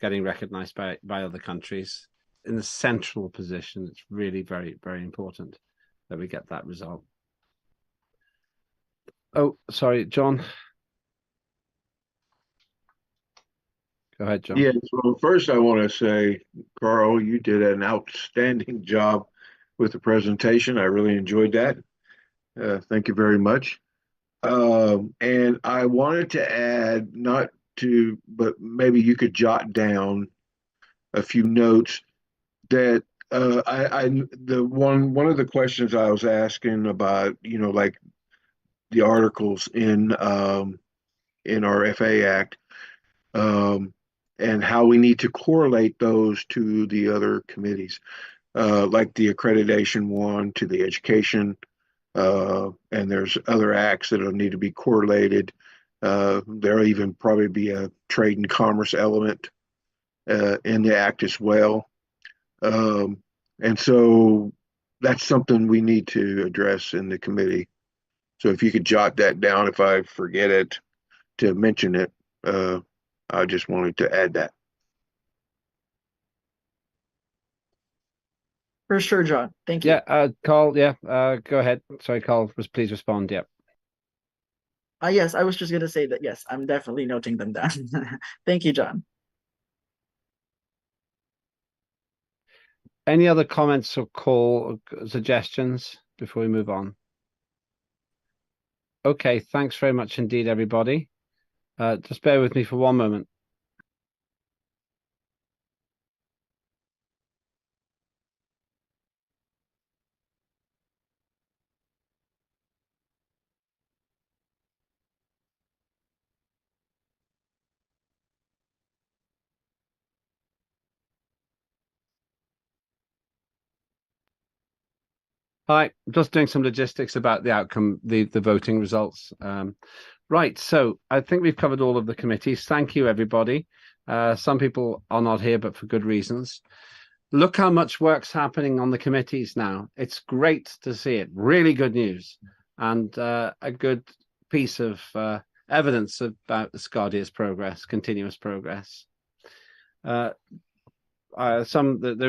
getting recognized by other countries in the central position. It's really very, very important that we get that result. Oh, sorry, John. Go ahead, John. Yeah, so first I want to say, Carl, you did an outstanding job with the presentation. I really enjoyed that. Thank you very much. And I wanted to add, but maybe you could jot down a few notes that one of the questions I was asking about, like the articles in our FA Act, and how we need to correlate those to the other committees, like the accreditation one to the education, and there's other acts that'll need to be correlated. There'll even probably be a trade and commerce element in the act as well. And so that's something we need to address in the committee. So if you could jot that down, if I forget it, to mention it, I just wanted to add that. For sure, John. Thank you. Yeah, Carl, yeah, go ahead. Sorry, Carl, please respond. Yeah. Yes, I was just going to say that, yes, I'm definitely noting them down. Thank you, John. Any other comments or suggestions before we move on? Okay, thanks very much indeed, everybody. Just bear with me for one moment. Hi, just doing some logistics about the outcome, the voting results. Right, so I think we've covered all of the committees. Thank you, everybody. Some people are not here, but for good reasons. Look how much work's happening on the committees now. It's great to see it. Really good news, and a good piece of evidence about Asgardia's progress, continuous progress. There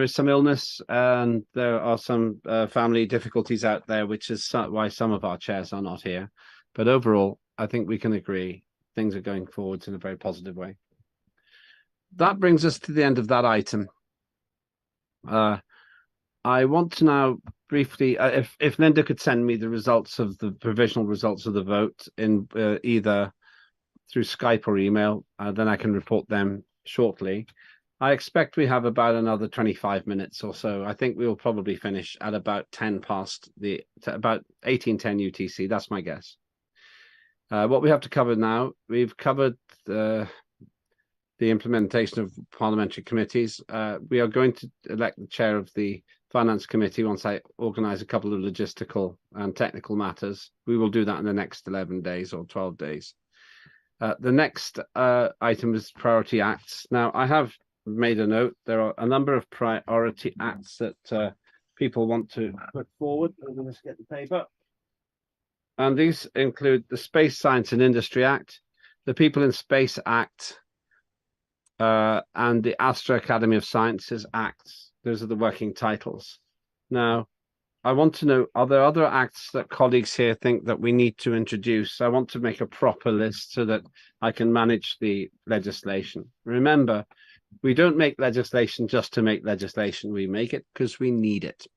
is some illness and there are some family difficulties out there, which is why some of our chairs are not here. But overall, I think we can agree things are going forwards in a very positive way. That brings us to the end of that item. I want to now briefly, if Linda could send me the results of the provisional results of the vote in either through Skype or email, then I can report them shortly. I expect we have about another 25 minutes or so. I think we will probably finish at about 10 past about 18:10 UTC. That's my guess. What we have to cover now, we've covered the implementation of parliamentary committees. We are going to elect the chair of the Finance Committee once I organise a couple of logistical and technical matters. We will do that in the next 11 days or 12 days. The next item is priority acts. Now, I have made a note. There are a number of priority acts that people want to put forward. I'm going to get the paper. And these include the Space Science and Industry Act, the People in Space Act, and the Astra Academy of Sciences Act. Those are the working titles. Now, I want to know, are there other acts that colleagues here think that we need to introduce? I want to make a proper list so that I can manage the legislation. Remember, we don't make legislation just to make legislation. We make it because we need it.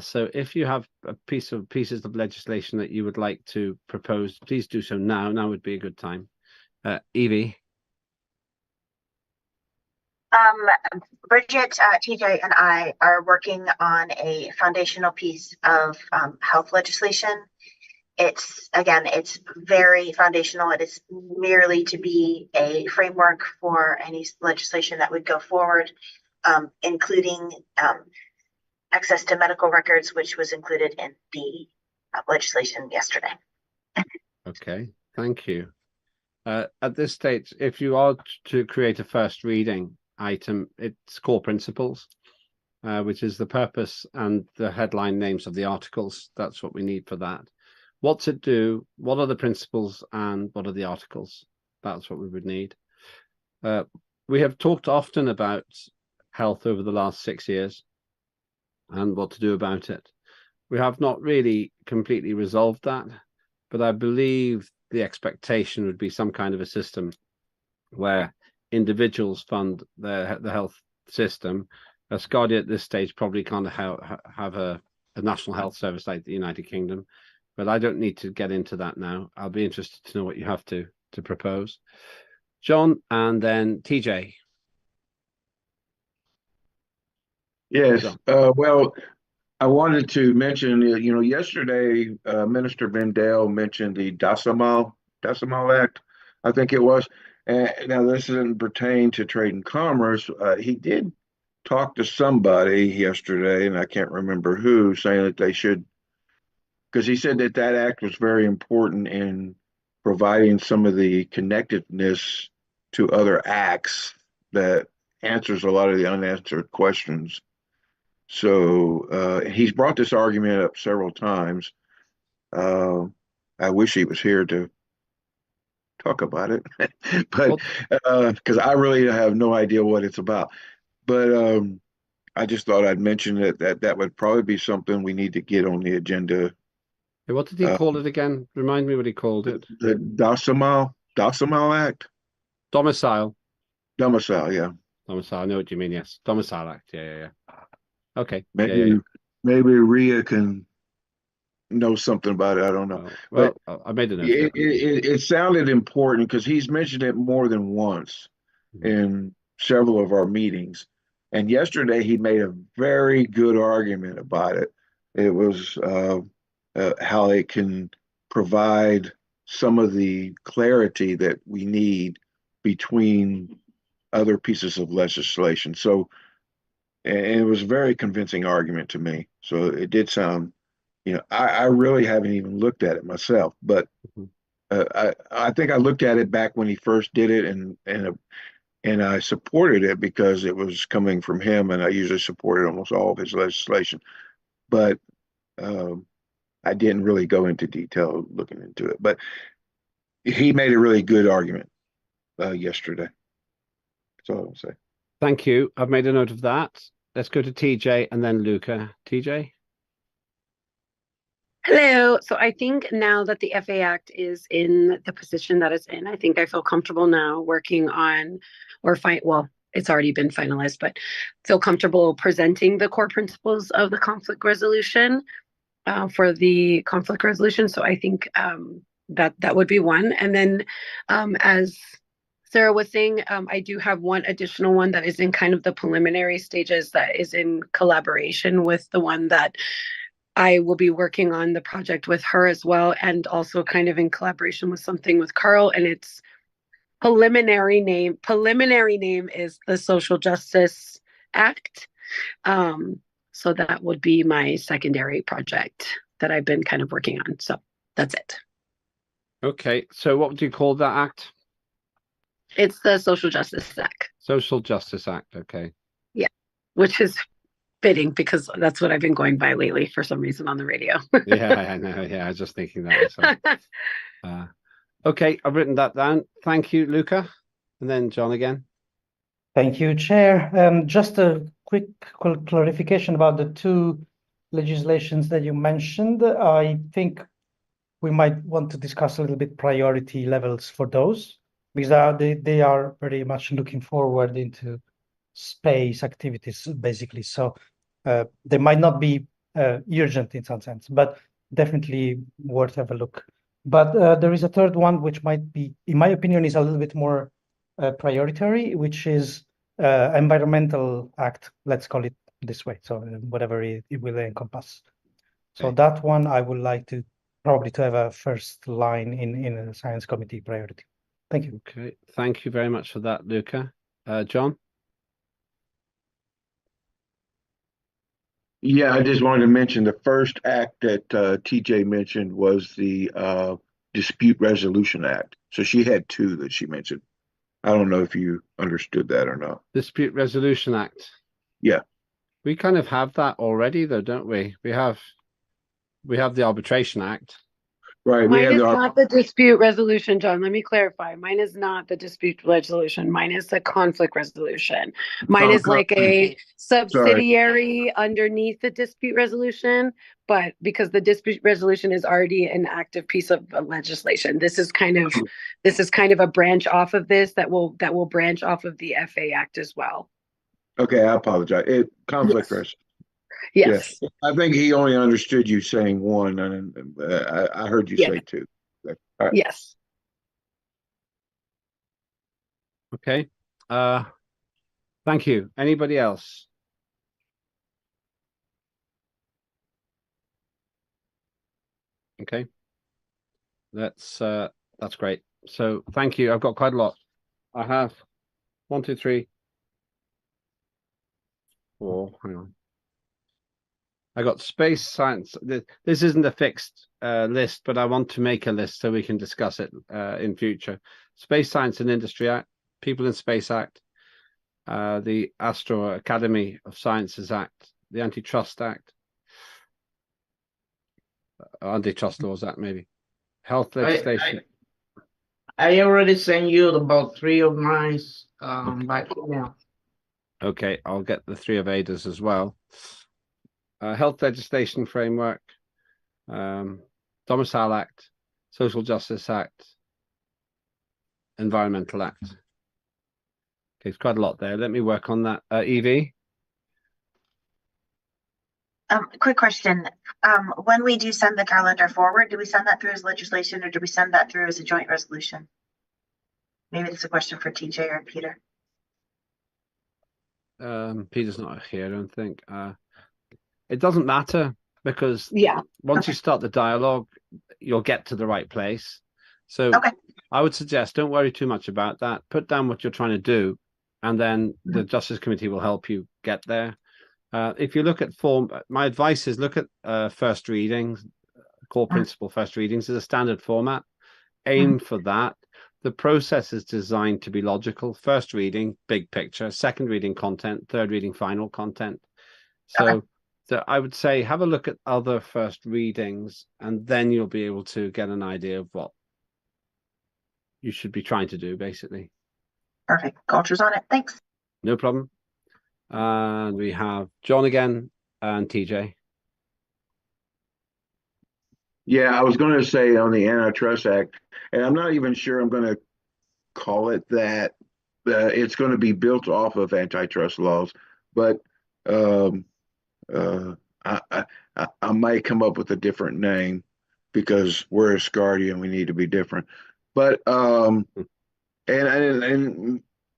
So if you have pieces of legislation that you would like to propose, please do so now. Now would be a good time. Evie. Bridget, TJ, and I are working on a foundational piece of health legislation. It's very foundational. It is merely to be a framework for any legislation that would go forward, including access to medical records, which was included in the legislation yesterday. Okay, thank you. At this stage, if you are to create a first reading item, it's core principles, which is the purpose and the headline names of the articles. That's what we need for that. What's it do? What are the principles and what are the articles? That's what we would need. We have talked often about health over the last 6 years and what to do about it. We have not really completely resolved that, but I believe the expectation would be some kind of a system where individuals fund the health system. Asgardia at this stage probably can't have a national health service like the United Kingdom, but I don't need to get into that now. I'll be interested to know what you have to propose. John, and then TJ. Yes. Well, I wanted to mention, yesterday, Minister Vendale mentioned the Decimal Act, I think it was. Now, this doesn't pertain to trade and commerce. He did talk to somebody yesterday, and I can't remember who, saying that they should, because he said that act was very important in providing some of the connectedness to other acts that answers a lot of the unanswered questions. So he's brought this argument up several times. I wish he was here to talk about it, but because I really have no idea what it's about. But I just thought I'd mention that would probably be something we need to get on the agenda. What did he call it again? Remind me what he called it. The Decimal Act. Domicile, yeah. Domicile, I know what you mean, yes. Domicile Act, yeah. Okay. Maybe Rhea can know something about it. I don't know. Well, But I made a note. it sounded important because he's mentioned it more than once in several of our meetings. And yesterday he made a very good argument about it. It was how it can provide some of the clarity that we need between other pieces of legislation. So, and it was a very convincing argument to me. So it did sound, I really haven't even looked at it myself, but I think I looked at it back when he first did it, and I supported it because it was coming from him, and I usually supported almost all of his legislation. But I didn't really go into detail looking into it. But he made a really good argument yesterday. That's all I'll say. Thank you. I've made a note of that. Let's go to TJ and then Luca. TJ? Hello. So I think now that the FA Act is in the position that it's in, I think I feel comfortable now working on well, it's already been finalized, but feel comfortable presenting the core principles of the conflict resolution for the conflict resolution. So I think that would be one. And then as Sarah was saying, I do have one additional one that is in kind of the preliminary stages that is in collaboration with the one that I will be working on the project with her as well, and also kind of in collaboration with something with Carl. And its preliminary name is the Social Justice Act. So that would be my secondary project that I've been kind of working on. So that's it. Okay. So what would you call that act? It's the Social Justice Act. Social Justice Act. Okay. Yeah, which is fitting because that's what I've been going by lately for some reason on the radio. Yeah, I know. Yeah, I was just thinking that. So. Okay, I've written that down. Thank you, Luca. And then John again. Thank you, Chair. Just a quick clarification about the two legislations that you mentioned. I think we might want to discuss a little bit priority levels for those, because they are very much looking forward into space activities, basically. So they might not be urgent in some sense, but definitely worth have a look. But there is a third one, which might be, in my opinion, is a little bit more prioritary, which is Environmental Act, let's call it this way. So whatever it will encompass. So that one I would like to probably to have a first line in a science committee priority. Thank you. Okay, thank you very much for that, Luca. John? Yeah, I just wanted to mention the first act that TJ mentioned was the Dispute Resolution Act. So she had two that she mentioned. I don't know if you understood that or not. Dispute Resolution Act. Yeah. We kind of have that already, though, don't we? We have the Arbitration Act. Right. Mine is not the dispute resolution, John. Let me clarify. Mine is not the dispute resolution. Mine is the conflict resolution. Mine is like a subsidiary underneath the dispute resolution, but because the dispute resolution is already an active piece of legislation, this is kind of a branch off of this that will branch off of the FA Act as well. Okay, I apologize. Conflict resolution. Yes. Yeah. I think he only understood you saying one, and I heard you say two. All right. Yes. Okay. Thank you. Anybody else? Okay. That's great. So thank you. I've got quite a lot. I have 1, 2, 3, 4. Hang on. I got space science. This isn't a fixed list, but I want to make a list so we can discuss it in future. Space Science and Industry Act, People in Space Act, the Astro Academy of Sciences Act, the Antitrust Act, Antitrust Laws Act, maybe. Health legislation. I already sent you about 3 of mine by email. Okay, I'll get the 3 of Ada's as well. Health legislation framework, Domicile Act, Social Justice Act, Environmental Act. Okay, it's quite a lot there. Let me work on that. Evie? Quick question. When we do send the calendar forward, do we send that through as legislation or do we send that through as a joint resolution? Maybe it's a question for TJ or Peter. Peter's not here, I don't think. It doesn't matter because once you start the dialogue, you'll get to the right place. So I would suggest don't worry too much about that. Put down what you're trying to do, and then the Justice Committee will help you get there. If you look at my advice is look at first readings, core principle first readings as a standard format. Aim for that. The process is designed to be logical. First reading, big picture. Second reading, content. Third reading, final content. So I would say have a look at other first readings, and then you'll be able to get an idea of what you should be trying to do, basically. Perfect. Culture's on it. Thanks. No problem. And we have John again and TJ. Yeah, I was going to say on the Antitrust Act, and I'm not even sure I'm going to call it that. It's going to be built off of antitrust laws, but I might come up with a different name because we're Asgardia and we need to be different. But and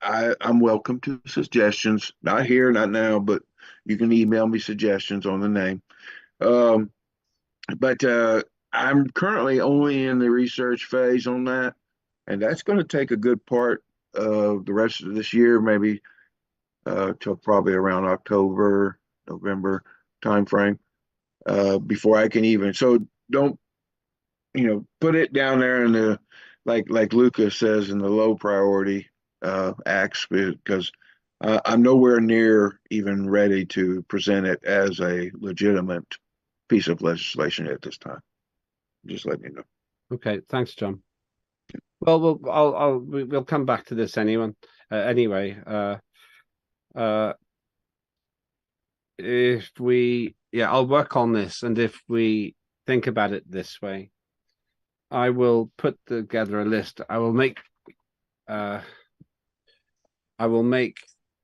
I'm welcome to suggestions. Not here, not now, but you can email me suggestions on the name. But I'm currently only in the research phase on that, and that's going to take a good part of the rest of this year, maybe till probably around October, November timeframe, before I can even. So don't, put it down there in the like Lucas says in the low priority acts because I'm nowhere near even ready to present it as a legitimate piece of legislation at this time. Just let me know. Okay, thanks, John. Well, we'll come back to this anyway. I'll work on this, and if we think about it this way, I will put together a list. I will make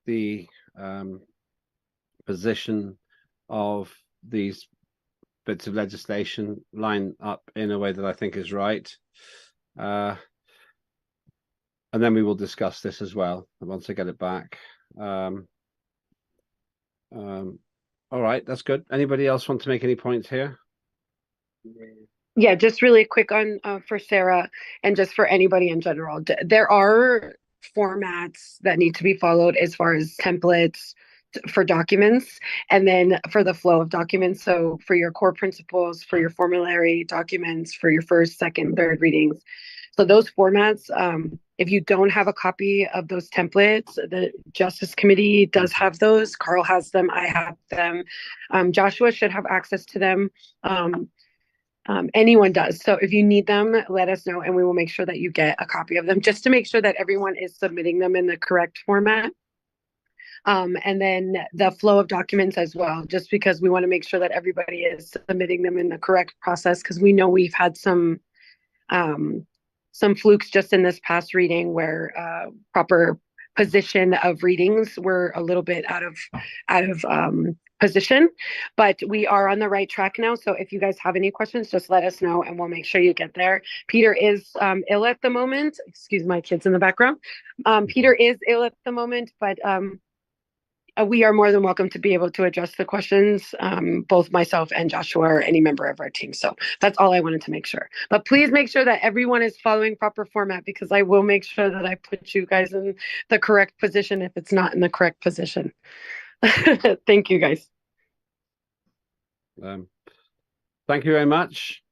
the position of these bits of legislation line up in a way that I think is right. And then we will discuss this as well once I get it back. All right, that's good. Anybody else want to make any points here? Yeah, just really quick on for Sarah and just for anybody in general. There are formats that need to be followed as far as templates for documents and then for the flow of documents. So for your core principles, for your formulary documents, for your first, second, third readings. So those formats, if you don't have a copy of those templates, the Justice Committee does have those. Carl has them. I have them. Joshua should have access to them. Anyone does. So if you need them, let us know and we will make sure that you get a copy of them just to make sure that everyone is submitting them in the correct format. And then the flow of documents as well, just because we want to make sure that everybody is submitting them in the correct process because we know we've had some flukes just in this past reading where proper position of readings were a little bit out of position, but we are on the right track now. So if you guys have any questions, just let us know and we'll make sure you get there. Peter is ill at the moment. Excuse my kids in the background. Peter is ill at the moment, but we are more than welcome to be able to address the questions, both myself and Joshua or any member of our team. So that's all I wanted to make sure. But please make sure that everyone is following proper format because I will make sure that I put you guys in the correct position if it's not in the correct position. Thank you, guys. Thank you very much.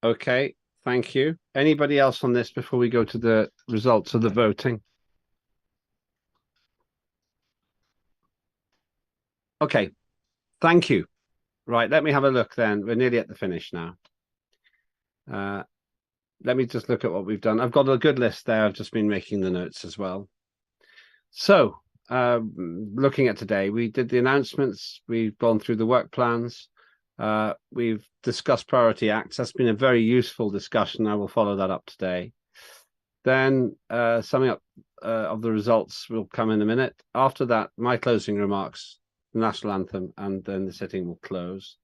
Okay, thank you. Anybody else on this before we go to the results of the voting? Okay, thank you. Right, let me have a look then. We're nearly at the finish now. Let me just look at what we've done. I've got a good list there. I've just been making the notes as well. So, looking at today, we did the announcements. We've gone through the work plans. We've discussed priority acts. That's been a very useful discussion. I will follow that up today. Then summing up of the results will come in a minute. After that, my closing remarks the national anthem, and then the sitting will close.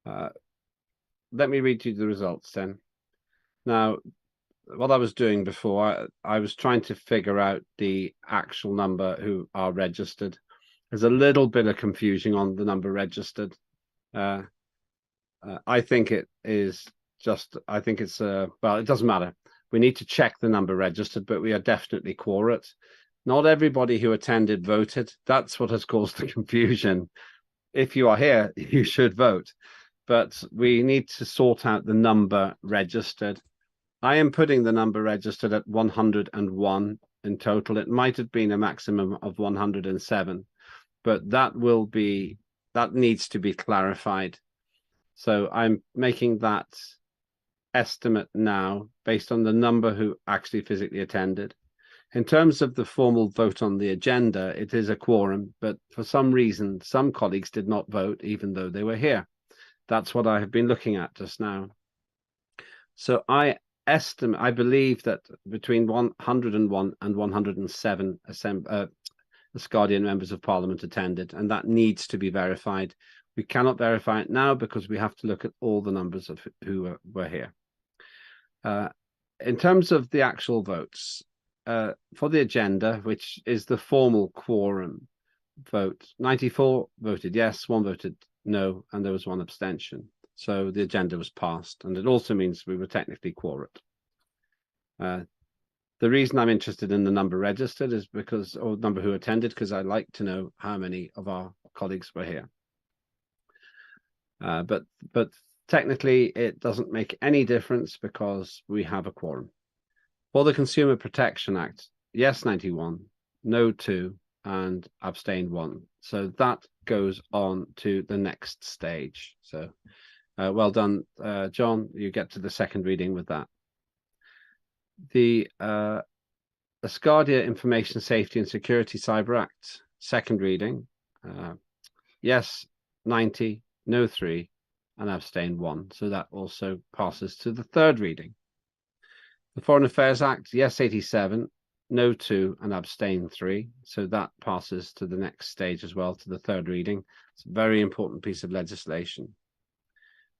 Let me read you the results then. Now, what I was doing before, I was trying to figure out the actual number who are registered. There's a little bit of confusion on the number registered. I think it is just, I think it's, well, it doesn't matter. We need to check the number registered, but we are definitely quorate. Not everybody who attended voted. That's what has caused the confusion. If you are here, you should vote. But we need to sort out the number registered. I am putting the number registered at 101 in total. It might have been a maximum of 107, but that needs to be clarified. So I'm making that estimate now based on the number who actually physically attended. In terms of the formal vote on the agenda, it is a quorum, but for some reason, some colleagues did not vote even though they were here. That's what I have been looking at just now. So I believe that between 101 and 107 Asgardian members of parliament attended, and that needs to be verified. We cannot verify it now because we have to look at all the numbers of who were here. In terms of the actual votes, for the agenda, which is the formal quorum vote, 94 voted yes, 1 voted no, and there was 1 abstention. So the agenda was passed, and it also means we were technically quorate. The reason I'm interested in the number registered is because, or number who attended, because I like to know how many of our colleagues were here. But technically, it doesn't make any difference because we have a quorum. For the Consumer Protection Act, yes 91, no 2, and abstain 1. So that goes on to the next stage. So well done, John. You get to the second reading with that. The Asgardia Information Safety and Security Cyber Act, second reading. Yes 90, no 3, and abstain 1. So that also passes to the third reading. The Foreign Affairs Act, yes 87, no 2, and abstain 3. So that passes to the next stage as well, to the third reading. It's a very important piece of legislation.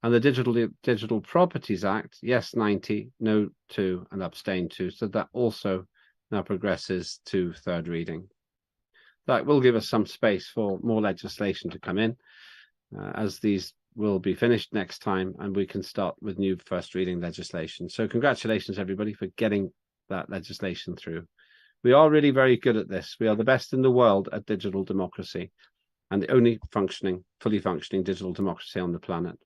And the Digital Properties Act, yes 90, no 2, and abstain 2. So that also now progresses to third reading. That will give us some space for more legislation to come in, as these will be finished next time, and we can start with new first reading legislation. So congratulations, everybody, for getting that legislation through. We are really very good at this. We are the best in the world at digital democracy, and the only fully functioning digital democracy on the planet.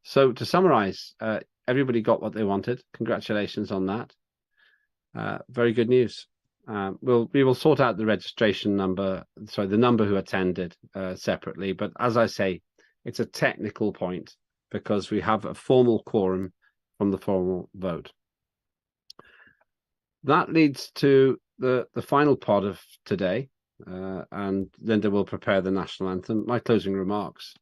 So to summarize, everybody got what they wanted. Congratulations on that. Very good news. We will sort out the registration number, sorry, the number who attended separately. But as I say, it's a technical point because we have a formal quorum from the formal vote. That leads to the final part of today, and Linda will prepare the national anthem. My closing remarks.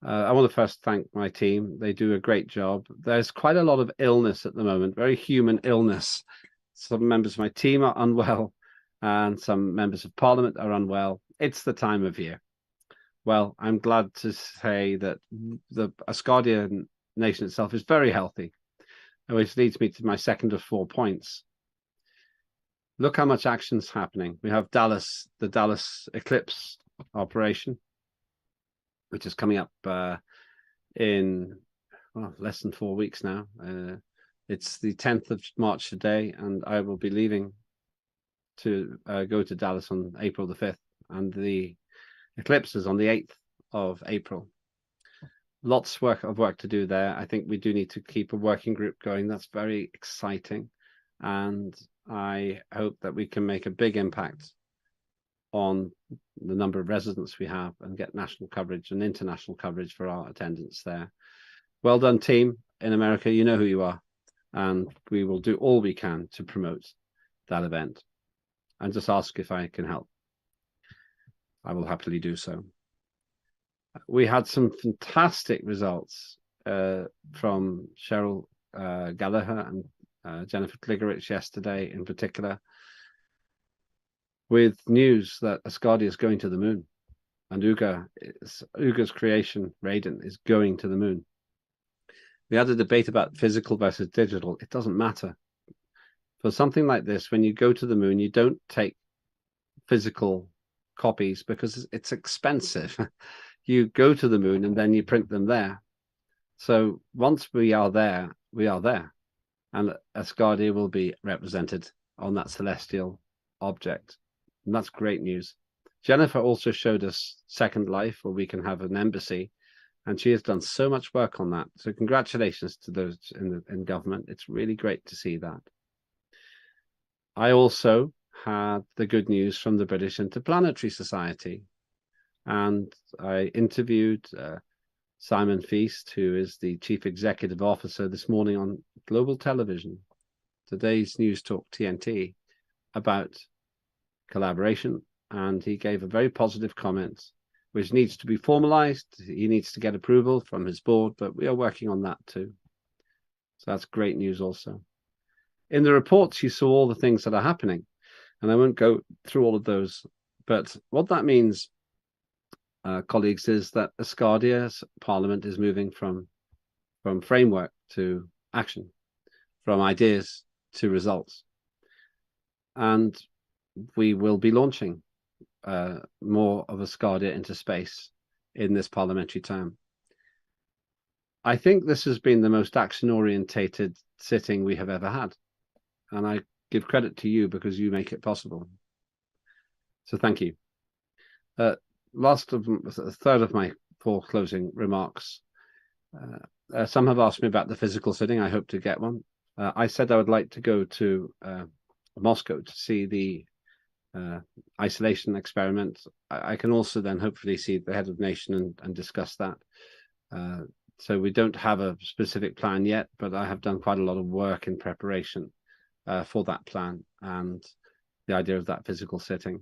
I want to first thank my team. They do a great job. There's quite a lot of illness at the moment, very human illness. Some members of my team are unwell, and some members of parliament are unwell. It's the time of year. Well, I'm glad to say that the Asgardian nation itself is very healthy, which leads me to my second of 4 points. Look how much action's happening. We have Dallas, the Dallas eclipse operation, which is coming up in less than 4 weeks now. It's the 10th of March today, and I will be leaving to go to Dallas on April the 5th, and the eclipse is on the 8th of April. Lots of work to do there. I think we do need to keep a working group going. That's very exciting, and I hope that we can make a big impact on the number of residents we have and get national coverage and international coverage for our attendance there. Well done, team in America. You know who you are, and we will do all we can to promote that event. And just ask if I can help. I will happily do so. We had some fantastic results from Cheryl Gallagher and Jennifer Kligerich yesterday in particular, with news that Asgardia is going to the moon. and Uga's creation, Raiden, is going to the moon. We had a debate about physical versus digital. It doesn't matter. For something like this, when you go to the moon, you don't take physical copies because it's expensive. You go to the moon and then you print them there. So once we are there, we are there. And Asgardia will be represented on that celestial object. And that's great news. Jennifer also showed us Second Life, where we can have an embassy, and she has done so much work on that. So congratulations to those in government. It's really great to see that. I also had the good news from the British Interplanetary Society, and I interviewed Simon Feast, who is the Chief Executive Officer, this morning on Global Television, today's News Talk TNT, about collaboration, and he gave a very positive comment, which needs to be formalized. He needs to get approval from his board, but we are working on that too. So that's great news also. In the reports, you saw all the things that are happening, and I won't go through all of those, but what that means, colleagues, is that Asgardia's parliament is moving from framework to action, from ideas to results. And we will be launching more of Asgardia into space in this parliamentary term. I think this has been the most action-orientated sitting we have ever had. And I give credit to you because you make it possible. So thank you. Third of my 4 closing remarks. Some have asked me about the physical sitting. I hope to get one. I said I would like to go to Moscow to see the isolation experiment. I can also then hopefully see the head of nation and discuss that. So we don't have a specific plan yet, but I have done quite a lot of work in preparation for that plan and the idea of that physical sitting.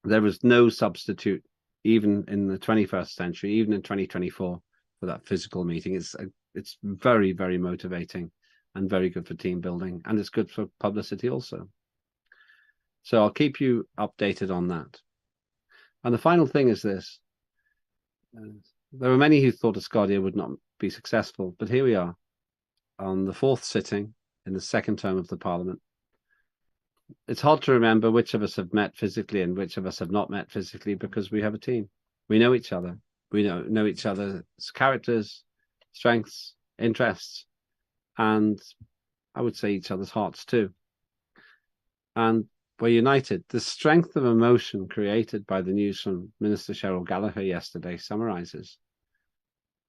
There is no substitute, even in the 21st century, even in 2024, for that physical meeting. It's very, very motivating and very good for team building, and it's good for publicity also. So I'll keep you updated on that. And the final thing is this. There were many who thought Asgardia would not be successful, but here we are on the 4th sitting in the 2nd term of the Parliament. It's hard to remember which of us have met physically and which of us have not met physically, because we have a team. We know each other. We know each other's characters, strengths, interests, and I would say each other's hearts too. And we're united. The strength of emotion created by the news from Minister Cheryl Gallagher yesterday summarizes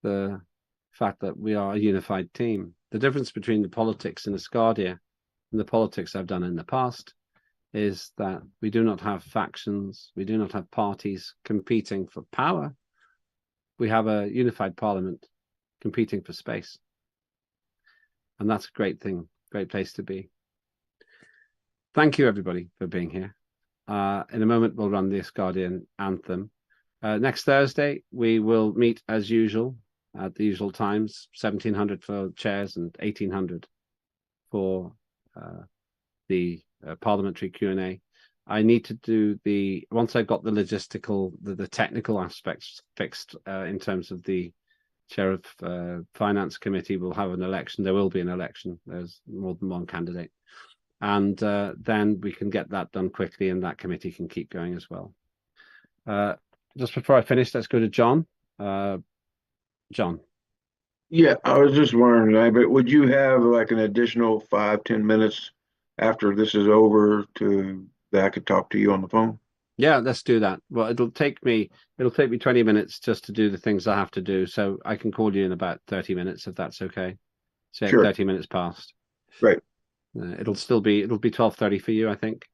the fact that we are a unified team. The difference between the politics in Asgardia and the politics I've done in the past is that we do not have factions, we do not have parties competing for power. We have a unified parliament competing for space. And that's a great thing, great place to be. Thank you, everybody, for being here. In a moment, we'll run the Asgardian anthem. Next Thursday, we will meet as usual at the usual times, 1700 for chairs and 1800 for the parliamentary Q&A. I need to do once I've got the logistical, the technical aspects fixed in terms of the chair of finance committee will have an election. There will be an election. There's more than one candidate. And then we can get that done quickly and that committee can keep going as well. Just before I finish, let's go to John. John. Yeah, I was just wondering, but would you have like an additional 5-10 minutes after this is over that I could talk to you on the phone? Yeah, let's do that. Well, it'll take me 20 minutes just to do the things I have to do. So I can call you in about 30 minutes if that's okay. Say Sure. 30 minutes past. Great. It'll be 12:30 for you, I think.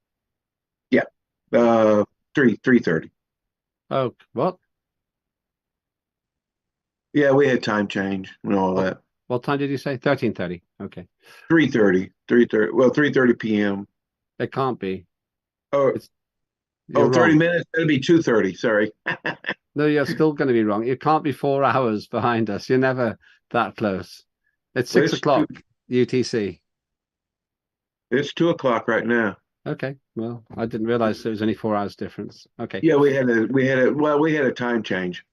Yeah. 3:30. Oh, what? Yeah, we had time change and all that. What time did you say? 13:30. Okay. 3:30. 3:30. Well, 3:30 p.m. It can't be. Oh, 30 minutes. It'll be 2:30. Sorry. No, you're still going to be wrong. It can't be 4 hours behind us. You're never that close. It's 6 o'clock UTC. It's 2 o'clock right now. Okay, well, I didn't realize there was only 4 hours difference. Okay. Yeah, we had a time change.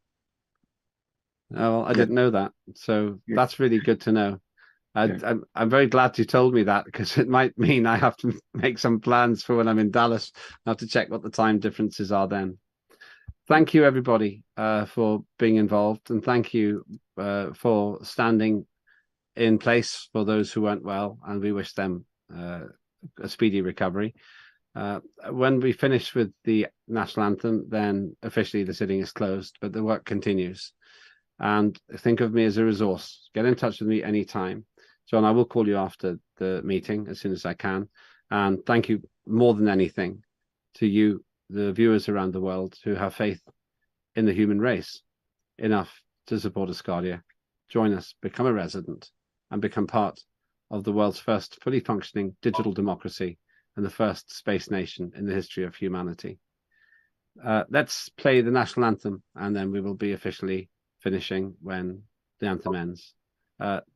Oh, well, I Yeah. didn't know that. So Yeah. that's really good to know. I'm very glad you told me that, because it might mean I have to make some plans for when I'm in Dallas. I have to check what the time differences are then. Thank you, everybody, for being involved, and thank you for standing in place for those who weren't well, and we wish them a speedy recovery. When we finish with the national anthem, then officially the sitting is closed, but the work continues. And think of me as a resource. Get in touch with me anytime. John, I will call you after the meeting as soon as I can. And thank you more than anything to you, the viewers around the world, who have faith in the human race enough to support Asgardia. Join us, become a resident, and become part of the world's first fully functioning digital democracy and the first space nation in the history of humanity. Let's play the national anthem, and then we will be officially finishing when the anthem ends.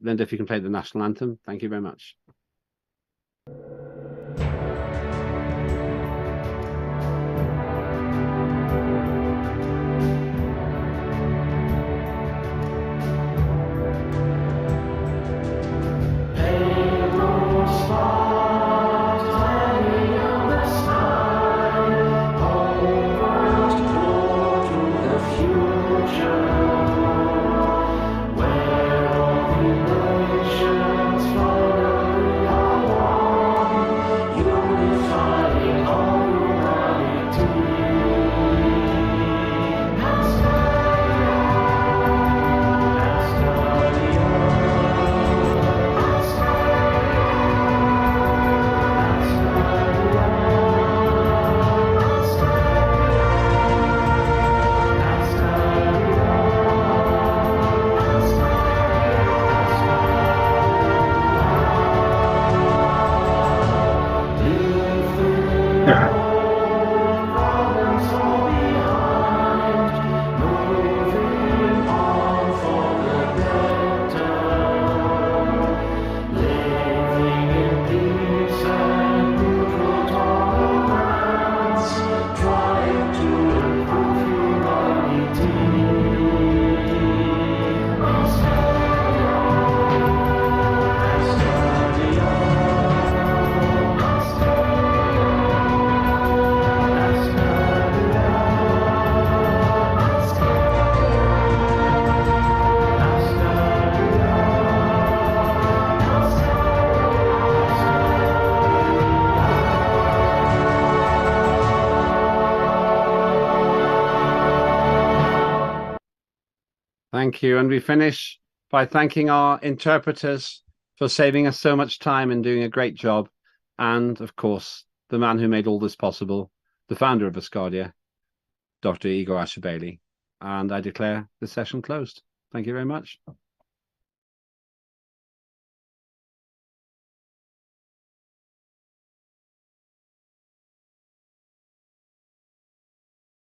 Linda, if you can play the national anthem, thank you very much. Thank you. And we finish by thanking our interpreters for saving us so much time and doing a great job. And of course, the man who made all this possible, the founder of Asgardia, Dr. Igor Ashabeli. And I declare the session closed. Thank you very much.